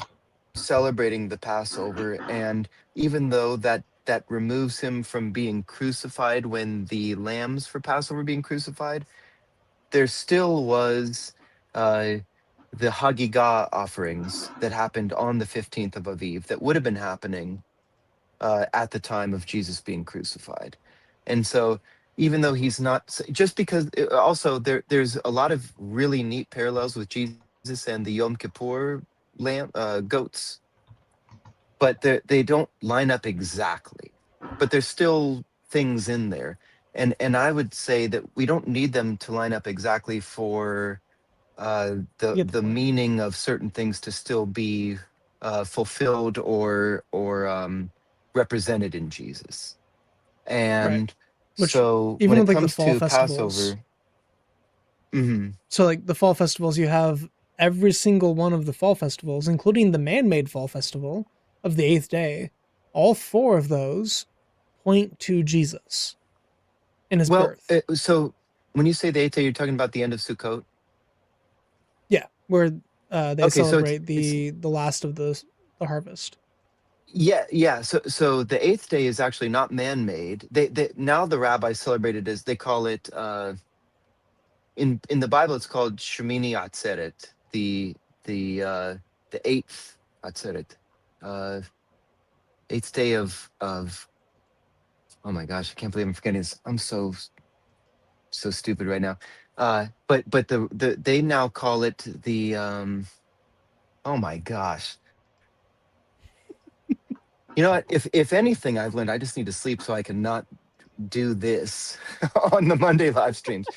celebrating the Passover, and even though that removes him from being crucified when the lambs for Passover were being crucified, there still was the Hagigah offerings that happened on the 15th of Aviv that would have been happening at the time of Jesus being crucified. And so even though he's not, just because also there's a lot of really neat parallels with Jesus and the Yom Kippur goats, but they don't line up exactly, but there's still things in there. And I would say that we don't need them to line up exactly for the meaning of certain things to still be fulfilled or represented in Jesus. And so even when with it like the comes fall to festivals, Passover, so like the fall festivals, you have every single one of the fall festivals, including the man-made fall festival of the 8th day. All 4 of those point to Jesus and his birth. So when you say the 8th day, you're talking about the end of Sukkot? Yeah, where they celebrate the last of the harvest. Yeah. So the eighth day is actually not man-made. They now the rabbis celebrate it as they call it in the Bible. It's called Shemini Atzeret, the eighth Atzeret, uh, eighth day of. Oh my gosh, I can't believe I'm forgetting this. I'm so stupid right now. But they now call it the oh my gosh. You know what? If anything I've learned, I just need to sleep so I can not do this on the Monday live streams.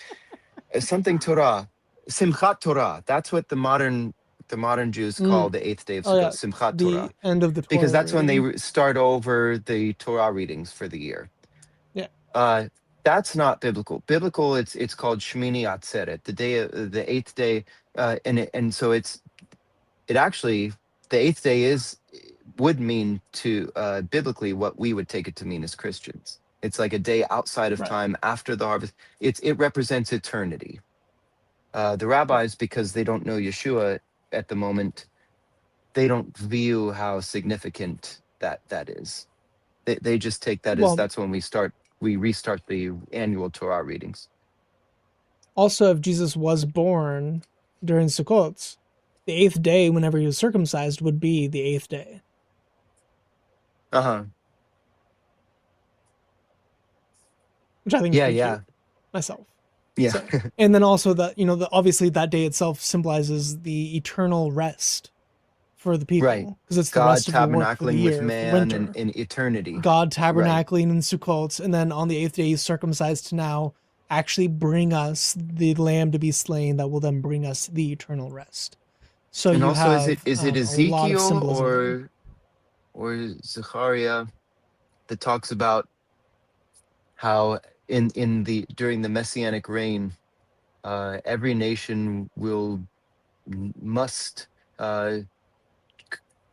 Something Torah, Simchat Torah. That's what the modern Jews call the eighth day of Oh Sukkot, yeah, Simchat the Torah, end of the Torah because that's when they reading. start over the Torah readings for the year. Yeah. That's not biblical. Biblical, it's called Shmini Atzeret, the eighth day, and so it actually the eighth day would mean to biblically what we would take it to mean as Christians. It's like a day outside of Right. time after the harvest. It represents eternity. The rabbis, because they don't know Yeshua at the moment, they don't view how significant that is. They just take that as Well, that's when we restart the annual Torah readings. also, if Jesus was born during Sukkot, the eighth day, whenever he was circumcised, would be the eighth day. Uh-huh. Which I think is pretty Yeah. cute myself. Yeah. So, and then also that, obviously that day itself symbolizes the eternal rest for the Right. people, because it's the God rest of the work for the tabernacling with year, for man winter. in eternity. God Right. tabernacling in Sukkot, and then on the eighth day he's circumcised to now actually bring us the lamb to be slain that will then bring us the eternal rest. So And you also, is have it a lot of Ezekiel symbolism there. or Zechariah that talks about how in the during the messianic reign, every nation must uh,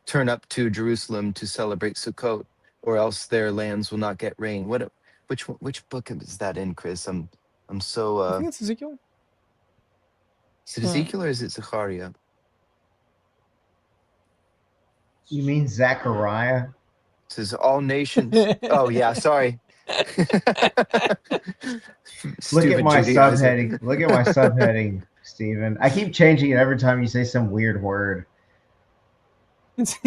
turn up to Jerusalem to celebrate Sukkot, or else their lands will not get rain. Which book is that in, Chris? I'm so I think it's Ezekiel. is it Ezekiel or is it Zechariah? You mean Zachariah? It says all nations. Oh yeah, sorry. Look at Stupid my Judaizer. subheading. Look at my subheading, Steven. I keep changing it every time you say some weird word. It's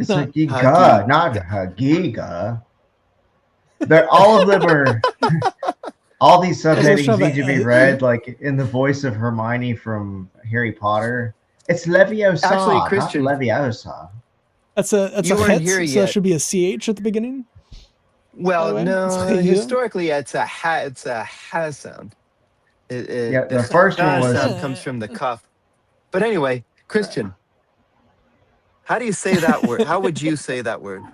It's not a giga, Hagi. not a giga. They're all of them are. All these subheadings need to be read like in the voice of Hermione from Harry Potter. It's Actually, Leviosa, not Christian, Leviosa. That's a you weren't het, here so that yet. should be a ch at the beginning. By the Well, way, it's no, chayil. historically it's a ha sound. Yeah, the The first one ha was sound comes from the cuff. But anyway, Christian, how do you say that word? How would you say that word?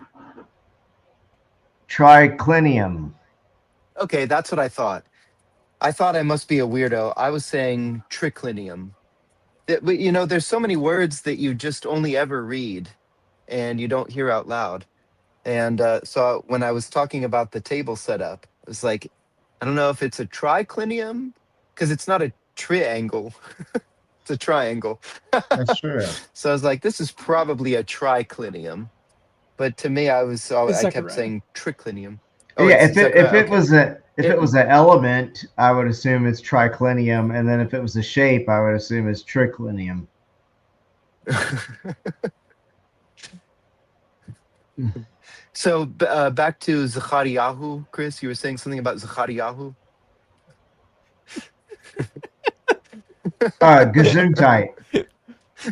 triclinium. Okay, that's what I thought. I thought I must be a weirdo. I was saying triclinium. But there's so many words that you just only ever read and you don't hear out loud. And so when I was talking about the table setup, it was like, I don't know if it's a triclinium because it's not a triangle. It's a triangle. That's true. So I was like, this is probably a triclinium. But to me, It's I kept Zechariah. saying triclinium. Oh, Yeah, it's if Zechariah. it Okay. was an element, I would assume it's triclinium, and then if it was a shape, I would assume it's triclinium. So back to Zechariah, Chris, you were saying something about Zechariah. Gesundheit.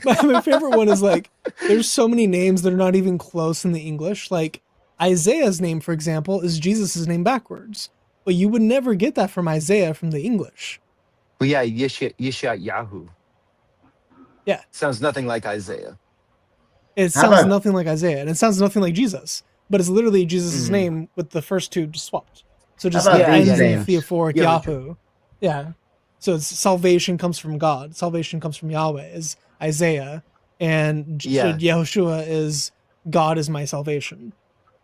My favorite one is like, there's so many names that are not even close in the English. Like Isaiah's name, for example, is Jesus' name backwards, but you would never get that from Isaiah from the English. Well, yeah, Yeshayahu. Yeah, Sounds nothing like Isaiah. it How sounds about nothing like Isaiah, and it sounds nothing like Jesus, but it's literally Jesus' Mm. name with the first two just swapped. So how just about it Yeah, these ends yeah, in yeah. names? theophoric Yeah, Yahoo. Yeah. So it's salvation comes from God. Salvation comes from Yahweh is Isaiah, and Yeah. Yehoshua is God is my salvation.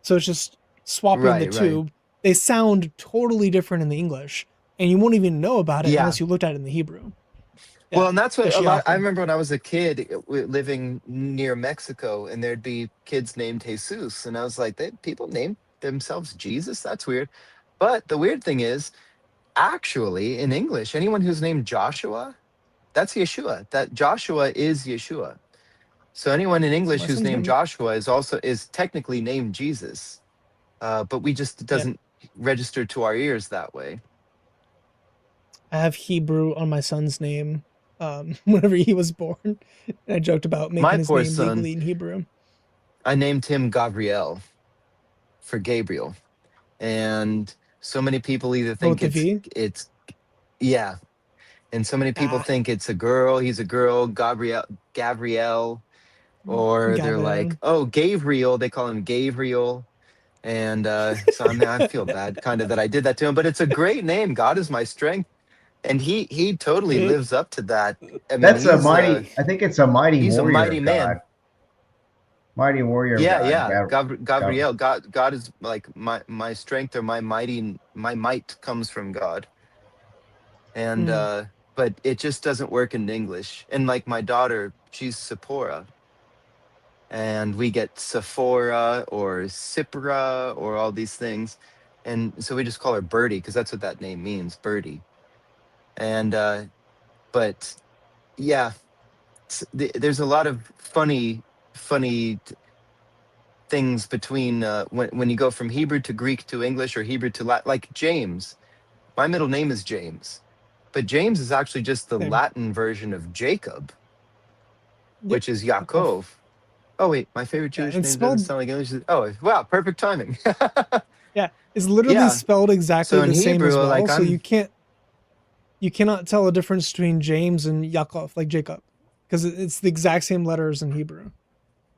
So it's just swapping the Right, right. two. They sound totally different in the English, and you won't even know about it Yeah. unless you looked at it in the Hebrew. Yeah, Well, and that's what a lot. I Yashiaki. remember when I was a kid living near Mexico, and there'd be kids named Jesus, and I was like, people name themselves Jesus. That's weird. But the weird thing is, actually, in English, anyone who's named Joshua, that's Yeshua. That Joshua is Yeshua. So anyone in So English my who's son's named name. Joshua is technically named Jesus, but we just it Yeah, doesn't register to our ears that way. I have Hebrew on my son's name. Whenever he was born, and I joked about My making his poor name son, legally in Hebrew. I named him Gabriel for Gabriel, and so many people either Oh, with think the V. it's yeah, and so many people Ah, think it's a girl. He's a girl, Gabrielle, or they're like, Gabriel. oh, Gabriel. They call him Gabriel. And so I feel bad kind of that I did that to him, but it's a great name. God is my strength. And he totally lives up to that. I mean, That's a mighty. I think it's a mighty he's a warrior mighty of man. God. Mighty warrior of Yeah, God. yeah. Gab- Gabriel, God is like my strength or my might comes from God. And Hmm. but it just doesn't work in English. And like my daughter, she's Sephora. And we get Sephora or Sipra or all these things. And so we just call her Birdie because that's what that name means, Birdie. And but yeah, there's a lot of funny things between when you go from Hebrew to Greek to English or Hebrew to Latin, like James. My middle name is James, but James is actually just the Same. Latin version of Jacob, Yep. which is Yakov. Yaakov. Oh wait, my favorite Yeah, Jewish and name doesn't spelled. sound like English. Oh wow, perfect timing. Yeah, it's literally Yeah. spelled exactly So in the same as Hebrew, well. like So I'm you cannot tell a difference between James and Yaakov, like Jacob, because it's the exact same letters in Hebrew.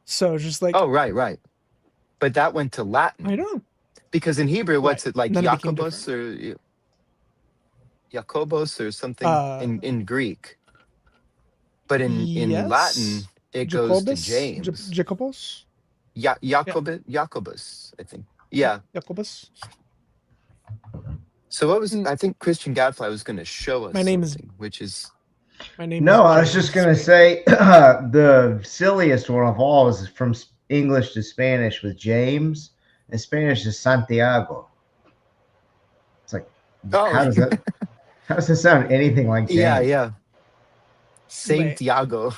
So it's just like oh right. But that went to I Latin know, because in Hebrew, right? what's it like And then it became Jacobus different. or Jacobos or something Uh, in Greek? But in Latin, yes, it goes to Jacobus, James. Jacobus. Ja- Yeah, Jacobus, I think. yeah, Yeah. Jacobus. So what was Mm, I think Christian Gadfly was going to show us My name is something, which is No, I was just James. gonna say the silliest one of all is from English to Spanish with James, and Spanish is Santiago. It's like, oh how does that? How does that sound anything like yeah James? yeah Wait, Saint Iago,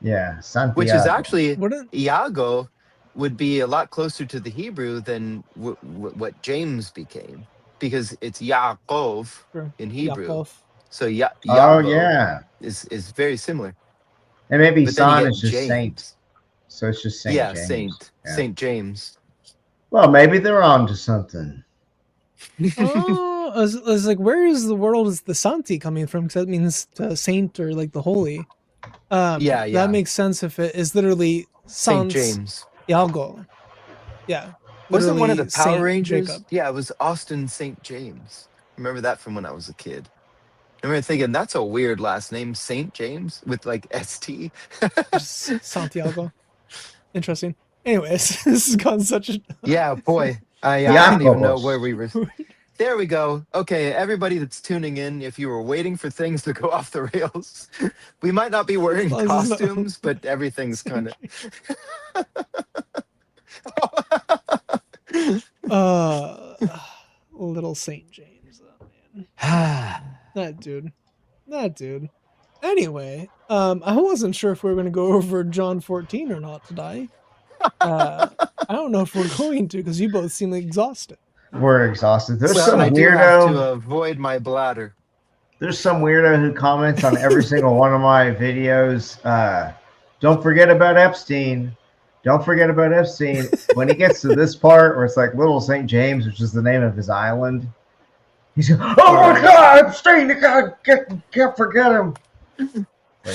Yeah, which is Santiago. actually wouldn't Iago would be a lot closer to the Hebrew than what James became because it's Yaakov in Hebrew. Yakov? So Oh Iago yeah, is very similar. and maybe But then you San get is just Saint, James. so it's just Saint Yeah, James. Yeah. Saint James. Well, maybe they're on to something. Oh, I was like, where is the world is the Santi coming from? Because that means saint or like the holy. Yeah, That yeah. makes sense if it is literally Saint Sans James. Iago. Yeah, Wasn't one of the literally Power Saint Rangers? Jacob. Yeah, it was Austin St. James. Remember that from when I was a kid. I remember thinking that's a weird last name, St. James with like ST. Just Santiago. Interesting. Anyways, this has gone such a Yeah, boy. I didn't even know where Jacobus. we were. There we go. Okay, everybody that's tuning in, if you were waiting for things to go off the rails, we might not be wearing This is not- costumes, but everything's kind Saint of. uh, little Saint James. Oh man, that dude. That dude. Anyway, I wasn't sure if we were going to go over John 14 or not today. Uh, I don't know if we're going to because you both seem exhausted. We're exhausted. There's Well, and some I do have to weirdo. avoid my bladder. There's some weirdo who comments on every single one of my videos. Don't forget about Epstein. Don't forget about Epstein. When he gets to this part where it's like Little St. James, which is the name of his island, he's like, "Oh my Uh, God, Epstein! You can't forget him."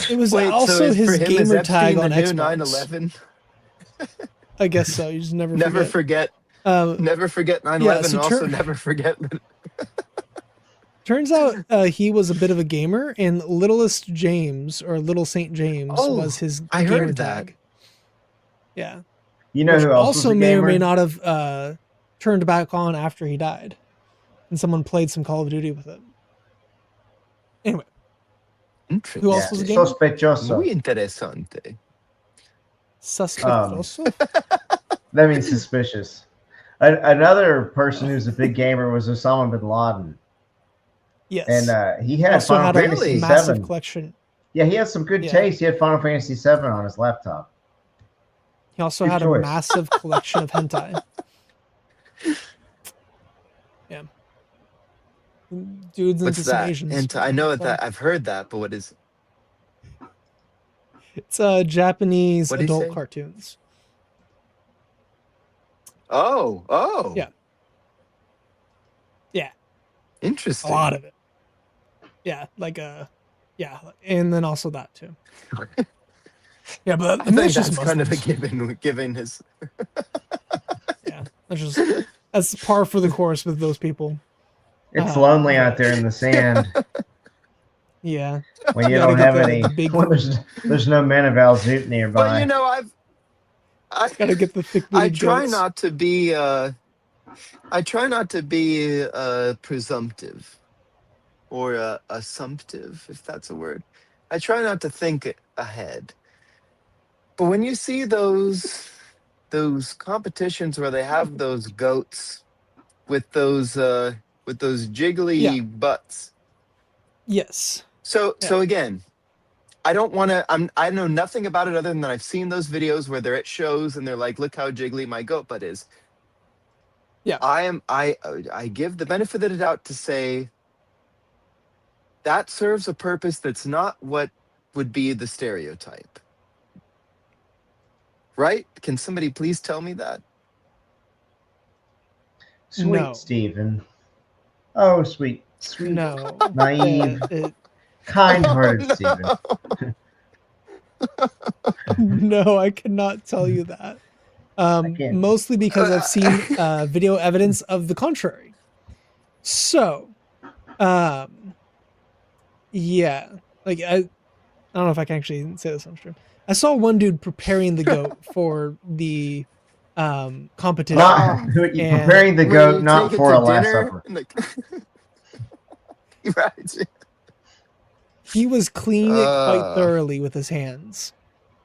it was Wait, so also is for his him is gamer tag Epstein the on new Xbox. 9/11? I guess so. You just never Never forget. forget, Um, never forget yeah. 9/11. So Also, never forget. turns out he was a bit of a gamer, and Littlest James or Little Saint James was Oh, his I gamer heard that. tag. Yeah, You know which who else was also a may or may gamer? not have turned back on after he died, and someone played some Call of Duty with it. Anyway, Interesting. Who else was a Yeah, gamer? sospechoso. Muy interesante. Sospechoso. That means suspicious. Another person who's a big gamer was Osama bin Laden, Yes. and he He had also Final had Fantasy a massive VII. collection. Yeah, he has some good Yeah. taste. He had Final Fantasy VII on his laptop. He also Good had choice. a massive collection of hentai. Yeah. Dude's What's into some that? Asians. And I know that I've heard that, but what is? It's Japanese What'd he adult say? cartoons. Oh. Yeah. Yeah. A Interesting. lot of it. Yeah, yeah, and then also that too. Yeah, but I think that's just that's kind of a Muslims. given his. Yeah, that's par for the course with those people. It's lonely but- out there in the sand Yeah, when you You gotta don't get have the any. big- When there's no men of Al Zoot nearby. But you know, gotta get the thick I booty try goats. not to be. I try not to be presumptive or assumptive, if that's a word. I try not to think ahead. But when you see those competitions where they have those goats with those jiggly Yeah. butts. Yes. So Yeah. so again, I don't want to. I know nothing about it other than that I've seen those videos where they're at shows and they're like, "Look how jiggly my goat butt is." Yeah. I give the benefit of the doubt to say that serves a purpose that's not what would be the stereotype. Right? Can somebody please tell me that? Sweet No. Steven. Oh, sweet, No. naive, It- kind-hearted Oh, Steven. no, I cannot tell you that. can't. Mostly because I've seen video evidence of the contrary. So, yeah, like I don't know if I can actually say this on stream. I saw one dude preparing the goat for the competition. Not you And- preparing the Where goat, you not take it for to a Last dinner Supper. and right. He was cleaning it quite Uh. thoroughly with his hands,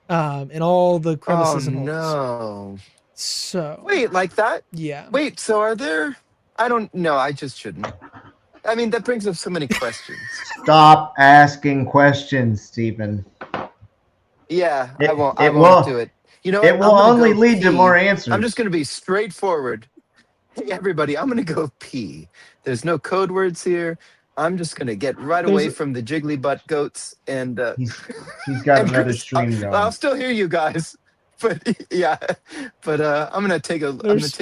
and all the Oh crevices and holes. no. So Wait, like that? yeah, Wait, so are there? I don't know. I just shouldn't. I mean, that brings up so many questions. Stop asking questions, Steven. Yeah, It- I won't. it I won't will- do it. You know, It what? will I'm gonna only go lead to pee. more answers. I'm just going to be straightforward. Hey, everybody, I'm going to go pee. There's no code words here. I'm just going to get right away There's- from the jiggly butt goats and. He's got and another Chris, stream going. I'll still hear you guys, but yeah, but I'm gonna take a quick there's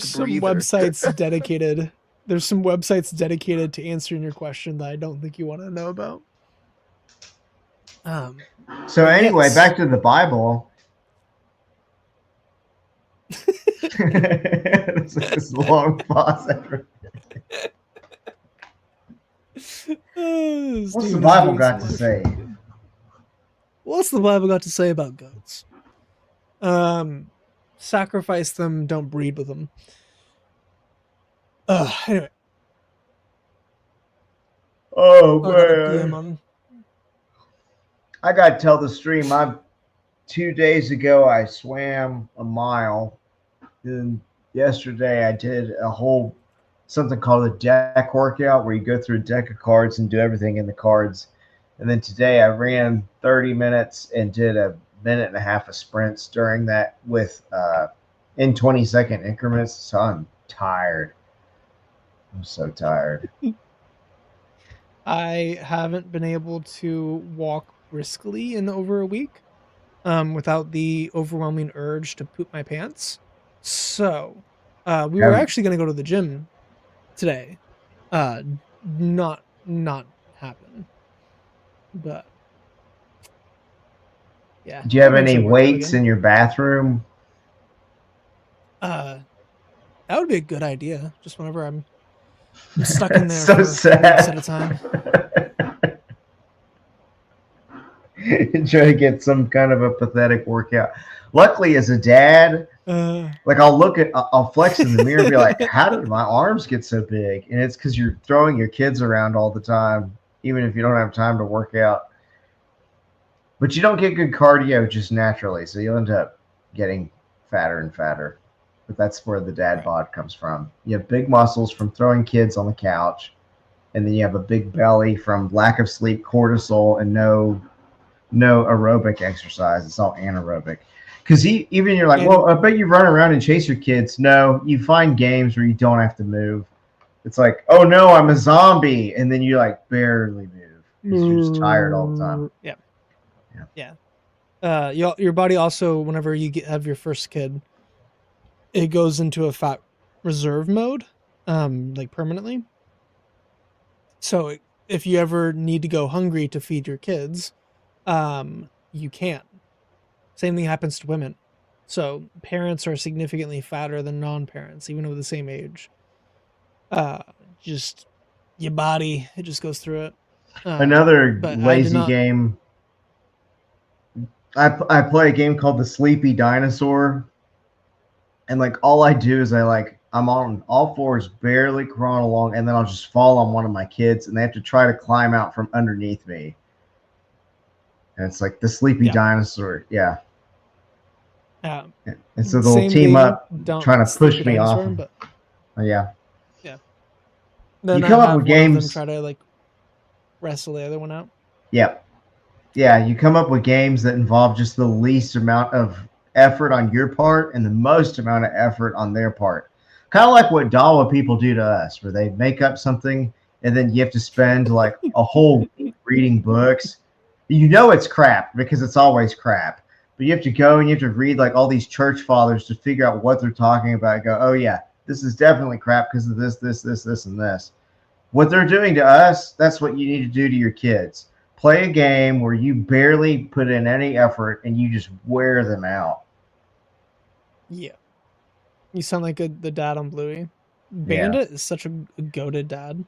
some breather. websites dedicated. There's some websites dedicated to answering your question that I don't think you want to know about. So anyway, yes. back to the Bible. this long pause. What's the Bible got to say? What's the Bible got to say about goats? Sacrifice them, don't breed with them. Anyway. Oh I got a DM man, on. I gotta tell the stream. 2 days ago I swam a mile. Then yesterday I did a whole something called a deck workout where you go through a deck of cards and do everything in the cards. And then today I ran 30 minutes and did a minute and a half of sprints during that with in 20-second increments. So I'm tired. I'm so tired. I haven't been able to walk briskly in over a week without the overwhelming urge to poop my pants. So we were actually going to go to the gym today. Not happen. But yeah. Do you have any eventually work out weights again. in your bathroom? That would be a good idea. Just whenever I'm stuck in there So for sad. weeks at a time. Try to get some kind of a pathetic workout. Luckily, as a dad, like I'll flex in the mirror and be like, "How did my arms get so big?" And it's because you're throwing your kids around all the time, even if you don't have time to work out. But you don't get good cardio just naturally, so you'll end up getting fatter and fatter. But that's where the dad Right. bod comes from. You have big muscles from throwing kids on the couch, and then you have a big belly from lack of sleep, cortisol, and no aerobic exercise. It's all anaerobic. Because even you're like, And- well, I bet you run around and chase your kids. No, you find games where you don't have to move. It's like, oh no, I'm a zombie, and then you like barely move because you're just tired all the time. Yeah. Your body also, whenever you have your first kid, it goes into a fat reserve mode, like permanently. So if you ever need to go hungry to feed your kids, you can. Same thing happens to women. So parents are significantly fatter than non-parents, even with the same age. Just your body, it just goes through it. Another but lazy game. I play a game called the Sleepy Dinosaur, and like all I do is I'm on all fours, barely crawling along, and then I'll just fall on one of my kids, and they have to try to climb out from underneath me. And it's like the Sleepy Dinosaur, yeah. And so they'll team up, trying to push me off. But yeah. Then you come up with games. One of them try to like wrestle the other one out. Yeah. Yeah, you come up with games that involve just the least amount of effort on your part and the most amount of effort on their part. Kind of like what Dawa people do to us, where they make up something and then you have to spend like a whole week reading books. You know it's crap because it's always crap. But you have to go and you have to read like all these church fathers to figure out what they're talking about and go, oh yeah, this is definitely crap because of this, and this. What they're doing to us, that's what you need to do to your kids. Play a game where you barely put in any effort and you just wear them out. Yeah. You sound like the dad on Bluey. Bandit is such a goated dad.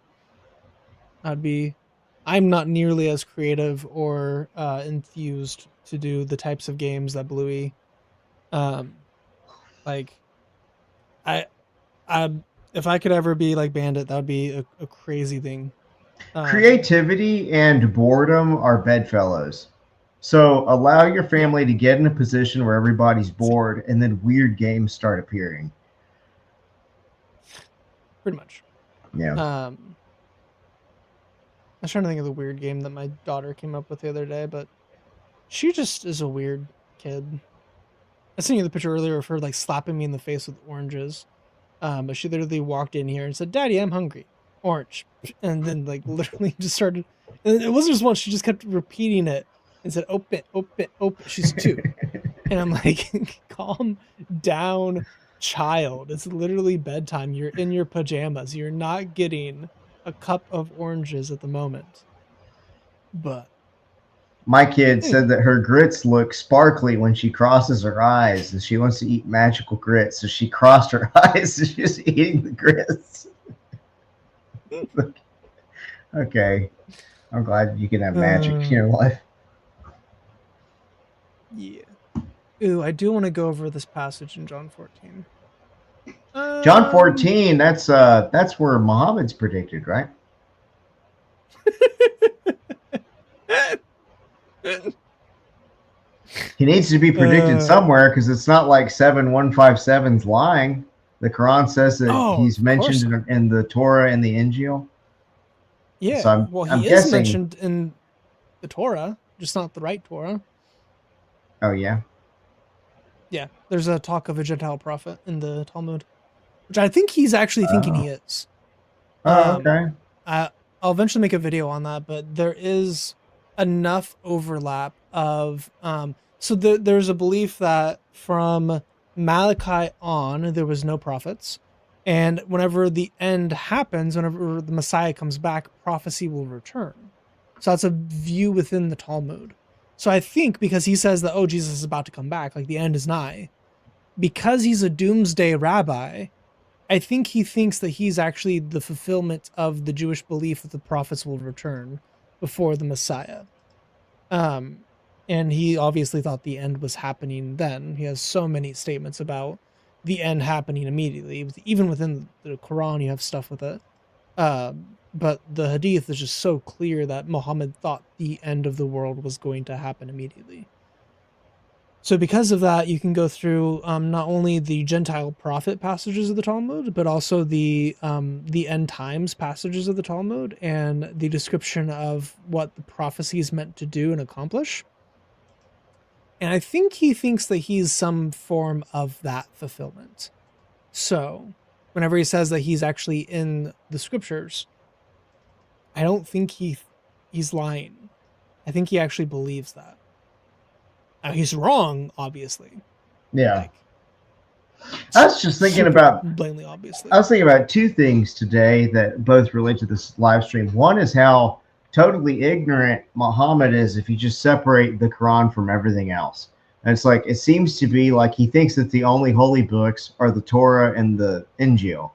I'm not nearly as creative or enthused to do the types of games that Bluey like I if I could ever be like Bandit, that would be a crazy thing. Creativity and boredom are bedfellows. So allow your family to get in a position where everybody's bored and then weird games start appearing. Pretty much. Yeah. I was trying to think of the weird game that my daughter came up with the other day, but she just is a weird kid. I sent you the picture earlier of her like slapping me in the face with oranges. But she literally walked in here and said, "Daddy, I'm hungry." Orange. And then like literally just started, and it wasn't just once, she just kept repeating it and said, "Open, open, open." She's 2. And I'm like, calm down, child. It's literally bedtime. You're in your pajamas. You're not getting a cup of oranges at the moment. But my kid said that her grits look sparkly when she crosses her eyes and she wants to eat magical grits. So she crossed her eyes and she's eating the grits. Okay. I'm glad you can have magic in your life. Yeah. Ooh, I do want to go over this passage in John 14. John 14, that's where Muhammad's predicted, right? He needs to be predicted somewhere because it's not like 7157's lying. The Quran says that he's mentioned in the Torah and the Injil. Yeah, so I'm guessing, is mentioned in the Torah, just not the right Torah. Oh, yeah? Yeah, there's a talk of a Gentile prophet in the Talmud, which I think he's actually thinking he is. Okay. I'll eventually make a video on that, but there is enough overlap of so there's a belief that from Malachi on there was no prophets, and whenever the end happens, whenever the Messiah comes back, prophecy will return. So that's a view within the Talmud. So I think because he says that, oh, Jesus is about to come back, like the end is nigh, because he's a doomsday rabbi, I think he thinks that he's actually the fulfillment of the Jewish belief that the prophets will return before the Messiah. And he obviously thought the end was happening then. He has so many statements about the end happening immediately. Even within the Quran, you have stuff with it. but the hadith is just so clear that Muhammad thought the end of the world was going to happen immediately. So because of that, you can go through not only the Gentile prophet passages of the Talmud, but also the end times passages of the Talmud and the description of what the prophecy is meant to do and accomplish. And I think he thinks that he's some form of that fulfillment. So whenever he says that he's actually in the scriptures, I don't think he's lying. I think he actually believes that. Now he's wrong, obviously. Yeah. Like, I was just thinking super about blatantly, obviously. I was thinking about two things today that both relate to this live stream. One is how totally ignorant Muhammad is if you just separate the Quran from everything else. And it's like it seems to be like he thinks that the only holy books are the Torah and the Injil.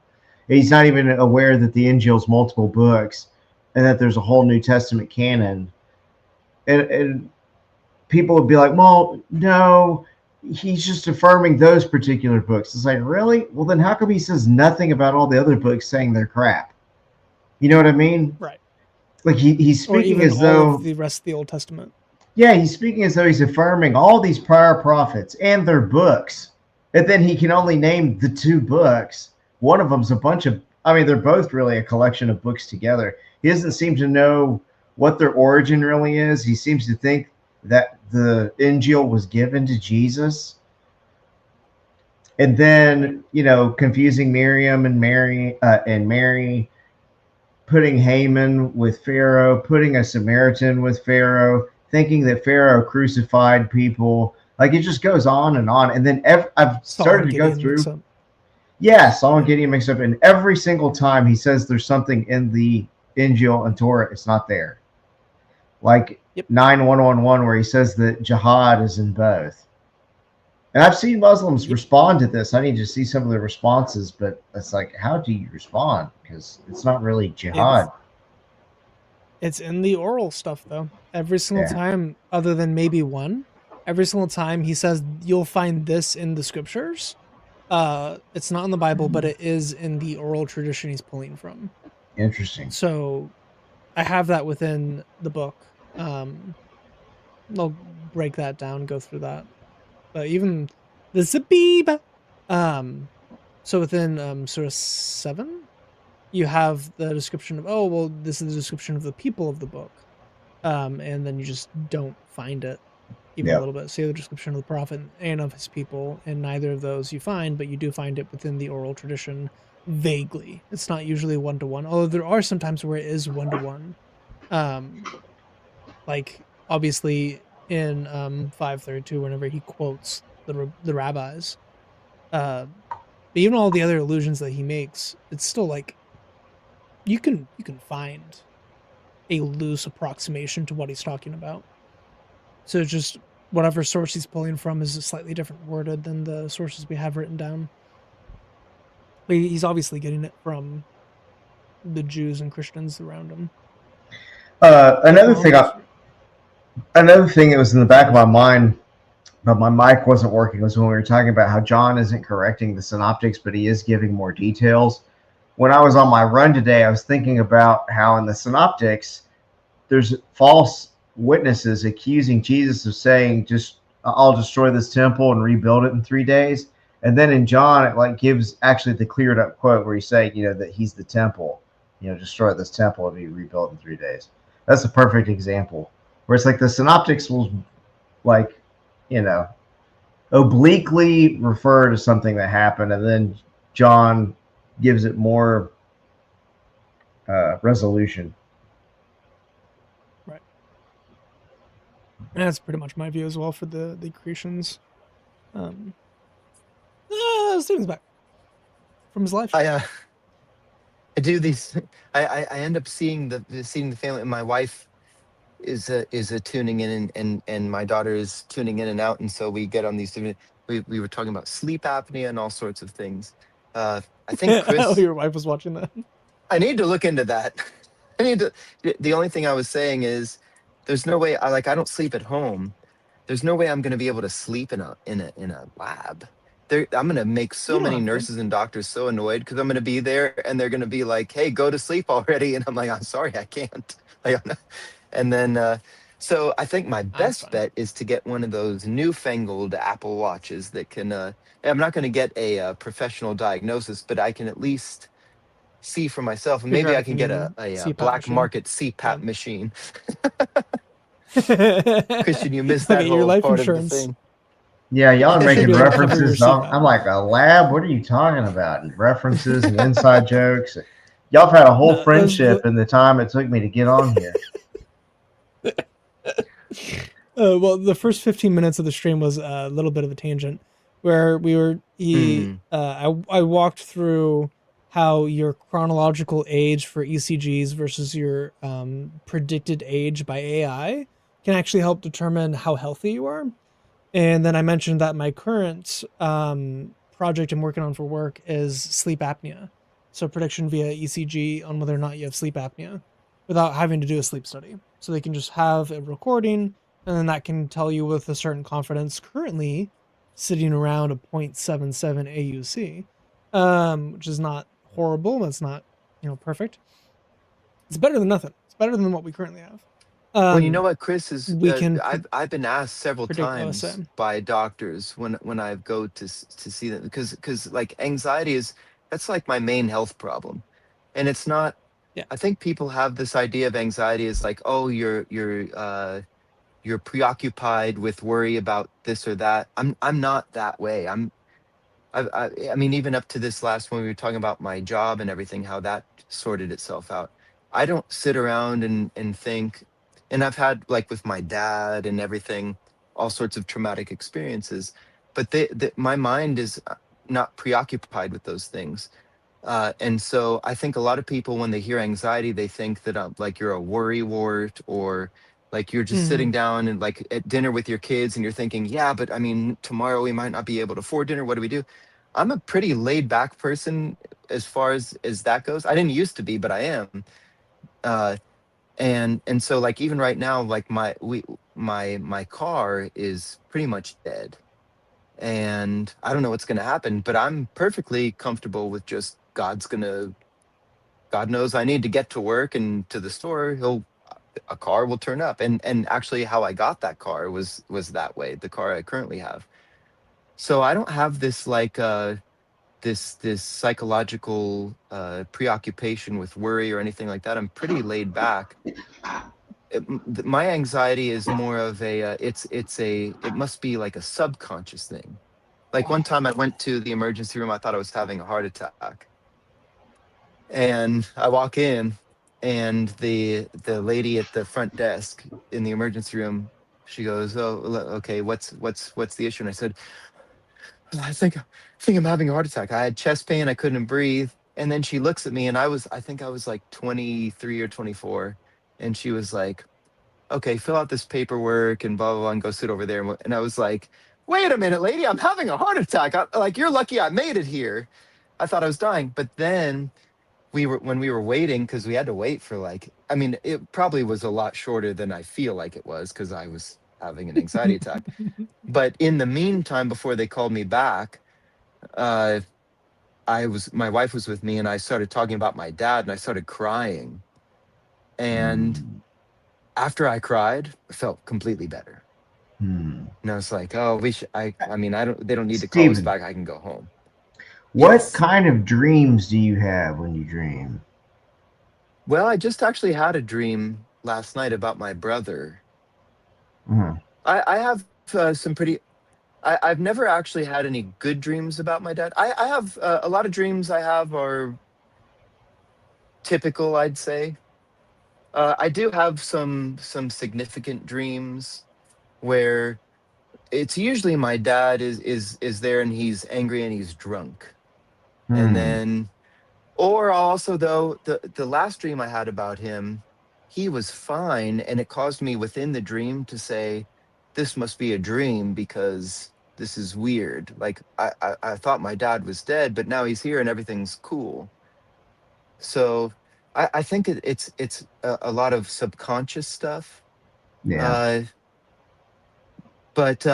He's not even aware that the Injil's multiple books and that there's a whole New Testament canon. And people would be like, well, no, he's just affirming those particular books. It's like, really? Well, then how come he says nothing about all the other books saying they're crap? You know what I mean? Right. Like he's Or speaking even as all though of the rest of the Old Testament. yeah, he's speaking as though he's affirming all these prior prophets and their books. And then he can only name the two books. One of them's a bunch of, I mean, they're both really a collection of books together. He doesn't seem to know what their origin really is. He seems to think that the Injil was given to Jesus. And then, confusing Miriam and Mary, putting Haman with Pharaoh, putting a Samaritan with Pharaoh, thinking that Pharaoh crucified people. Like it just goes on. And then I've started to go through. Yeah, Saul and Gideon mixed up. And every single time he says there's something in the Injil and Torah, it's not there. Like 9111, where he says that jihad is in both. And I've seen Muslims respond to this. I need to see some of the responses, but it's like, how do you respond? Because it's not really jihad. It's in the oral stuff, though. Every single time, other than maybe one, every single time he says, you'll find this in the scriptures. It's not in the Bible, but it is in the oral tradition he's pulling from. Interesting. So I have that within the book. I'll break that down, go through that. But even the Zabib, so within Surah 7, you have the description of, this is the description of the people of the book. And then you just don't find it even a little bit. So you have the description of the prophet and of his people, and neither of those you find, but you do find it within the oral tradition vaguely. It's not usually one-to-one, although there are some times where it is one-to-one. Like, obviously, in 532, whenever he quotes the rabbis. But even all the other allusions that he makes, it's still like you can find a loose approximation to what he's talking about. So it's just whatever source he's pulling from is slightly different worded than the sources we have written down. But he's obviously getting it from the Jews and Christians around him. Another thing that was in the back of my mind, but my mic wasn't working, was when we were talking about how John isn't correcting the synoptics, but he is giving more details. When I was on my run today, I was thinking about how in the synoptics, there's false witnesses accusing Jesus of saying, I'll destroy this temple and rebuild it in 3 days. And then in John, it gives actually the cleared up quote where he's saying, that he's the temple, destroy this temple and be rebuilt in 3 days. That's a perfect example where it's like the synoptics will obliquely refer to something that happened. And then John gives it more resolution. Right. And that's pretty much my view as well for the creations. Steven's back from his life. I do these. I end up seeing the family. And my wife is tuning in, and my daughter is tuning in and out, and so we get on these different. We were talking about sleep apnea and all sorts of things. I think Chris. Your wife was watching that. I need to look into that. The only thing I was saying is, there's no way. I don't sleep at home. There's no way I'm going to be able to sleep in a lab. I'm gonna make so You don't many have to. nurses and doctors so annoyed because I'm gonna be there and they're gonna be like, "Hey, go to sleep already," and I'm like, "I'm sorry, I can't." Like, and then so I think my That's best fine. bet is to get one of those newfangled Apple Watches that can. I'm not gonna get a, professional diagnosis, but I can at least see for myself, and Figure maybe out I if you can get need a, a CPAP black machine. market Yeah. CPAP machine. Christian, you missed Okay, that your whole life part of the insurance thing. Yeah, y'all are should making be able to cover your references. CPAP. I'm like, a lab? What are you talking about? And references and inside jokes. Y'all have had a whole No, those friendship in the time it took me to get on here. well, the first 15 minutes of the stream was a little bit of a tangent where Mm, I walked through how your chronological age for ECGs versus your predicted age by AI can actually help determine how healthy you are. And then I mentioned that my current project I'm working on for work is sleep apnea. So prediction via ECG on whether or not you have sleep apnea without having to do a sleep study. So they can just have a recording and then that can tell you with a certain confidence currently sitting around a 0.77 AUC, which is not horrible. That's not, perfect. It's better than nothing. It's better than what we currently have. well, you know Um, what, Chris is. we can I've been asked several predict times OSA. by doctors when I go to see them because like anxiety is that's like my main health problem, and it's not. Yeah. I think people have this idea of anxiety as like, oh, you're preoccupied with worry about this or that. I'm not that way. I mean, even up to this last one, we were talking about my job and everything, how that sorted itself out. I don't sit around and think, and I've had like with my dad and everything, all sorts of traumatic experiences, but my mind is not preoccupied with those things. And so I think a lot of people, when they hear anxiety, they think that like you're a worry wart or like you're just Mhm. sitting down and like at dinner with your kids and you're thinking, yeah, but I mean, tomorrow we might not be able to afford dinner. What do we do? I'm a pretty laid back person as far as that goes. I didn't used to be, but I am. Uh, and so like even right now, like my car is pretty much dead and I don't know what's going to happen, but I'm perfectly comfortable with just God knows I need to get to work and to the store. A car will turn up, and actually, how I got that car was that way. The car I currently have. So I don't have this like this psychological preoccupation with worry or anything like that. I'm pretty laid back. My anxiety is more of a it must be like a subconscious thing. Like one time I went to the emergency room, I thought I was having a heart attack. And I walk in and the lady at the front desk in the emergency room, she goes, "Oh, okay, what's the issue?" And I said, I think I'm having a heart attack. I had chest pain, I couldn't breathe. And then she looks at me and I think I was like 23 or 24. And she was like, okay, fill out this paperwork and blah, blah, blah, and go sit over there. And I was like, wait a minute, lady, I'm having a heart attack. Like, you're lucky I made it here. I thought I was dying. But then when we were waiting, because we had to wait for like, I mean, it probably was a lot shorter than I feel like it was because I was having an anxiety attack. But in the meantime, before they called me back, uh, my wife was with me and I started talking about my dad and I started crying. And Hmm. after I cried, I felt completely better. Hmm. And I was like, oh, I mean, they don't need to call us Steven, back. I can go home. what Yes. kind of dreams do you have when you dream? Well, I just actually had a dream last night about my brother. Uh-huh. I have some pretty, I've never actually had any good dreams about my dad. I have a lot of dreams I have are typical, I'd say. I do have some significant dreams where it's usually my dad is there and he's angry and he's drunk. And Hmm. then or also though the last dream I had about him, he was fine and it caused me within the dream to say this must be a dream because this is weird. Like I thought my dad was dead, but now he's here and everything's cool. So I think it's a lot of subconscious stuff. Yeah. Uh, but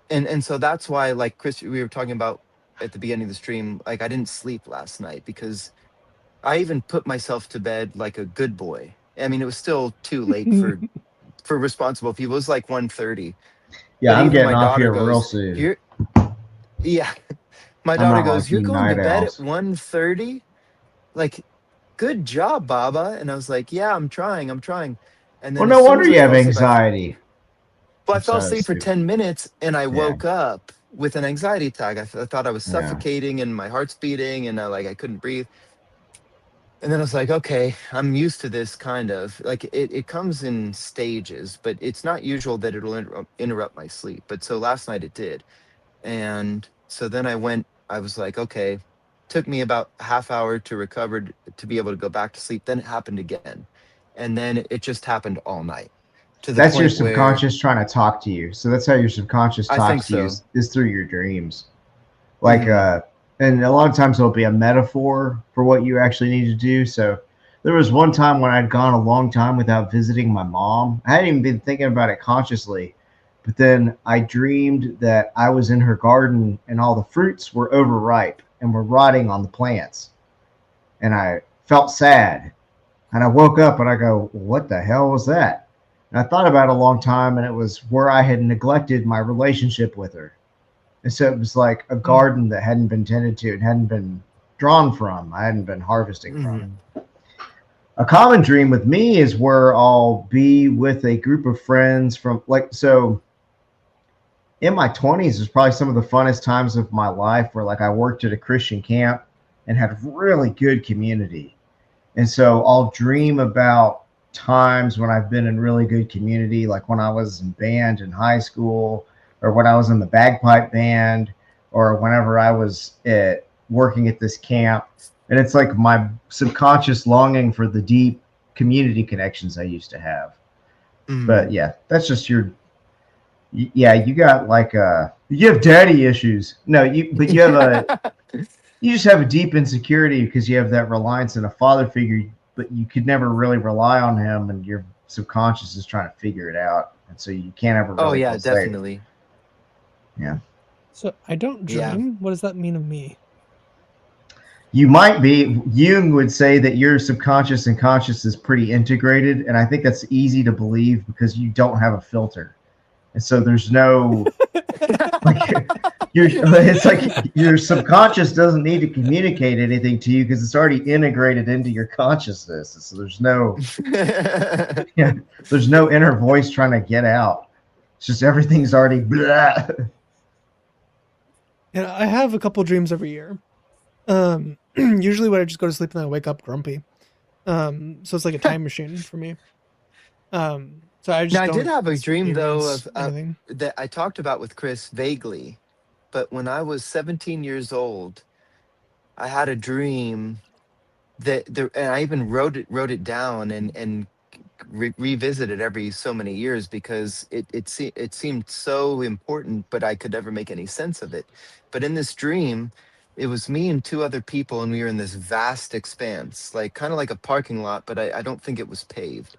And so that's why, like Chris, we were talking about at the beginning of the stream, like I didn't sleep last night because I even put myself to bed like a good boy. I mean, it was still too late for responsible people. It was like 1:30. Yeah, But I'm even getting my off daughter here real goes, soon. "You're yeah." My I'm daughter not like goes, "You're you going to night bed at owls. 1:30? Like, good job, Baba." And I was like, "Yeah, I'm trying. I'm trying." And Well, then as no soon wonder as I you have fell asleep, anxiety. well, I I'm fell so asleep for stupid. 10 minutes and I Yeah, woke up with an anxiety attack. I thought I was yeah. suffocating and my heart's beating and I couldn't breathe. And then I was like, okay, I'm used to this kind of like it comes in stages, but it's not usual that it'll interrupt my sleep. But so last night it did. And so then I was like, okay, took me about a half hour to recover to be able to go back to sleep. Then it happened again. And then it just happened all night to the That's your point where subconscious trying to talk to you. So that's how your subconscious I think talks to you so. is through your dreams. Like Hmm. and a lot of times it'll be a metaphor for what you actually need to do. So there was one time when I'd gone a long time without visiting my mom. I hadn't even been thinking about it consciously, but then I dreamed that I was in her garden and all the fruits were overripe and were rotting on the plants, and I felt sad. And I woke up and I go, what the hell was that? And I thought about it a long time, and it was where I had neglected my relationship with her. And so it was like a garden that hadn't been tended to and hadn't been drawn from. I hadn't been harvesting from. Hmm. A common dream with me is where I'll be with a group of friends from like so in my 20s is probably some of the funnest times of my life where like I worked at a Christian camp and had really good community. And so I'll dream about times when I've been in really good community, like when I was in band in high school, or when I was in the bagpipe band, or whenever I was working at this camp. And it's like my subconscious longing for the deep community connections I used to have. But Hmm. yeah, that's just your yeah, you got like you have daddy issues. No, but you have a you just have a deep insecurity because you have that reliance in a father figure, but you could never really rely on him, and your subconscious is trying to figure it out, and so you can't ever Oh really yeah, feel safe. definitely. Yeah, So I don't Yeah. dream. What does that mean of me? you might be. Jung would say that your subconscious and conscious is pretty integrated, and I think that's easy to believe because you don't have a filter, and so there's no like your it's like your subconscious doesn't need to communicate anything to you because it's already integrated into your consciousness. So yeah, there's no inner voice trying to get out. It's just everything's already blah. Yeah, I have a couple dreams every year. Usually when I just go to sleep and then I wake up grumpy. So it's like a time machine for me. So I Now just I did don't have a dream though experience of anything. that I talked about with Chris vaguely, but when I was 17 years old, I had a dream that there, and I even wrote it down and revisit it every so many years because it seemed so important, but I could never make any sense of it. But in this dream, it was me and two other people, and we were in this vast expanse, like kind of like a parking lot, but I don't think it was paved.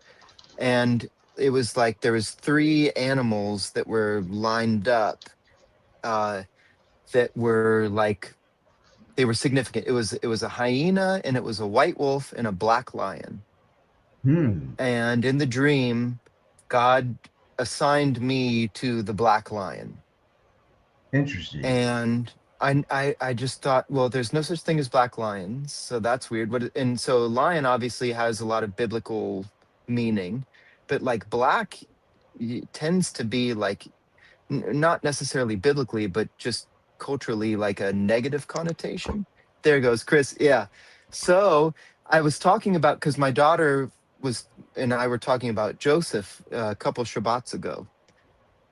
And it was like there was three animals that were lined up, uh, that were like they were significant. It was a hyena and it was a white wolf and a black lion. Hmm. And in the dream, God assigned me to the black lion. Interesting. And I just thought, well, there's no such thing as black lions, so that's weird. And so lion obviously has a lot of biblical meaning, but like black tends to be like not necessarily biblically, but just culturally like a negative connotation. There goes Chris. Yeah. So I was talking about because my daughter was and I were talking about Joseph a couple Shabbats ago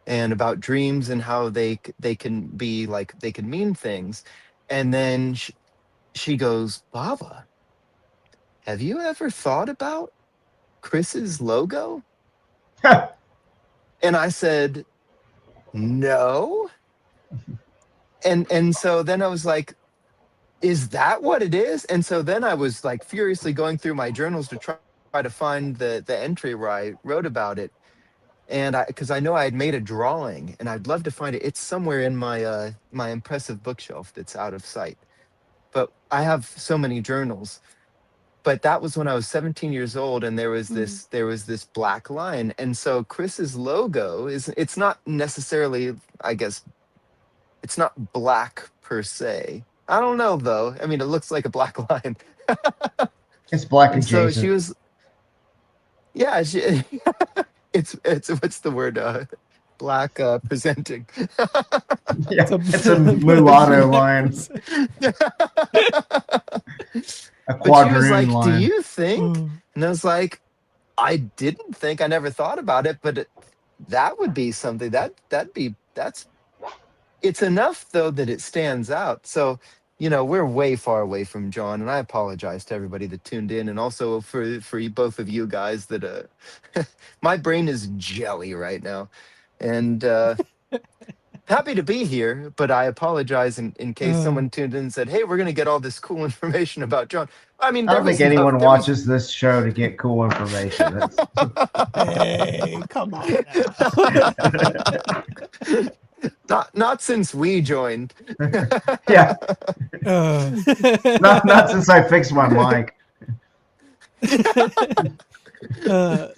and about dreams and how they can be like they can mean things. And then she goes, Baba, have you ever thought about Chris's logo? And I said, no. And so then I was like, is that what it is? And so then I was like furiously going through my journals to try to find the entry where I wrote about it. and because I know I had made a drawing, and I'd love to find it. It's somewhere in my my impressive bookshelf that's out of sight. But I have so many journals. But that was when I was 17 years old, and there was this black line. And so Chris's logo is, it's not necessarily, I guess, it's not black per se. I don't know though. I mean, it looks like a black line. It's black And so she adjacent. was, yeah, it's what's the word? Black presenting. Yeah, it's a mulatto line, a But she was quadroon like, "Do line. you think?" And I was like, "I didn't think. I never thought about it, but that would be something that's it's enough though that it stands out." So, we're way far away from John, and I apologize to everybody that tuned in, and also for both of you guys that my brain is jelly right now, and happy to be here, but I apologize in case someone tuned in and said, "Hey, we're going to get all this cool information about John." I mean, I there don't think was enough. anyone watches this show to get cool information. Hey, come on now. Not since we joined. Yeah, Uh, not since I fixed my mic.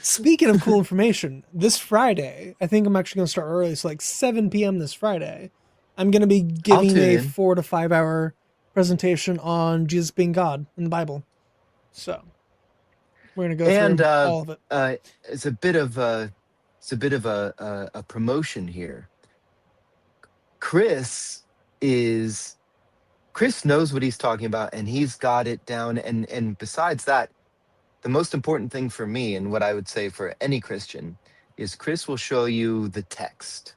Speaking of cool information, this Friday, I think I'm actually going to start early. So, like 7 p.m. this Friday, I'm going to be I'll giving tune a in. 4 to 5 hour presentation on Jesus being God in the Bible. So, we're going to go And through all of it. it's a bit of a promotion here. Chris knows what he's talking about, and he's got it down. And besides that, the most important thing for me, and what I would say for any Christian, is Chris will show you the text.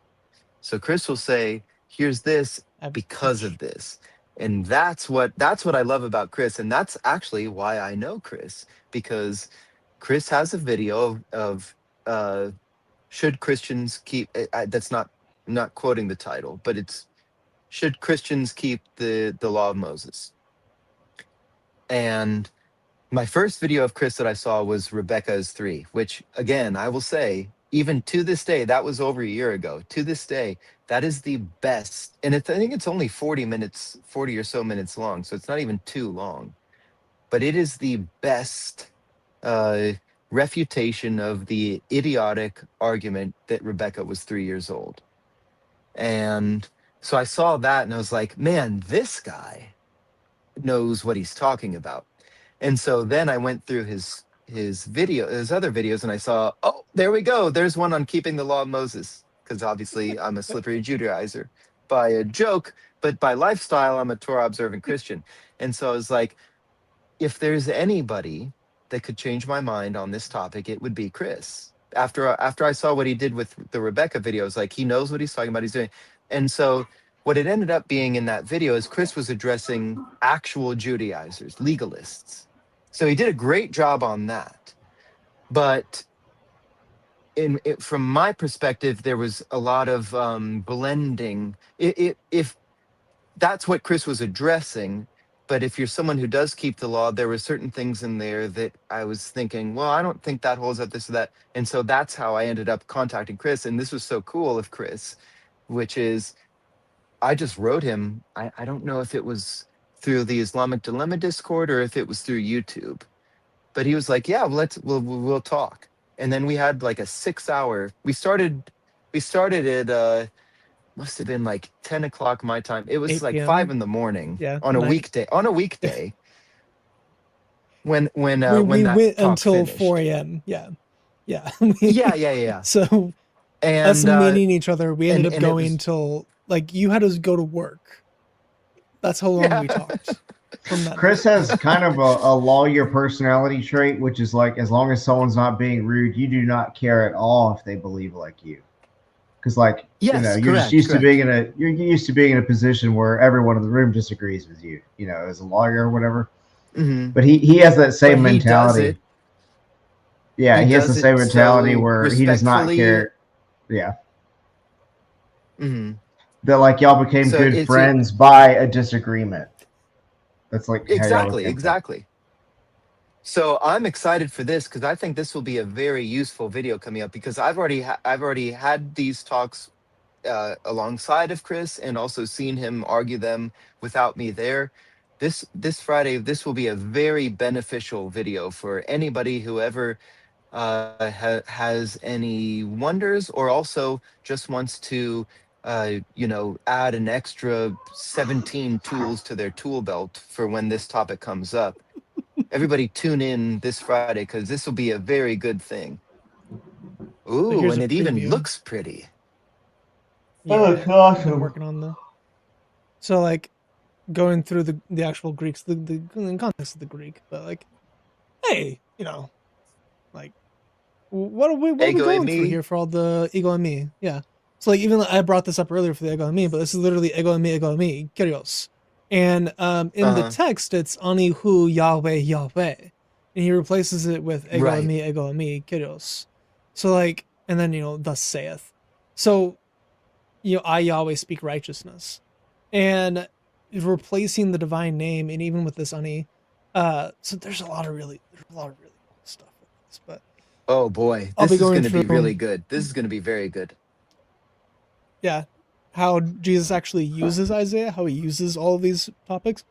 So Chris will say, "Here's this because of this." And that's what I love about Chris, and that's actually why I know Chris, because Chris has a video of should Christians keep, that's not, I'm not quoting the title, but it's, should Christians keep the law of Moses? And my first video of Chris that I saw was Rebecca is 3, which again, I will say, even to this day, that was over a year ago. To this day, that is the best. And I think it's only 40 minutes, 40 or so minutes long. So it's not even too long. But it is the best refutation of the idiotic argument that Rebecca was 3 years old. And so I saw that and I was like, man, this guy knows what he's talking about. And so then I went through his other videos, and I saw, oh, there we go. There's one on keeping the law of Moses, because obviously I'm a slippery Judaizer by a joke, but by lifestyle I'm a Torah observant Christian. And so I was like, if there's anybody that could change my mind on this topic, it would be Chris. After I saw what he did with the Rebecca videos, like, he knows what he's talking about, he's doing. And so what it ended up being in that video is Chris was addressing actual Judaizers, legalists. So he did a great job on that. But from my perspective, there was a lot of blending. If that's what Chris was addressing, but if you're someone who does keep the law, there were certain things in there that I was thinking, well, I don't think that holds up, this or that. And so that's how I ended up contacting Chris. And this was so cool of Chris, which is, I just wrote him. I don't know if it was through the Islamic Dilemma Discord or if it was through YouTube, but he was like, yeah, we'll talk. And then we had like a 6-hour, we started at must have been like 10 o'clock my time. It was 8 like p.m. 5 in the morning. Yeah, on a night. weekday when we that went talk until finished. 4 a.m. Yeah. Yeah. So us And meeting each other, we ended up and it going was, till, like, you had to go to work. That's how long we talked from that Chris night. has kind of a lawyer personality trait, which is like, as long as someone's not being rude, you do not care at all if they believe like you. Because, like, yes, you're just correct, used correct. to being in a position where everyone in the room disagrees with you, as a lawyer or whatever. Mm-hmm. But he has that same But he does mentality. it. Yeah, he has the does same it mentality so where he does not respectfully. care. Yeah. Mm-hmm. That, like, y'all became So good friends by a disagreement. That's like how y'all became friends. exactly. So I'm excited for this because I think this will be a very useful video coming up because I've already had these talks alongside of Chris and also seen him argue them without me there. This Friday, this will be a very beneficial video for anybody who ever has any wonders or also just wants to add an extra 17 tools to their tool belt for when this topic comes up. Everybody tune in this Friday because this will be a very good thing. So Ooh, here's and a it even preview. looks pretty. That Yeah, looks I've been awesome. working on the. So like going through the actual Greeks, the in context of the Greek, but like, hey, like what are we Ego going through me. here for all the ego and me? Yeah. So like even I brought this up earlier for the ego and me, but this is literally ego and me, Kyrios. And in the Uh-huh. text it's Anihu Yahweh Yahweh. And he replaces it with Right. ego and me, Kyrios. So like and then thus saith. So I Yahweh speak righteousness. And replacing the divine name and even with this Ani, so there's a lot of really cool stuff with this, but Oh boy, I'll be this is going going to be through, really good. This is going to be very good. yeah, how Jesus actually uses Isaiah, how he uses all of these topics,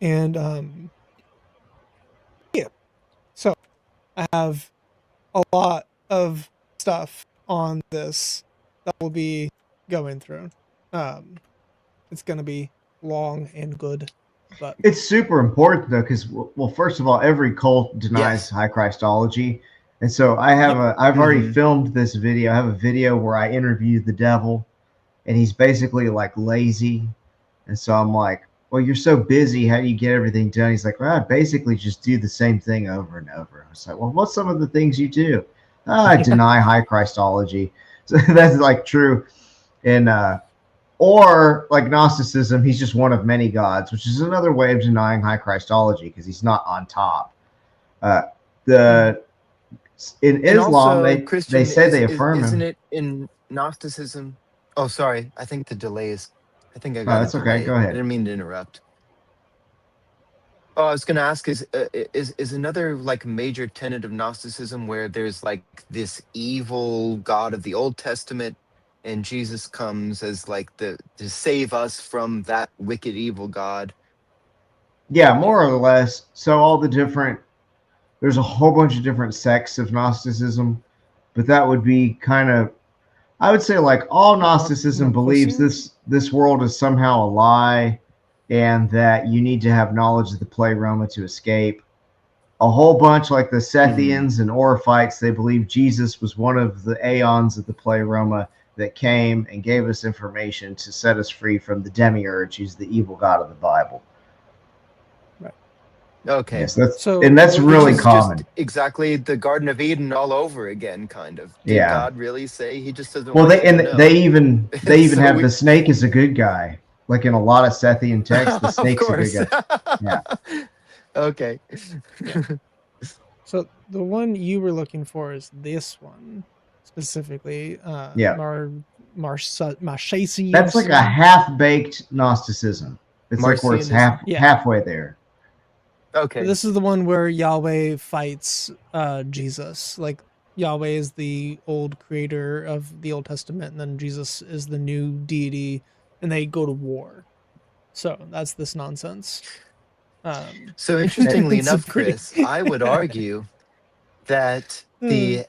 and yeah. So I have a lot of stuff on this that we'll be going through. Um, it's gonna be long and good, but It's super important though, because well, first of all, every cult denies Yes. high Christology, and so yep. I've already Mm-hmm. filmed this video. I have a video where I interview the devil, and he's basically like lazy, and so I'm like, well, you're so busy, how do you get everything done? He's like, well, I basically just do the same thing over and over. I was like, well, what's some of the things you do? I deny high Christology. So that's like true, and or like Gnosticism, he's just one of many gods, which is another way of denying high Christology because he's not on top. Uh, Mhm. the in And Islam, also, they Christian, say they affirm isn't him. it in Gnosticism? Oh, sorry. I think the delays. I think I Oh, got a that's okay. Go delay. I ahead. didn't mean to interrupt. Oh, I was going to ask is another like major tenet of Gnosticism where there's like this evil God of the Old Testament and Jesus comes as like the to save us from that wicked evil God. Yeah, more or less. So all the different there's a whole bunch of different sects of Gnosticism, but that would be kind of I would say like all Gnosticism believes Nicosia? this world is somehow a lie and that you need to have knowledge of the pleroma to escape. A whole bunch like the Hmm. Sethians and Orphites, they believe Jesus was one of the aeons of the pleroma that came and gave us information to set us free from the demiurge, who's the evil god of the Bible. Right. Okay. Yes, that's So and that's Which really is common. just exactly the Garden of Eden all over again, kind of. Did Yeah. God really say he just doesn't Well, want you to they know? even So have we, the snake as a good guy. Like in a lot of Sethian texts, the of snake's a good course. guy. Yeah. Okay. yeah. So the one you were looking for is this one specifically, Yeah. That's like a Marshasian. half-baked Gnosticism. It's like where it's Marcionism. Yeah. halfway there. So Okay. this is the one where Yahweh fights Jesus. Like Yahweh is the old creator of the Old Testament, and then Jesus is the new deity, and they go to war. So that's this nonsense. So Eh, interestingly It's a enough, pretty. Chris, I would argue that Uh, the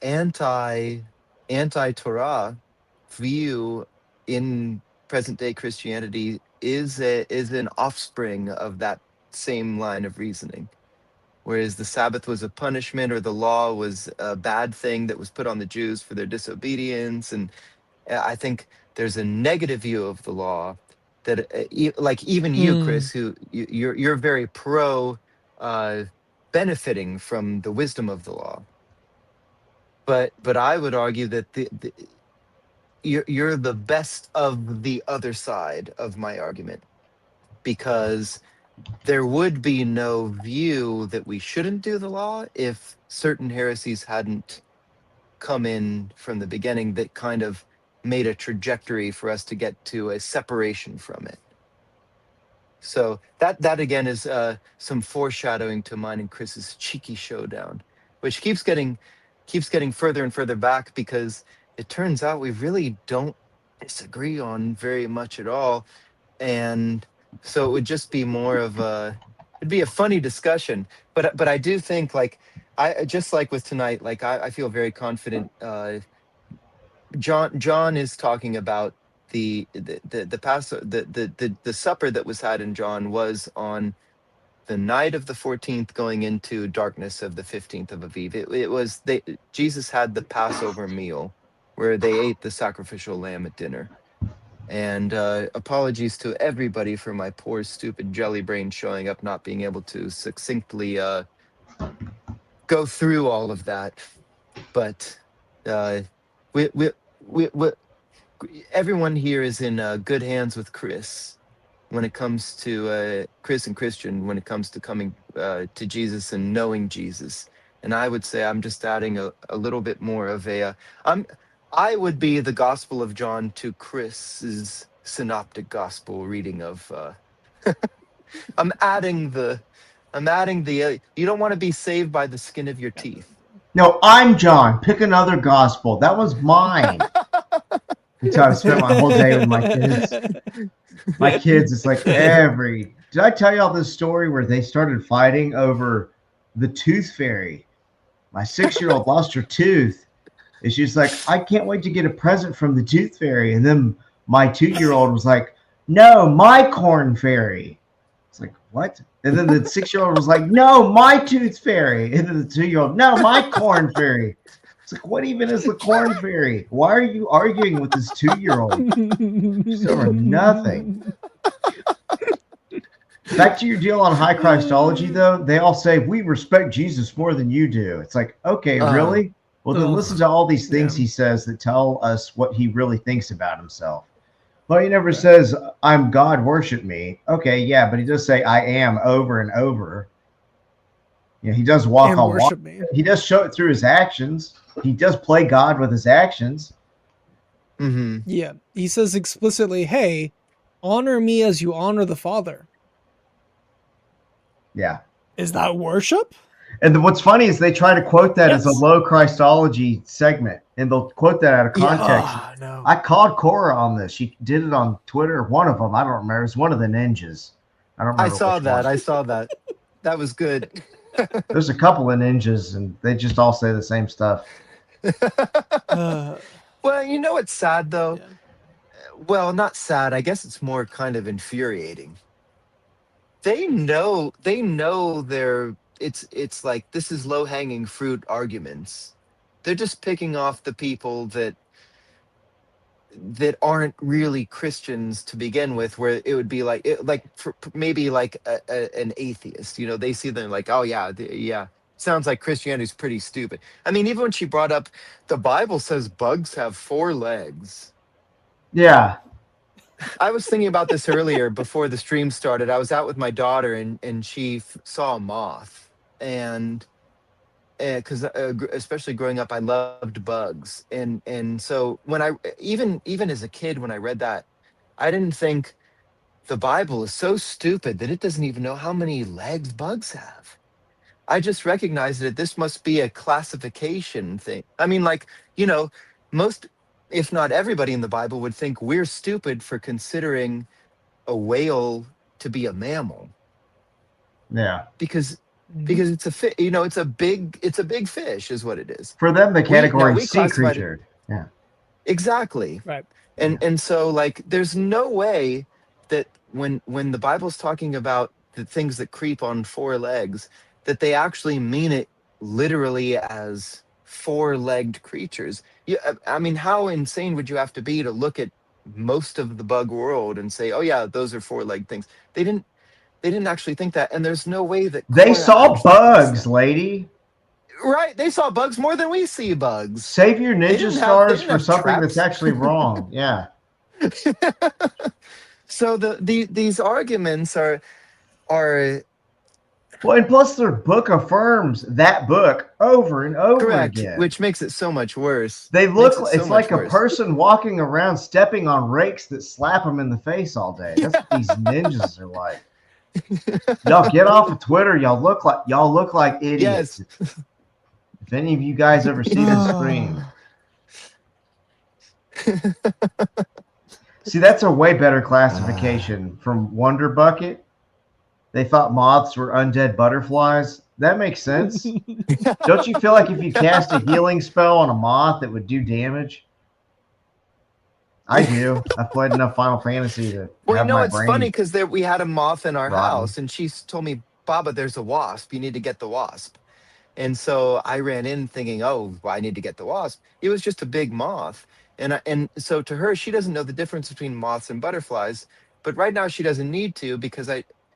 anti Torah view in present day Christianity is an offspring of that same line of reasoning. Whereas the Sabbath was a punishment or the law was a bad thing that was put on the Jews for their disobedience. And I think there's a negative view of the law that, like even you, mm, Chris, who you're very pro uh, benefiting from the wisdom of the law. But I would argue that you're the best of the other side of my argument because there would be no view that we shouldn't do the law if certain heresies hadn't come in from the beginning that kind of made a trajectory for us to get to a separation from it. So that again is some foreshadowing to mine and Chris's cheeky showdown, which keeps getting further and further back because it turns out we really don't disagree on very much at all, and so it would just be more of a it'd be a funny discussion. But I do think like I just like with tonight, like I feel very confident. John is talking about the pass the supper that was had in John was on the night of the 14th going into darkness of the 15th of Aviv. It was Jesus had the Passover meal where they ate the sacrificial lamb at dinner. And apologies to everybody for my poor stupid jelly brain showing up not being able to succinctly go through all of that. But we, we everyone here is in good hands with Chris when it comes to Chris and Christian when it comes to coming to Jesus and knowing Jesus. And I would say I'm just adding a little bit more of I would be the Gospel of John to Chris's synoptic gospel reading of I'm adding the you don't want to be saved by the skin of your teeth. No, I'm John. Pick another gospel. That was mine. That's how I spent my whole day with my kids. My kids, it's like Did I tell y'all this story where they started fighting over the tooth fairy? My 6-year-old lost her tooth. And she's like, I can't wait to get a present from the tooth fairy. And then my 2-year-old was like, no, my corn fairy. It's like, what? And then the 6-year-old was like, no, my tooth fairy. And then the 2-year-old, no, my corn fairy. It's like, what even is the corn fairy? Why are you arguing with this 2-year-old? Just over nothing. Back to your deal on high Christology, though. They all say, we respect Jesus more than you do. It's like, okay, really? Well, then listen to all these things he says that tell us what he really thinks about himself. Well, he never says, I'm God, worship me. Okay, yeah, but he does say, I am over and over. Yeah, he does walk on water. He does show it through his actions. He does play God with his actions. Mm-hmm. Yeah, he says explicitly, hey, honor me as you honor the Father. Yeah. Is that worship? And what's funny is they try to quote that as a low Christology segment, and they'll quote that out of context. Yeah. No. I called Cora on this. She did it on Twitter. One of them, I don't remember. It's one of the ninjas. I don't remember. I saw that. That was good. There's a couple of ninjas, and they just all say the same stuff. Well, you know what's sad though? Yeah. Well, not sad. I guess it's more kind of infuriating. They know it's like this is low-hanging fruit arguments. They're just picking off the people that aren't really Christians to begin with, where it would be like maybe like an atheist, they see them like, oh yeah, yeah, sounds like Christianity's pretty stupid. I mean, even when she brought up the Bible says bugs have 4 legs. Yeah. I was thinking about this earlier before the stream started. I was out with my daughter and she saw a moth, and because especially growing up, I loved bugs, and so when I even as a kid when I read that, I didn't think the Bible is so stupid that it doesn't even know how many legs bugs have. I just recognized that this must be a classification thing. I mean, like, most, if not everybody in the Bible would think we're stupid for considering a whale to be a mammal. Yeah. Because it's a it's a big fish is what it is. For them, the category sea creature. Yeah. Exactly. Right. And so like there's no way that when the Bible's talking about the things that creep on 4 legs, that they actually mean it literally as 4-legged creatures. I mean, how insane would you have to be to look at most of the bug world and say, oh yeah, those are 4-legged things? They didn't actually think that, and there's no way that they saw bugs, lady. Right, they saw bugs more than we see bugs. Save your ninja stars for something that's actually wrong. Yeah. So these arguments are well, and plus their book affirms that book over and over again, which makes it so much worse. They look it's like a person walking around stepping on rakes that slap them in the face all day. That's what these ninjas are like. Y'all get off of Twitter. Y'all look like idiots. Yes. If any of you guys ever see this screen, see, that's a way better classification from Wonder Bucket. They thought moths were undead butterflies. That makes sense. Don't you feel like if you cast a healing spell on a moth, it would do damage? I do. I've played enough Final Fantasy to Well, have my it's brain funny because we had a moth in our rotten. house, and she told me, Baba, there's a wasp. You need to get the wasp. And so I ran in thinking, oh, well, I need to get the wasp. It was just a big moth. And so to her, she doesn't know the difference between moths and butterflies. But right now she doesn't need to because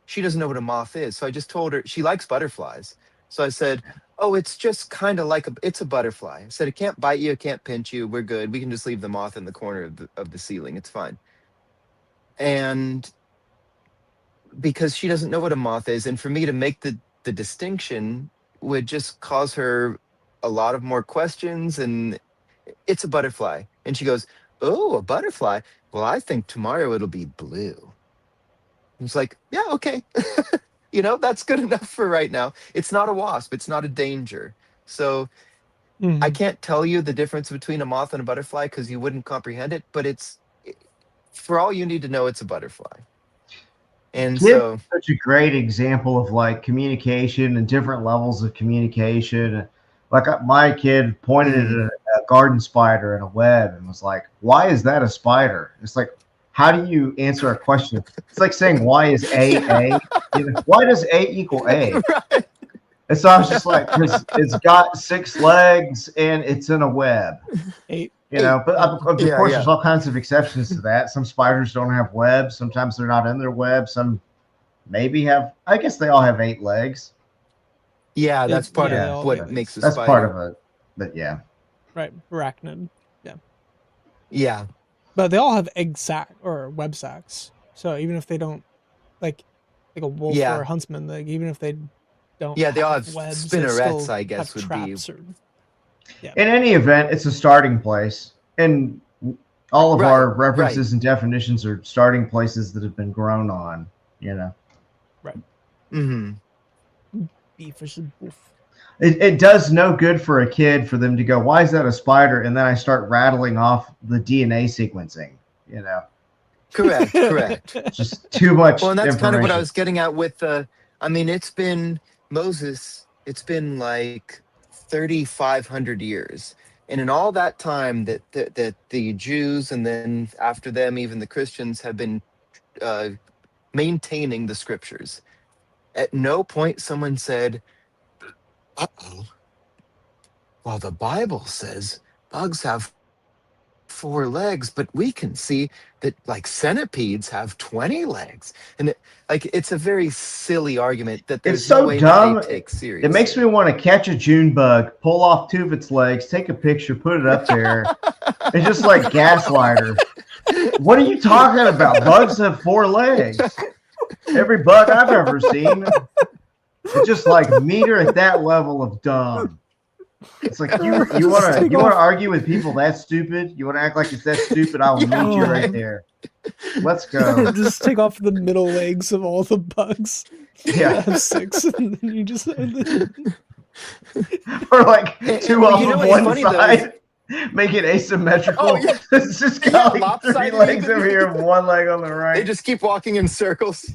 she doesn't know what a moth is. So I just told her she likes butterflies. So I said, oh, it's just kind of like it's a butterfly. I said, it can't bite you, it can't pinch you. We're good. We can just leave the moth in the corner of the ceiling. It's fine. And because she doesn't know what a moth is, and for me to make the distinction would just cause her a lot of more questions. And it's a butterfly. And she goes, oh, a butterfly. Well, I think tomorrow it'll be blue. It's like, yeah, okay. That's good enough for right now. It's not a wasp. It's not a danger. So I can't tell you the difference between a moth and a butterfly because you wouldn't comprehend it. But for all you need to know, it's a butterfly. And so such a great example of like communication and different levels of communication. Like my kid pointed at a garden spider in a web and was like, why is that a spider? It's like, how do you answer a question? It's like saying, why is A? Why does A equal A? Right. And so I was just like, because it's got 6 legs and it's in a web. 8. But of course, there's all kinds of exceptions to that. Some spiders don't have webs. Sometimes they're not in their web. Some maybe have. I guess they all have 8 legs. Yeah, that's part of what makes a spider. That's part of it. But yeah. Right, arachnid. Yeah. Yeah. But they all have egg sac or web sacs. So even if they don't, like a wolf or a huntsman, like even if they don't, they all have webs, spinnerets. I guess would be. Yeah. In any event, it's a starting place, and all of our references and definitions are starting places that have been grown on. Right. Mm-hmm. Beef versus wolf. It does no good for a kid for them to go, why is that a spider? And then I start rattling off the DNA sequencing. Correct. Just too much. Well, and that's kind of what I was getting at with it's been Moses. It's been like 3,500 years, and in all that time that the Jews and then after them even the Christians have been maintaining the scriptures. At no point someone said, uh-oh, well, the Bible says bugs have 4 legs, but we can see that like centipedes have 20 legs. And it's a very silly argument that there's so no way dumb. they take seriously. It makes me want to catch a June bug, pull off 2 of its legs, take a picture, put it up there. It's just like gaslighter. What are you talking about? Bugs have 4 legs. Every bug I've ever seen. It's just like meter at that level of dumb. It's like you want to argue with people that stupid? You want to act like it's that stupid? I will meet you right there. Let's go. Just take off the middle legs of all the bugs. Yeah, have 6, and then you just or like 2 off of one side. Make it asymmetrical. Oh, yeah. It's just got like 3 legs over here and 1 leg on the right. They just keep walking in circles.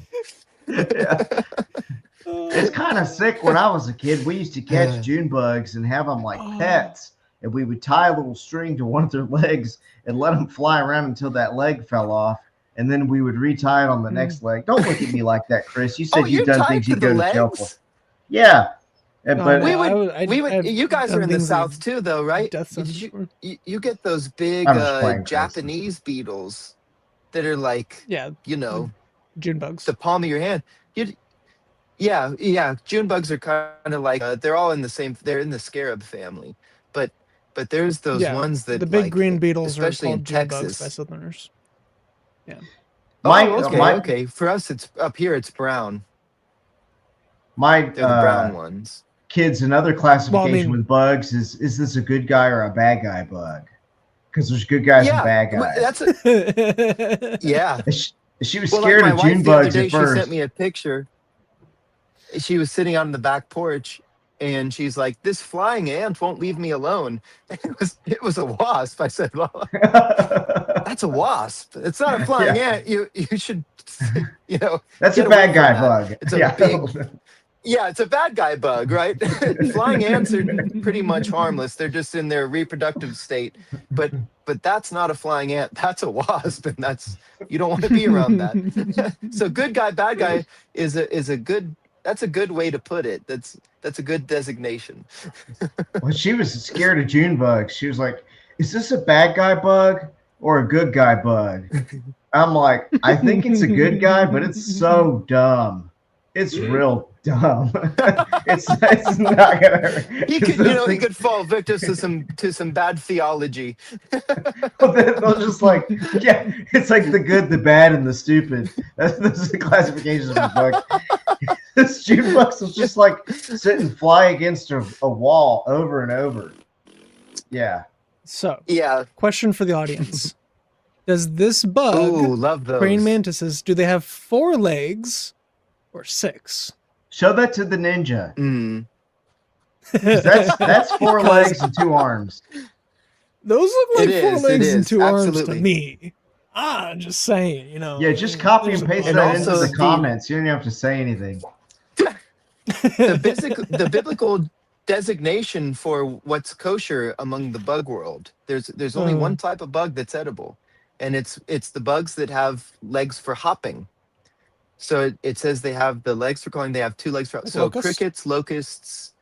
Yeah. It's kind of sick. When I was a kid, we used to catch June bugs and have them like pets, and we would tie a little string to one of their legs and let them fly around until that leg fell off, and then we would retie it on the next leg. Don't look at me like that, Chris. You said you've done things you go to jail for. Yeah, but we would. You guys are in the South too, though, right? You get those big Japanese beetles that are like, June bugs, the palm of your hand. Yeah. June bugs are kind of like they're all in the same. They're in the scarab family, but there's those ones that the big green beetles especially are called in June Texas. bugs by Southerners. Yeah. Okay. For us, it's up here. It's brown. They're the brown ones. Kids, another classification with bugs is this a good guy or a bad guy bug? Because there's good guys and bad guys. Yeah. She was scared of June bugs at first. She sent me a picture. she was sitting on the back porch, and she's like, "This flying ant won't leave me alone." And it was a wasp. I said, "Well, that's a wasp. It's not a flying Yeah. ant. You should, you know, That's get a away bad from guy that. bug. It's a Yeah. big, yeah, it's a bad guy bug, right? Flying ants are pretty much harmless. They're just in their reproductive state. But that's not a flying ant. That's a wasp, and you don't want to be around that. So good guy, bad guy is a good. That's a good way to put it. That's a good designation. Well, she was scared of June bugs. She was like, "Is this a bad guy bug or a good guy bug?" I'm like, "I think it's a good guy, but it's so dumb. It's real dumb. it's not gonna." He could, he could fall victim to some bad theology. They'll just like, yeah, it's like the good, the bad, and the stupid. That's the classifications of a bug. This June bugs will just like sit and fly against a wall over and over. Yeah. So, Yeah. question for the audience: does this bug, Ooh, love those. praying mantises, do they have 4 legs or 6? Show that to the ninja. Mm. 'Cause that's 4 legs and 2 arms. Those look like It 4 is, legs it and is, 2 arms to absolutely. me. I'm just saying, you know. Yeah, just copy and paste And that into also the the- comments. You don't even have to say anything. The biblical designation for what's kosher among the bug world. There's only one type of bug that's edible, and it's the bugs that have legs for hopping. So it says they have the legs for crawling. They have 2 legs for Like so locusts? crickets, locusts,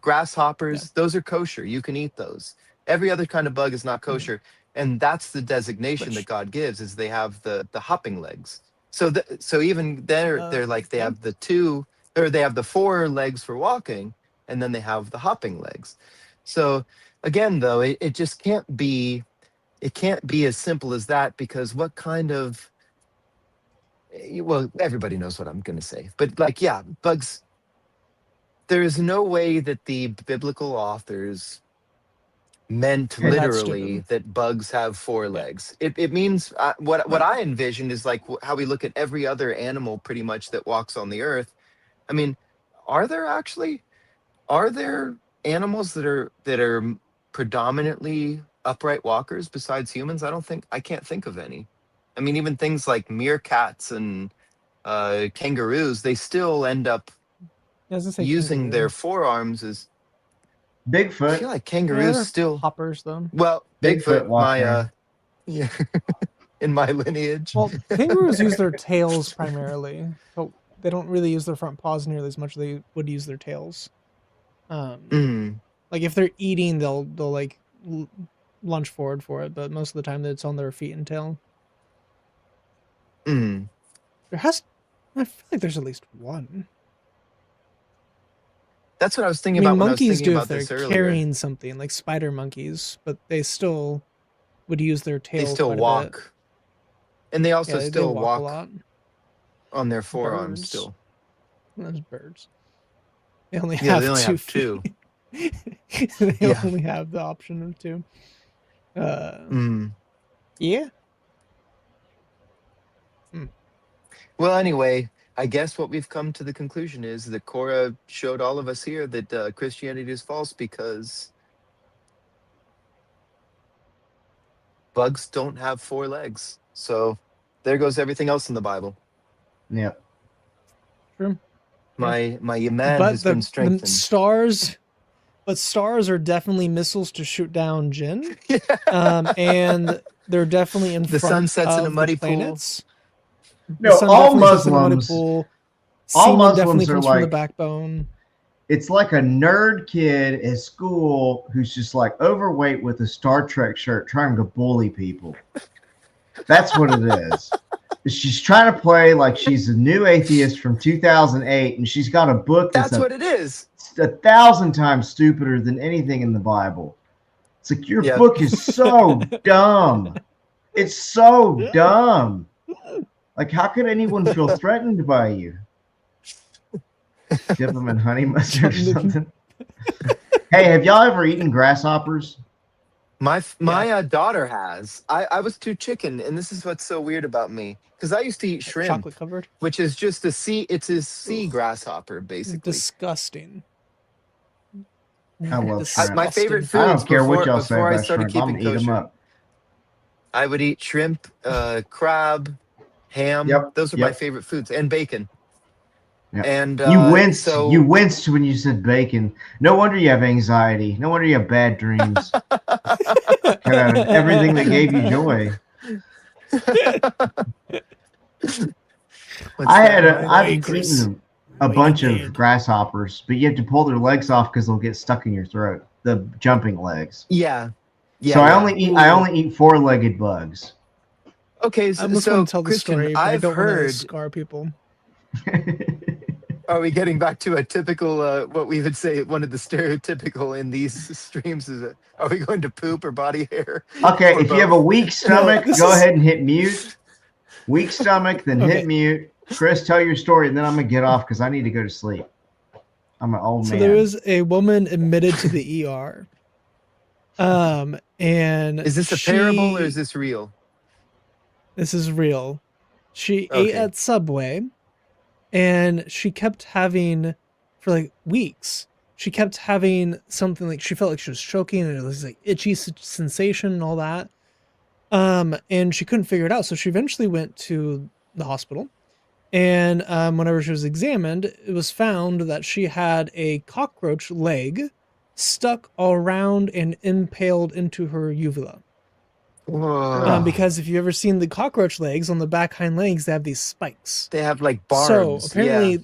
grasshoppers. Those are kosher. You can eat those. Every other kind of bug is not kosher, and that's the designation that God gives is they have the hopping legs. So even they're like they have the 2 or they have the 4 legs for walking, and then they have the hopping legs. So again, though, it just can't be as simple as that, because what kind of, well, everybody knows what I'm going to say, but like, yeah, bugs, there is no way that the biblical authors meant Yeah, that's literally stupid. that bugs have 4 legs. It means what I envisioned is like how we look at every other animal pretty much that walks on the earth. I mean, are there animals that are predominantly upright walkers besides humans? I can't think of any. I mean, even things like meerkats and kangaroos, they still end up using their forearms as. I Bigfoot. feel like kangaroos still hoppers though. Well, Bigfoot Bigfoot, my walker. yeah, in my lineage. Well, kangaroos use their tails primarily, but they don't really use their front paws nearly as much as they would use their tails. Mm, Like if they're eating, they'll like lunge forward for it, but most of the time it's on their feet and tail. mm. I feel like there's at least one. That's what I was I thinking mean, about when I was monkeys thinking do about if they're this earlier. carrying something, like spider monkeys, but they still would use their tail. They still quite a bit. walk, and they also Yeah, still they walk walk a lot. on their forearms Birds. still. Those birds. They only Yeah, have they only 2 have 2. feet. They Yeah. only have the option of 2. Mm. Yeah. Well, anyway, I guess what we've come to the conclusion is that Cora showed all of us here that Christianity is false because bugs don't have 4 legs. So there goes everything else in the Bible. Yeah. True. My iman has been strengthened. Stars are definitely missiles to shoot down Jinn. And they're definitely in The front sun sets of in a muddy the planets. No, The sun all definitely sets in a muddy Muslims. pool. All Semen Muslims definitely are comes from the like- backbone. It's like a nerd kid at school who's just like overweight with a Star Trek shirt trying to bully people. That's what it is. She's trying to play like she's a new atheist from 2008, and she's got a book That's what it is. 1,000 times stupider than anything in the Bible. It's like, your Yeah. book is so dumb. It's so dumb. Like, how could anyone feel threatened by you? Dip them in honey mustard or something. Hey, have y'all ever eaten grasshoppers? My daughter has. I was too chicken, and this is what's so weird about me because I used to eat shrimp, Chocolate covered. which is just a sea. It's a sea Ugh. grasshopper, basically. Disgusting. I love shrimp. My favorite I foods don't care what y'all say before I about started shrimp. I'm keeping gonna eat them kosher, up. I would eat shrimp, crab, ham. Yep. Those are my Yep. favorite foods, and bacon. Yep. And You winced. You so winced when you said bacon. No wonder you have anxiety. No wonder you have bad dreams. Cut out of everything that gave you joy. I've eaten a bunch of grasshoppers, but you have to pull their legs off because they'll get stuck in your throat. The jumping legs. Yeah. So I only eat four-legged bugs. Okay, I almost so want to tell the Christian, story, but I I've don't want to heard. scar people. Are we getting back to a typical, what we would say, one of the stereotypical in these streams is, are we going to poop or body hair? Okay, Or if you have a both? weak stomach, this go is- ahead and hit mute. Weak stomach, then Okay. hit mute. Chris, tell your story, and then I'm gonna get off because I need to go to sleep. I'm an old So man. there was a woman admitted to the ER. And Is this a parable or is this real? This is real. She ate Okay. at Subway, and she kept having, for like weeks, she kept having something like she felt like she was choking, and it was like itchy sensation and all that. And she couldn't figure it out, so she eventually went to the hospital. And whenever she was examined, it was found that she had a cockroach leg stuck all around and impaled into her uvula. Whoa. Because if you've ever seen the cockroach legs on the back hind legs, they have these spikes. They have like barbs. So apparently yeah.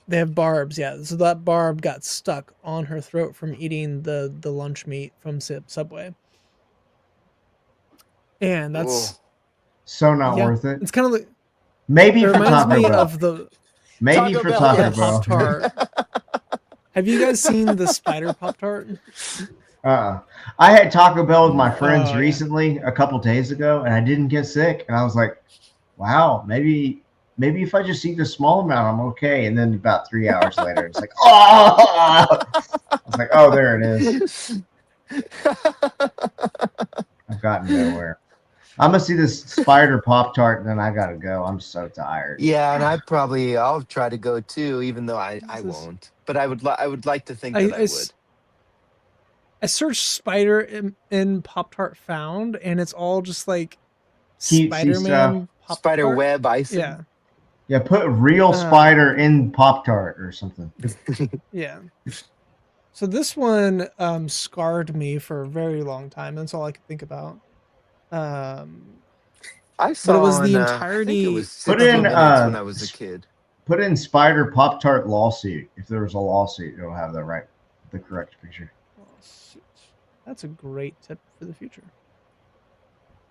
they have barbs, yeah. So that barb got stuck on her throat from eating the lunch meat from Subway. And that's so not worth it. It's kind of like maybe it for reminds Taco me Bell. of the Maybe Taco for Bell, Taco yes. Bell. Pop-Tart. Have you guys seen the spider Pop-Tart? I had Taco Bell with my friends Oh, yeah. recently, a couple days ago, and I didn't get sick. And I was like, "Wow, maybe if I just eat a small amount, I'm okay." And then about 3 hours later, it's like, "Oh!" I was like, "Oh, there it is." I've gotten nowhere. I'm gonna see this spider Pop-Tart, and then I gotta go. I'm so tired. Yeah, and I'll try to go too, even though I won't. But I would like to think that I would. I searched spider in Pop-Tart found, and it's all just like Cutesy Spider-Man Pop-Tart. Spider web icing. Yeah. Yeah, put real spider in Pop-Tart or something. Yeah. So this one scarred me for a very long time. That's all I could think about. I saw. But it was the I think entirety. it was Put 60 in, minutes when I was a kid. Put in spider Pop-Tart lawsuit. If there was a lawsuit, it'll have the correct picture. That's a great tip for the future.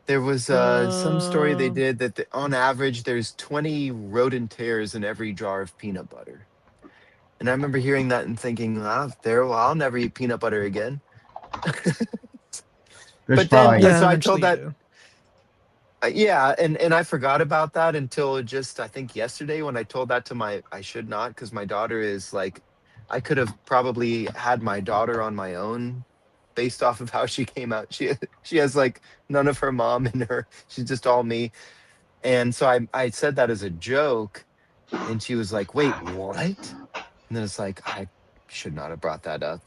There was some story they did that on average there's 20 rodent hairs in every jar of peanut butter. And I remember hearing that and thinking, I'll never eat peanut butter again. But then, Yeah, so I told that. do. Yeah, and I forgot about that until just I think yesterday when I told that to I should not, because my daughter is like, I could have probably had my daughter on my own based off of how she came out. She has like none of her mom in her. She's just all me. And so I said that as a joke, and she was like, "Wait, what?" And then it's like, I should not have brought that up,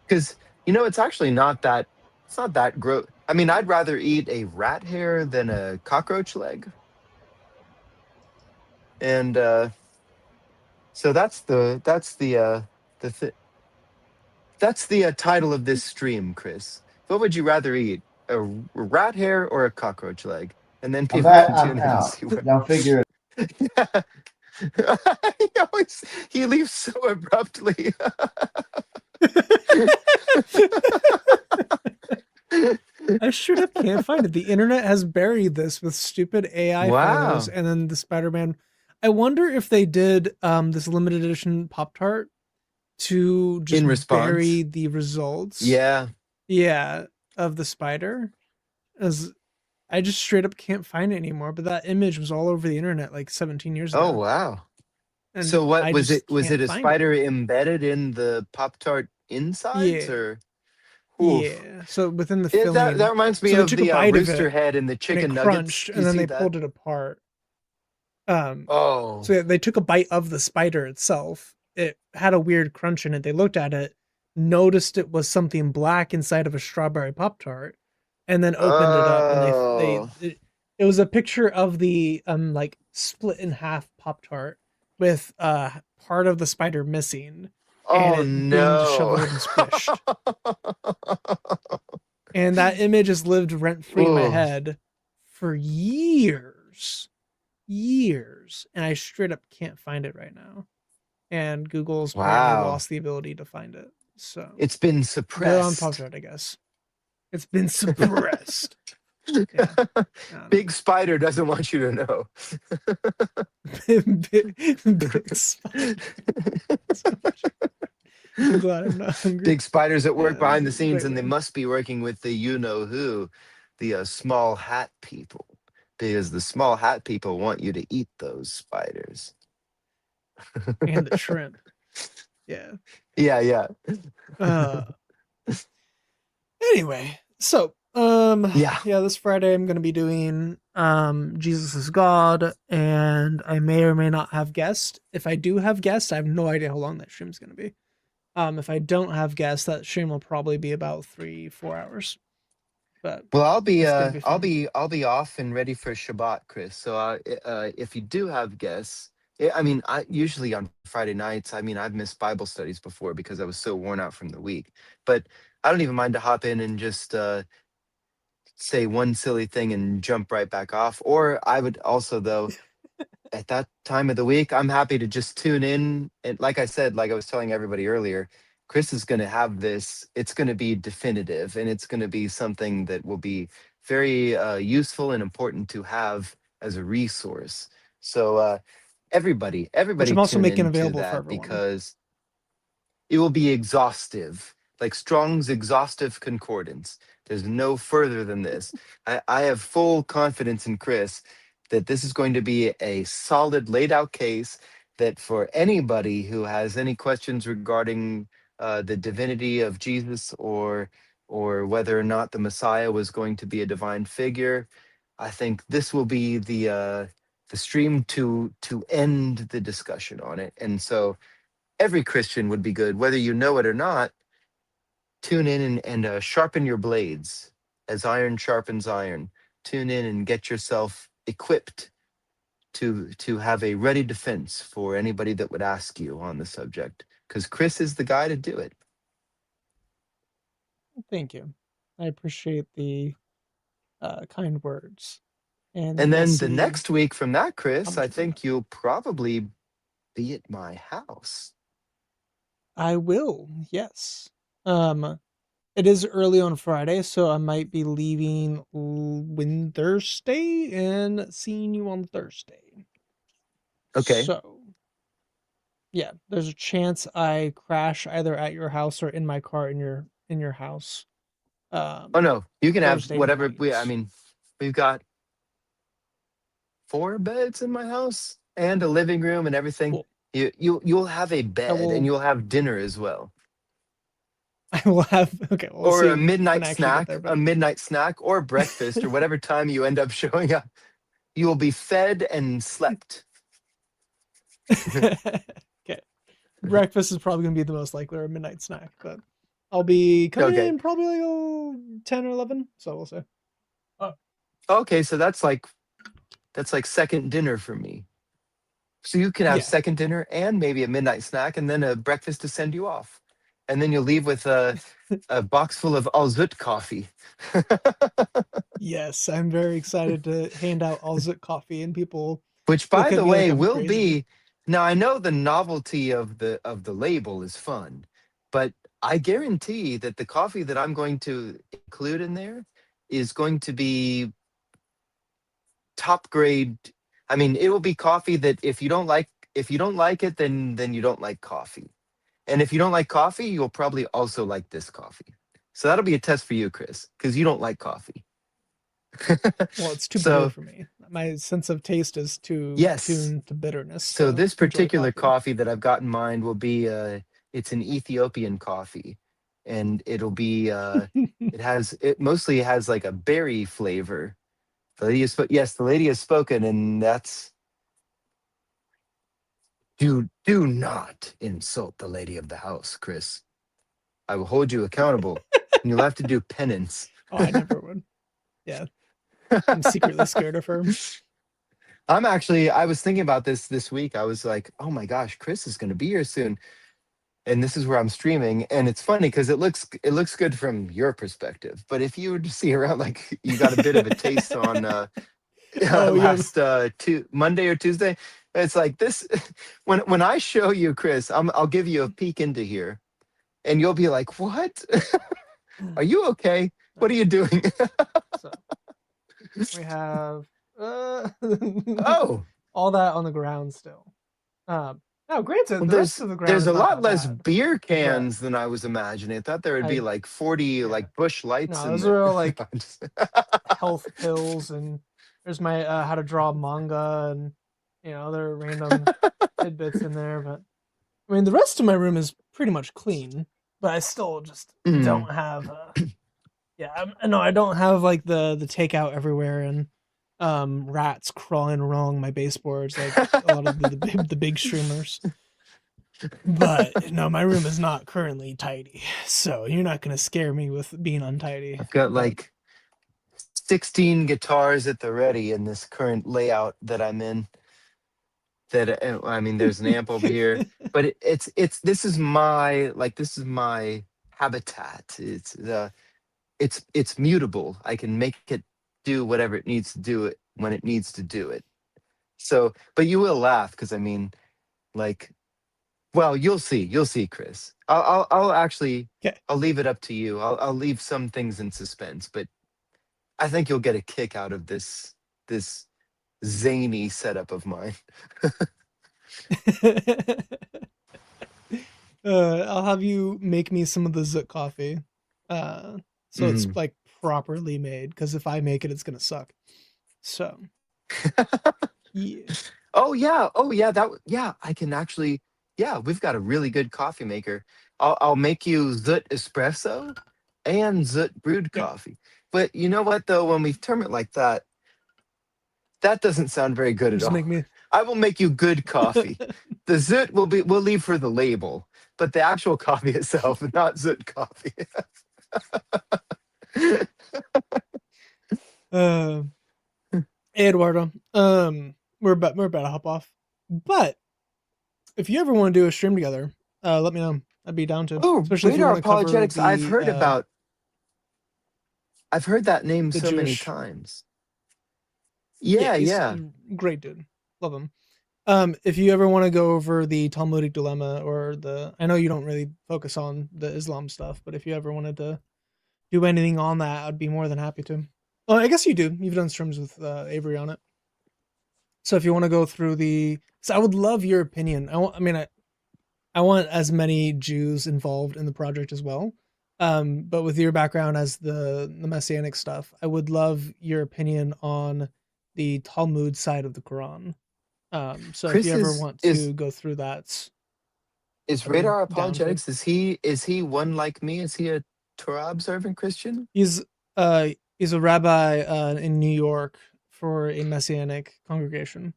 because it's actually not that. It's not that gross. I mean, I'd rather eat a rat hair than a cockroach leg. And so that's the title of this stream, Chris. What would you rather eat, a rat hair or a cockroach leg? And then people can tune in and see what. Now figure it. He leaves so abruptly. I straight up can't find it. The internet has buried this with stupid AI photos, and then the Spider-Man. I wonder if they did this limited edition Pop-Tart to just in response, bury the results. Yeah, of the spider, as I just straight up can't find it anymore. But that image was all over the internet like 17 years ago. Oh wow! And so what was it? Was it a find spider embedded in the Pop-Tart insides, Yeah. or? Oof. Yeah. So within the That filling, reminds me so they of took a the bite of rooster it head and the and it chicken nuggets. crunched, You and then see they that? pulled it apart. Um, Oh. so they took a bite of the spider itself. It had a weird crunch in it. They looked at it, noticed it was something black inside of a strawberry pop tart, and then opened it up. And Oh. it was a picture of the like split in half pop tart with part of the spider missing, and Oh it being no. disheveled and squished. And that image has lived rent free in my Oh, head for years, and I straight up can't find it right now. And Google's apparently wow. lost the ability to find it. So It's been better on Pop suppressed. Tart, I guess. It's been suppressed. Yeah, I don't Big Spider doesn't want you to know. know. Big spider. So much. I'm glad I'm not hungry. Big spiders at work Yeah, this behind is the a scenes, great and they way. must be working with the you know who, the small hat people, because the small hat people want you to eat those spiders. And the shrimp. Yeah. Yeah, yeah, Uh Anyway, so yeah. yeah, this Friday I'm gonna be doing Jesus is God, and I may or may not have guests. If I do have guests, I have no idea how long that stream's gonna be. If I don't have guests, that stream will probably be about 3-4 hours. But Well, it's gonna be fun. I'll be off and ready for Shabbat, Chris. So, if you do have guests, I mean, I usually on Friday nights. I mean, I've missed Bible studies before because I was so worn out from the week. But I don't even mind to hop in and just say one silly thing and jump right back off. Or I would also, though, at that time of the week, I'm happy to just tune in. And like I said, like I was telling everybody earlier, Chris is going to have this. It's going to be definitive, and it's going to be something that will be very useful and important to have as a resource. So Which everybody I'm also tune making into available for that everyone. because it will be exhaustive, like Strong's exhaustive concordance. There's no further than this. I have full confidence in Chris that this is going to be a solid, laid out case that for anybody who has any questions regarding the divinity of Jesus or whether or not the Messiah was going to be a divine figure, I think this will be the stream to end the discussion on it. And so every Christian would be good, whether you know it or not. Tune in and sharpen your blades as iron sharpens iron. Tune in and get yourself equipped to have a ready defense for anybody that would ask you on the subject, because Chris is the guy to do it. Thank you. I appreciate the kind words and And we'll then the see next week from that, how Chris, I much is enough. think you'll probably be at my house. I will, yes. It is early on Friday, so I might be leaving Thursday and seeing you on Thursday. Okay. So, yeah, there's a chance I crash either at your house or in my car in your house. Oh no, you can have Thursday whatever I night. mean, we've got 4 beds in my house and a living room and everything. Cool. You'll have a I bed and will. you'll have dinner as well, I will have. Okay, we'll or see when I actually get there. a But midnight snack or breakfast or whatever time you end up showing up. You will be fed and slept. okay, breakfast is probably gonna be the most likely or a midnight snack, but I'll be coming Okay. in probably like 10 or 11. So we'll see. Oh, Okay, so that's like second dinner for me. So you can have yeah. second dinner and maybe a midnight snack and then a breakfast to send you off. And then you'll leave with a box full of Alzut coffee. Yes, I'm very excited to hand out Alzit coffee and people Which, by look at the me like way, I'm will crazy. be, now I know the novelty of the label is fun, but I guarantee that the coffee that I'm going to include in there is going to be top grade. I mean, it will be coffee that if you don't like it, then you don't like coffee. And if you don't like coffee, you'll probably also like this coffee. So that'll be a test for you, Chris, because you don't like coffee. Well, it's too bitter So for me. My sense of taste is too yes. tuned to bitterness So to this enjoy particular coffee. coffee that I've got in mind will be it's an Ethiopian coffee. and it'll be it mostly has like a berry flavor. The lady has yes, the lady has spoken, and that's do not insult the lady of the house, Chris. I will hold you accountable, and you'll have to do penance. Oh, I never would. Yeah, I'm secretly scared of her. I was thinking about this week. I was like, oh my gosh, Chris is going to be here soon. And this is where I'm streaming. And it's funny because it looks good from your perspective. But if you were to see around, like you got a bit of a taste on Oh, yeah. last Monday or Tuesday, it's like this. When I show you, Chris, I'll give you a peek into here, and you'll be like, what? Are you okay? What are you doing? So we have Oh, all that on the ground still. Now, granted, well, the rest of the ground there's is a not lot that less bad, beer cans than I was imagining. I thought there would be I like 40 yeah. like Bush Lights No, in those there. are all like I'm just- health pills, and there's my how to draw manga, and other random tidbits in there. But I mean, the rest of my room is pretty much clean, but I still just Mm. don't have. I don't have like the takeout everywhere, and rats crawling along my baseboards like a lot of the big streamers. But no, my room is not currently tidy, so you're not gonna scare me with being untidy. I've got But like 16 guitars at the ready in this current layout that I'm in. That I mean, there's an amp over here, but it's this is my habitat. It's mutable. I can make it do whatever it needs to do it when it needs to do it. So, but you will laugh because I mean, like, well, you'll see, Chris. I'll actually, okay. I'll leave it up to you. I'll leave some things in suspense, but I think you'll get a kick out of this zany setup of mine. I'll have you make me some of the Zoot coffee, so it's Mhm. like properly made. Because if I make it, it's gonna suck. So yeah, Oh yeah, yeah. I can actually, yeah. We've got a really good coffee maker. I'll make you Zut espresso and Zut brewed yeah. coffee. But you know what though? When we term it like that, that doesn't sound very good at Just all. make me. I will make you good coffee. The Zut we'll leave for the label, but the actual coffee itself, not Zut coffee. uh, Hey, Eduardo. We're about to hop off, but if you ever want to do a stream together, let me know. I'd be down to, Oh, especially if you radar want to cover apologetics. I've heard that name the so many Jewish. times. Yeah, Yeah, he's yeah. a great dude. Love him. If you ever want to go over the Talmudic dilemma, or I know you don't really focus on the Islam stuff, but if you ever wanted to do anything on that, I'd be more than happy to. Well, I guess you do. You've done streams with Avery on it. So if you want to go through so I would love your opinion. I want as many Jews involved in the project as well. But with your background as the messianic stuff, I would love your opinion on the Talmud side of the Quran. So if you Chris ever want to go through that, is I'd be radar down to. apologetics. Is he one like me? Is he a Torah observant Christian? He's uh he's a rabbi in New York for a messianic congregation.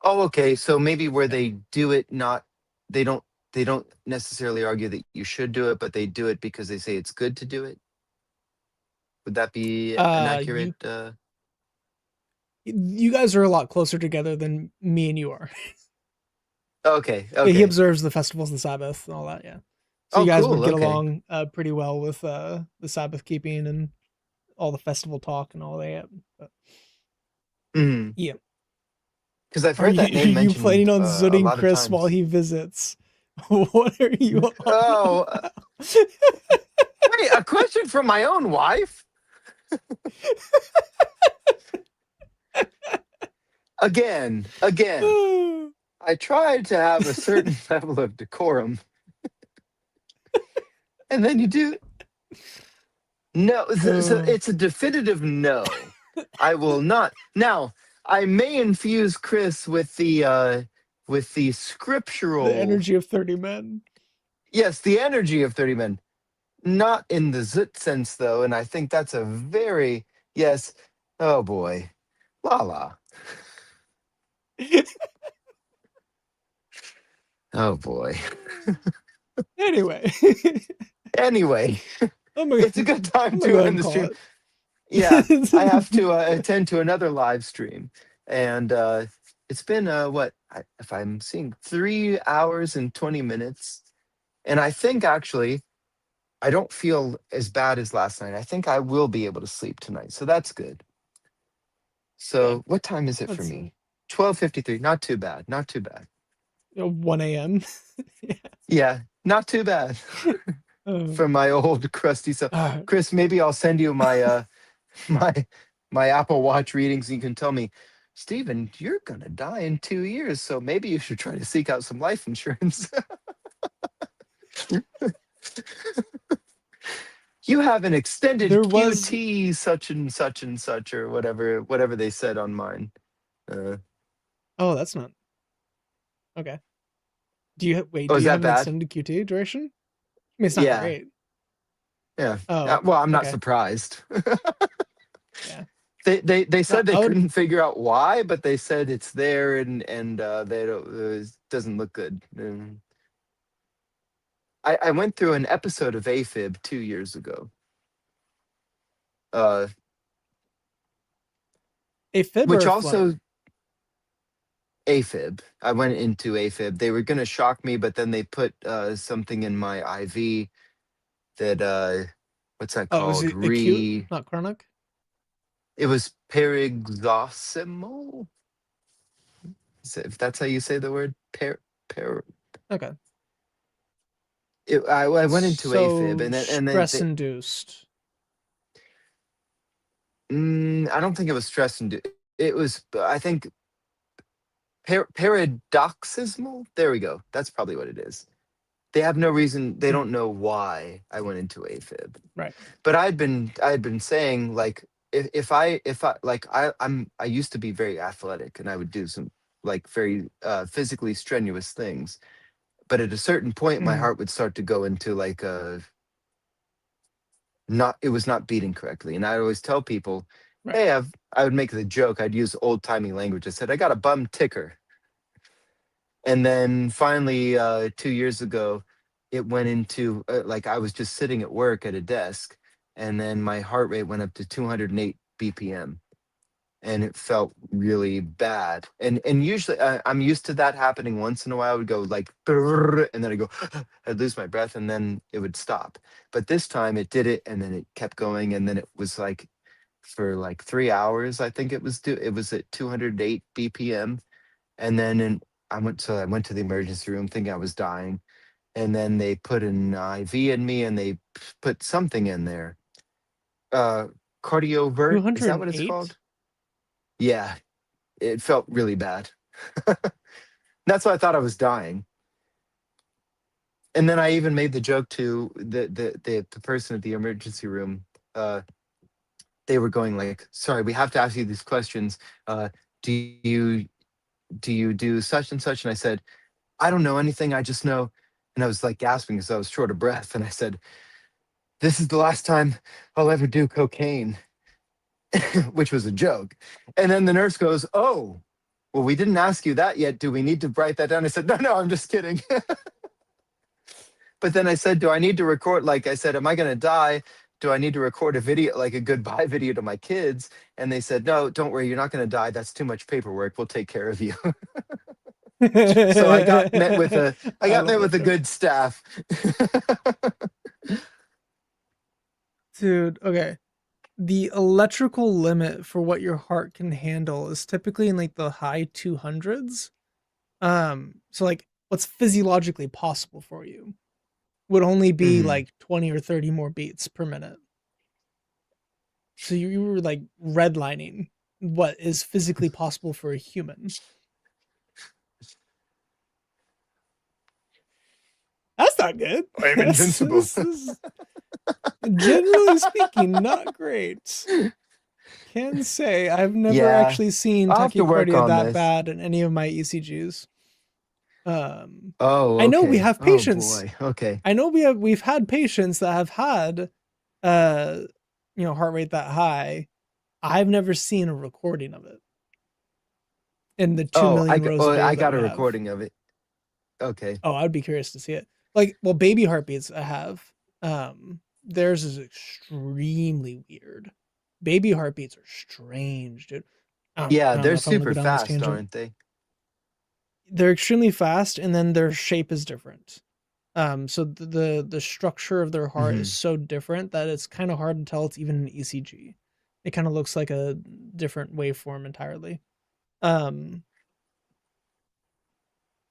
Oh, okay. So maybe where Yeah. they do it, not they don't they don't necessarily argue that you should do it, but they do it because they say it's good to do it. Would that be an accurate? You you guys are a lot closer together than me and you are. Okay, Yeah, he okay. observes the festivals, the Sabbath, and all that. Yeah, so you Oh, guys would cool. get Okay. along pretty well with the Sabbath keeping and all the festival talk and all that. But Mm. yeah, Because I've are heard you that name are you planning mentioned on a zooting lot of Chris while times. he visits? What are you on Oh, about? wait, a question from my own wife? Again. I tried to have a certain level of decorum, and then you do. No, so it's a definitive no. I will not. Now, I may infuse Chris with the The scriptural. energy of 30 men. Yes, the energy of 30 men. not in the zit sense though, and I think that's a very yes. Oh boy, la la. Oh boy. Anyway, Anyway, I'm gonna it's a good time I'm gonna to go ahead end and the call stream. it. Yeah, I have to attend to another live stream, and it's been what if I'm seeing 3 hours and 20 minutes, and I think actually I don't feel as bad as last night. I think I will be able to sleep tonight, so that's good. Yeah, So what time is it for that's me? 12:53. Not too bad. Not too bad. 1 a.m. Yeah. Yeah, not too bad Uh, for my old crusty self. all right. Chris, maybe I'll send you my my my Apple Watch readings and you can tell me, Steven, you're gonna die in 2 years, so maybe you should try to seek out some life insurance. You have an extended There was. QT such and such or whatever they said on mine. Uh, Oh, that's not okay. Do you wait? oh, Do is you that have an bad? extended QT duration? I mean, it's not Yeah, great. yeah. Oh, Well, I'm not okay. surprised. Yeah. They No, said they I would. couldn't figure out why, but they said it's there and they don't. It doesn't look good. I went through an episode of AFib 2 years ago. Uh, A fib or which a flutter? also AFib. I went into AFib. They were gonna shock me, but then they put something in my IV that what's that Oh, is called? it acute, not chronic? It was paroxysmal. If that's how you say the word, per. Okay. I went into AFib, So and then stress induced. I don't think it was stress induced. It was, I think, paradoxismal. There we go. That's probably what it is. They have no reason. They Hmm, don't know why I went into AFib. right. But I had been saying like if I like I used to be very athletic and I would do some like very physically strenuous things. But at a certain point, my Hmm, heart would start to go into like a not it was not beating correctly. And I always tell people, right. hey, I would make the joke, I'd use old timey language. I said, I got a bum ticker. And then finally, 2 years ago, it went into like I was just sitting at work at a desk, and then my heart rate went up to 208 BPM, and it felt really bad. And usually I'm used to that happening once in a while. I would go like, "Brrr," and then I go, I'd lose my breath, and then it would stop. But this time it did it, and then it kept going, and then it was like for like 3 hours. I think it was at 208 BPM, and then I went to the emergency room thinking I was dying, and then they put an IV in me, and they put something in there. Uh, Cardiovert, is that what it's 208? called? Yeah, it felt really bad. That's why I thought I was dying. And then I even made the joke to the person at the emergency room. Uh, they were going like, "Sorry, we have to ask you these questions. Do you do such and such?" And I said, "I don't know anything. I just know." And I was like gasping because I was short of breath. And I said, "This is the last time I'll ever do cocaine," which was a joke. And then the nurse goes, "Oh, well, we didn't ask you that yet. Do we need to write that down?" I said, "No, no, I'm just kidding." But then I said, "Do I need to record?" Like I said, "Am I going to die? Do I need to record a video, like a goodbye video to my kids?" And they said, "No, don't worry. You're not going to die. That's too much paperwork. We'll take care of you." So I I got love met that with a joke. good staff. Dude, okay. The electrical limit for what your heart can handle is typically in like the high 200s. So like what's physiologically possible for you would only be Mhm. like 20 or 30 more beats per minute. So you were like redlining what is physically possible for a human. That's not good. I'm invincible. This is generally speaking not great. Can say I've never Yeah, actually seen I'll have to work tachycardia on that this. bad in any of my ECGs. Oh, I know we okay. have Oh patients. boy. Okay. I know we've had patients that have had heart rate that high. I've never seen a recording of it in the 2 million rows of data I that got we a have. recording of it. Okay. Oh, I'd be curious to see it. Like, well, baby heartbeats I have. Theirs is extremely weird. Baby heartbeats are strange, dude. Yeah, I don't they're know if I want to go super down this fast, tangent. aren't they? They're extremely fast, and then their shape is different. So the structure of their heart is Hmm. so different that it's kind of hard to tell it's even an ECG. It kind of looks like a different waveform entirely. Um,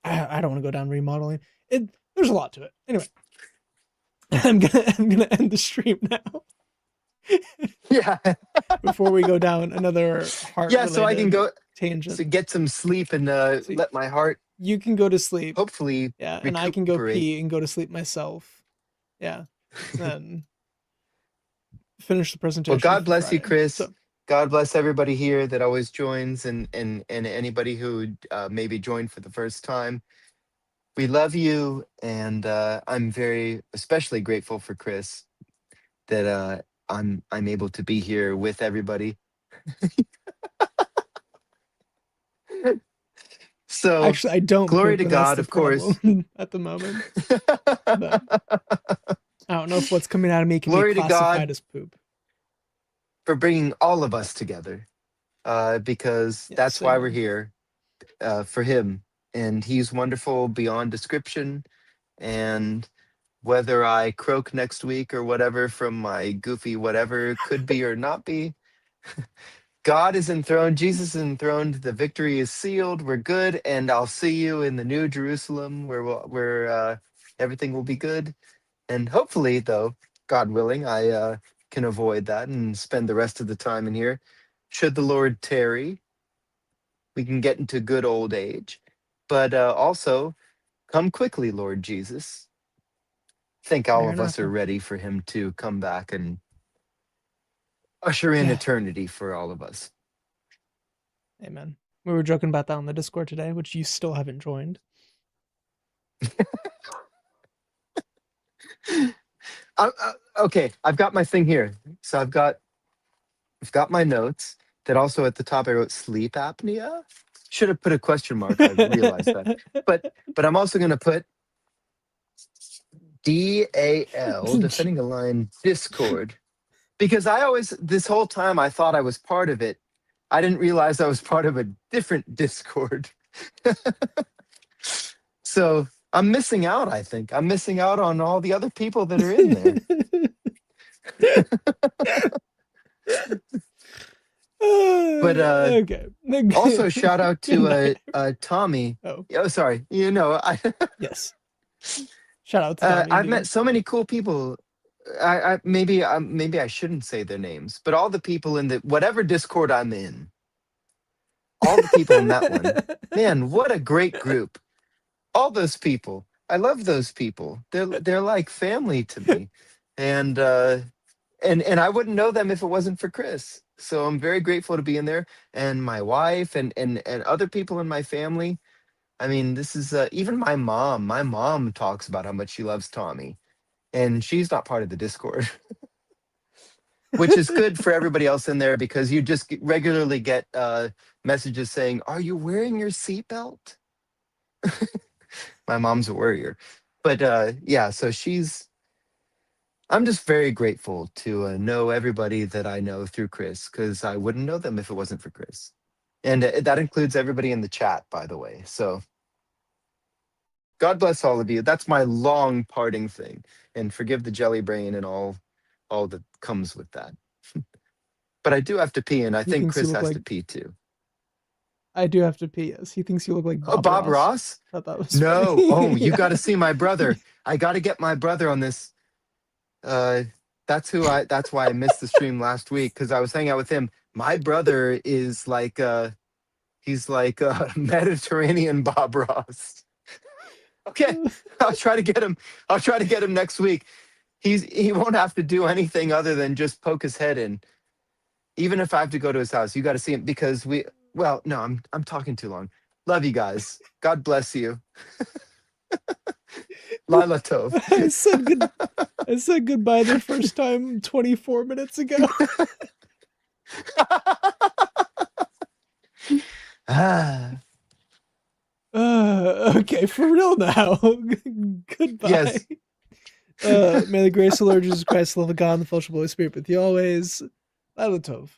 I don't want to go down remodeling. There's a lot to it. Anyway, I'm gonna end the stream now Yeah. before we go down another heart Yeah, so I can related go tangent. to get some sleep and So let my heart you can go to sleep, hopefully yeah, and I can go recuperate. pee and go to sleep myself, yeah, then finish the Well, presentation God for bless you, Friday. Chris. So God bless everybody here that always joins, and anybody who maybe joined for the first time. We love you, and I'm very especially grateful for Chris that I'm able to be here with everybody. So, actually, I don't glory poop, to and that's God, the of course. problem at the moment. But I don't know if what's coming out of me can be Glory to God classified as poop. for bringing all of But us together, because yes, that's why we're amen. here, for Him, and He's wonderful beyond description. And whether I croak next week or whatever from my goofy whatever could be or not be, God is enthroned, Jesus is enthroned, the victory is sealed, we're good, and I'll see you in the New Jerusalem where everything will be good. And hopefully, though, God willing, I can avoid that and spend the rest of the time in here. Should the Lord tarry, we can get into good old age. But also, come quickly, Lord Jesus. I think all of us are Maranatha. ready for him to come back and usher in Yeah, eternity for all of us. amen. We were joking about that on the Discord today, which you still haven't joined. Okay, I've got my thing here. So I've got my notes that also at the top I wrote sleep apnea. Should have put a question mark. I realized that. But I'm also going to put DAL, defending a line Discord, because I always this whole time I thought I was part of it. I didn't realize I was part of a different Discord. So I'm missing out, I think. I'm missing out on all the other people that are in there. But Okay. also shout out Good to night. Tommy. Oh, Oh, sorry. yes. Shout out to Tommy, I've met indeed. so many cool people. Maybe I shouldn't say their names, but all the people in the whatever Discord I'm in, all the people in that one, man, what a great group! All those people, I love those people. They're like family to me, and and I wouldn't know them if it wasn't for Chris. So I'm very grateful to be in there, and my wife and other people in my family. I mean, this is even my mom. My mom talks about how much she loves Tommy, and she's not part of the Discord, which is good for everybody else in there because you just regularly get messages saying, "Are you wearing your seatbelt?" My mom's a worrier, but yeah. So she's. I'm just very grateful to know everybody that I know through Chris because I wouldn't know them if it wasn't for Chris, and that includes everybody in the chat, by the way. So God bless all of you. That's my long parting thing, and forgive the jelly brain and all that comes with that. But I do have to pee, and I He think thinks you Chris look has like to pee too. I do have to pee. Yes, he thinks you look like Oh, Bob Bob Ross. Ross? Thought that was funny. No. Oh, you Yeah. got to see my brother. I got to get my brother on this. Uh, that's why I missed the stream last week because I was hanging out with him. My brother is like he's like Mediterranean Bob Ross. Okay, I'll try to get him. I'll try to get him next week. He won't have to do anything other than just poke his head in. Even if I have to go to his house, you got to see him because we. Well, no, I'm talking too long. Love you guys. God bless you. Lila Tov. I said goodbye the first time 24 minutes ago. Ah. Okay, for real now. Goodbye. Yes. May the grace of the Lord Jesus Christ, the love of God, and the fellowship of the Holy Spirit with you always. Lila Tov.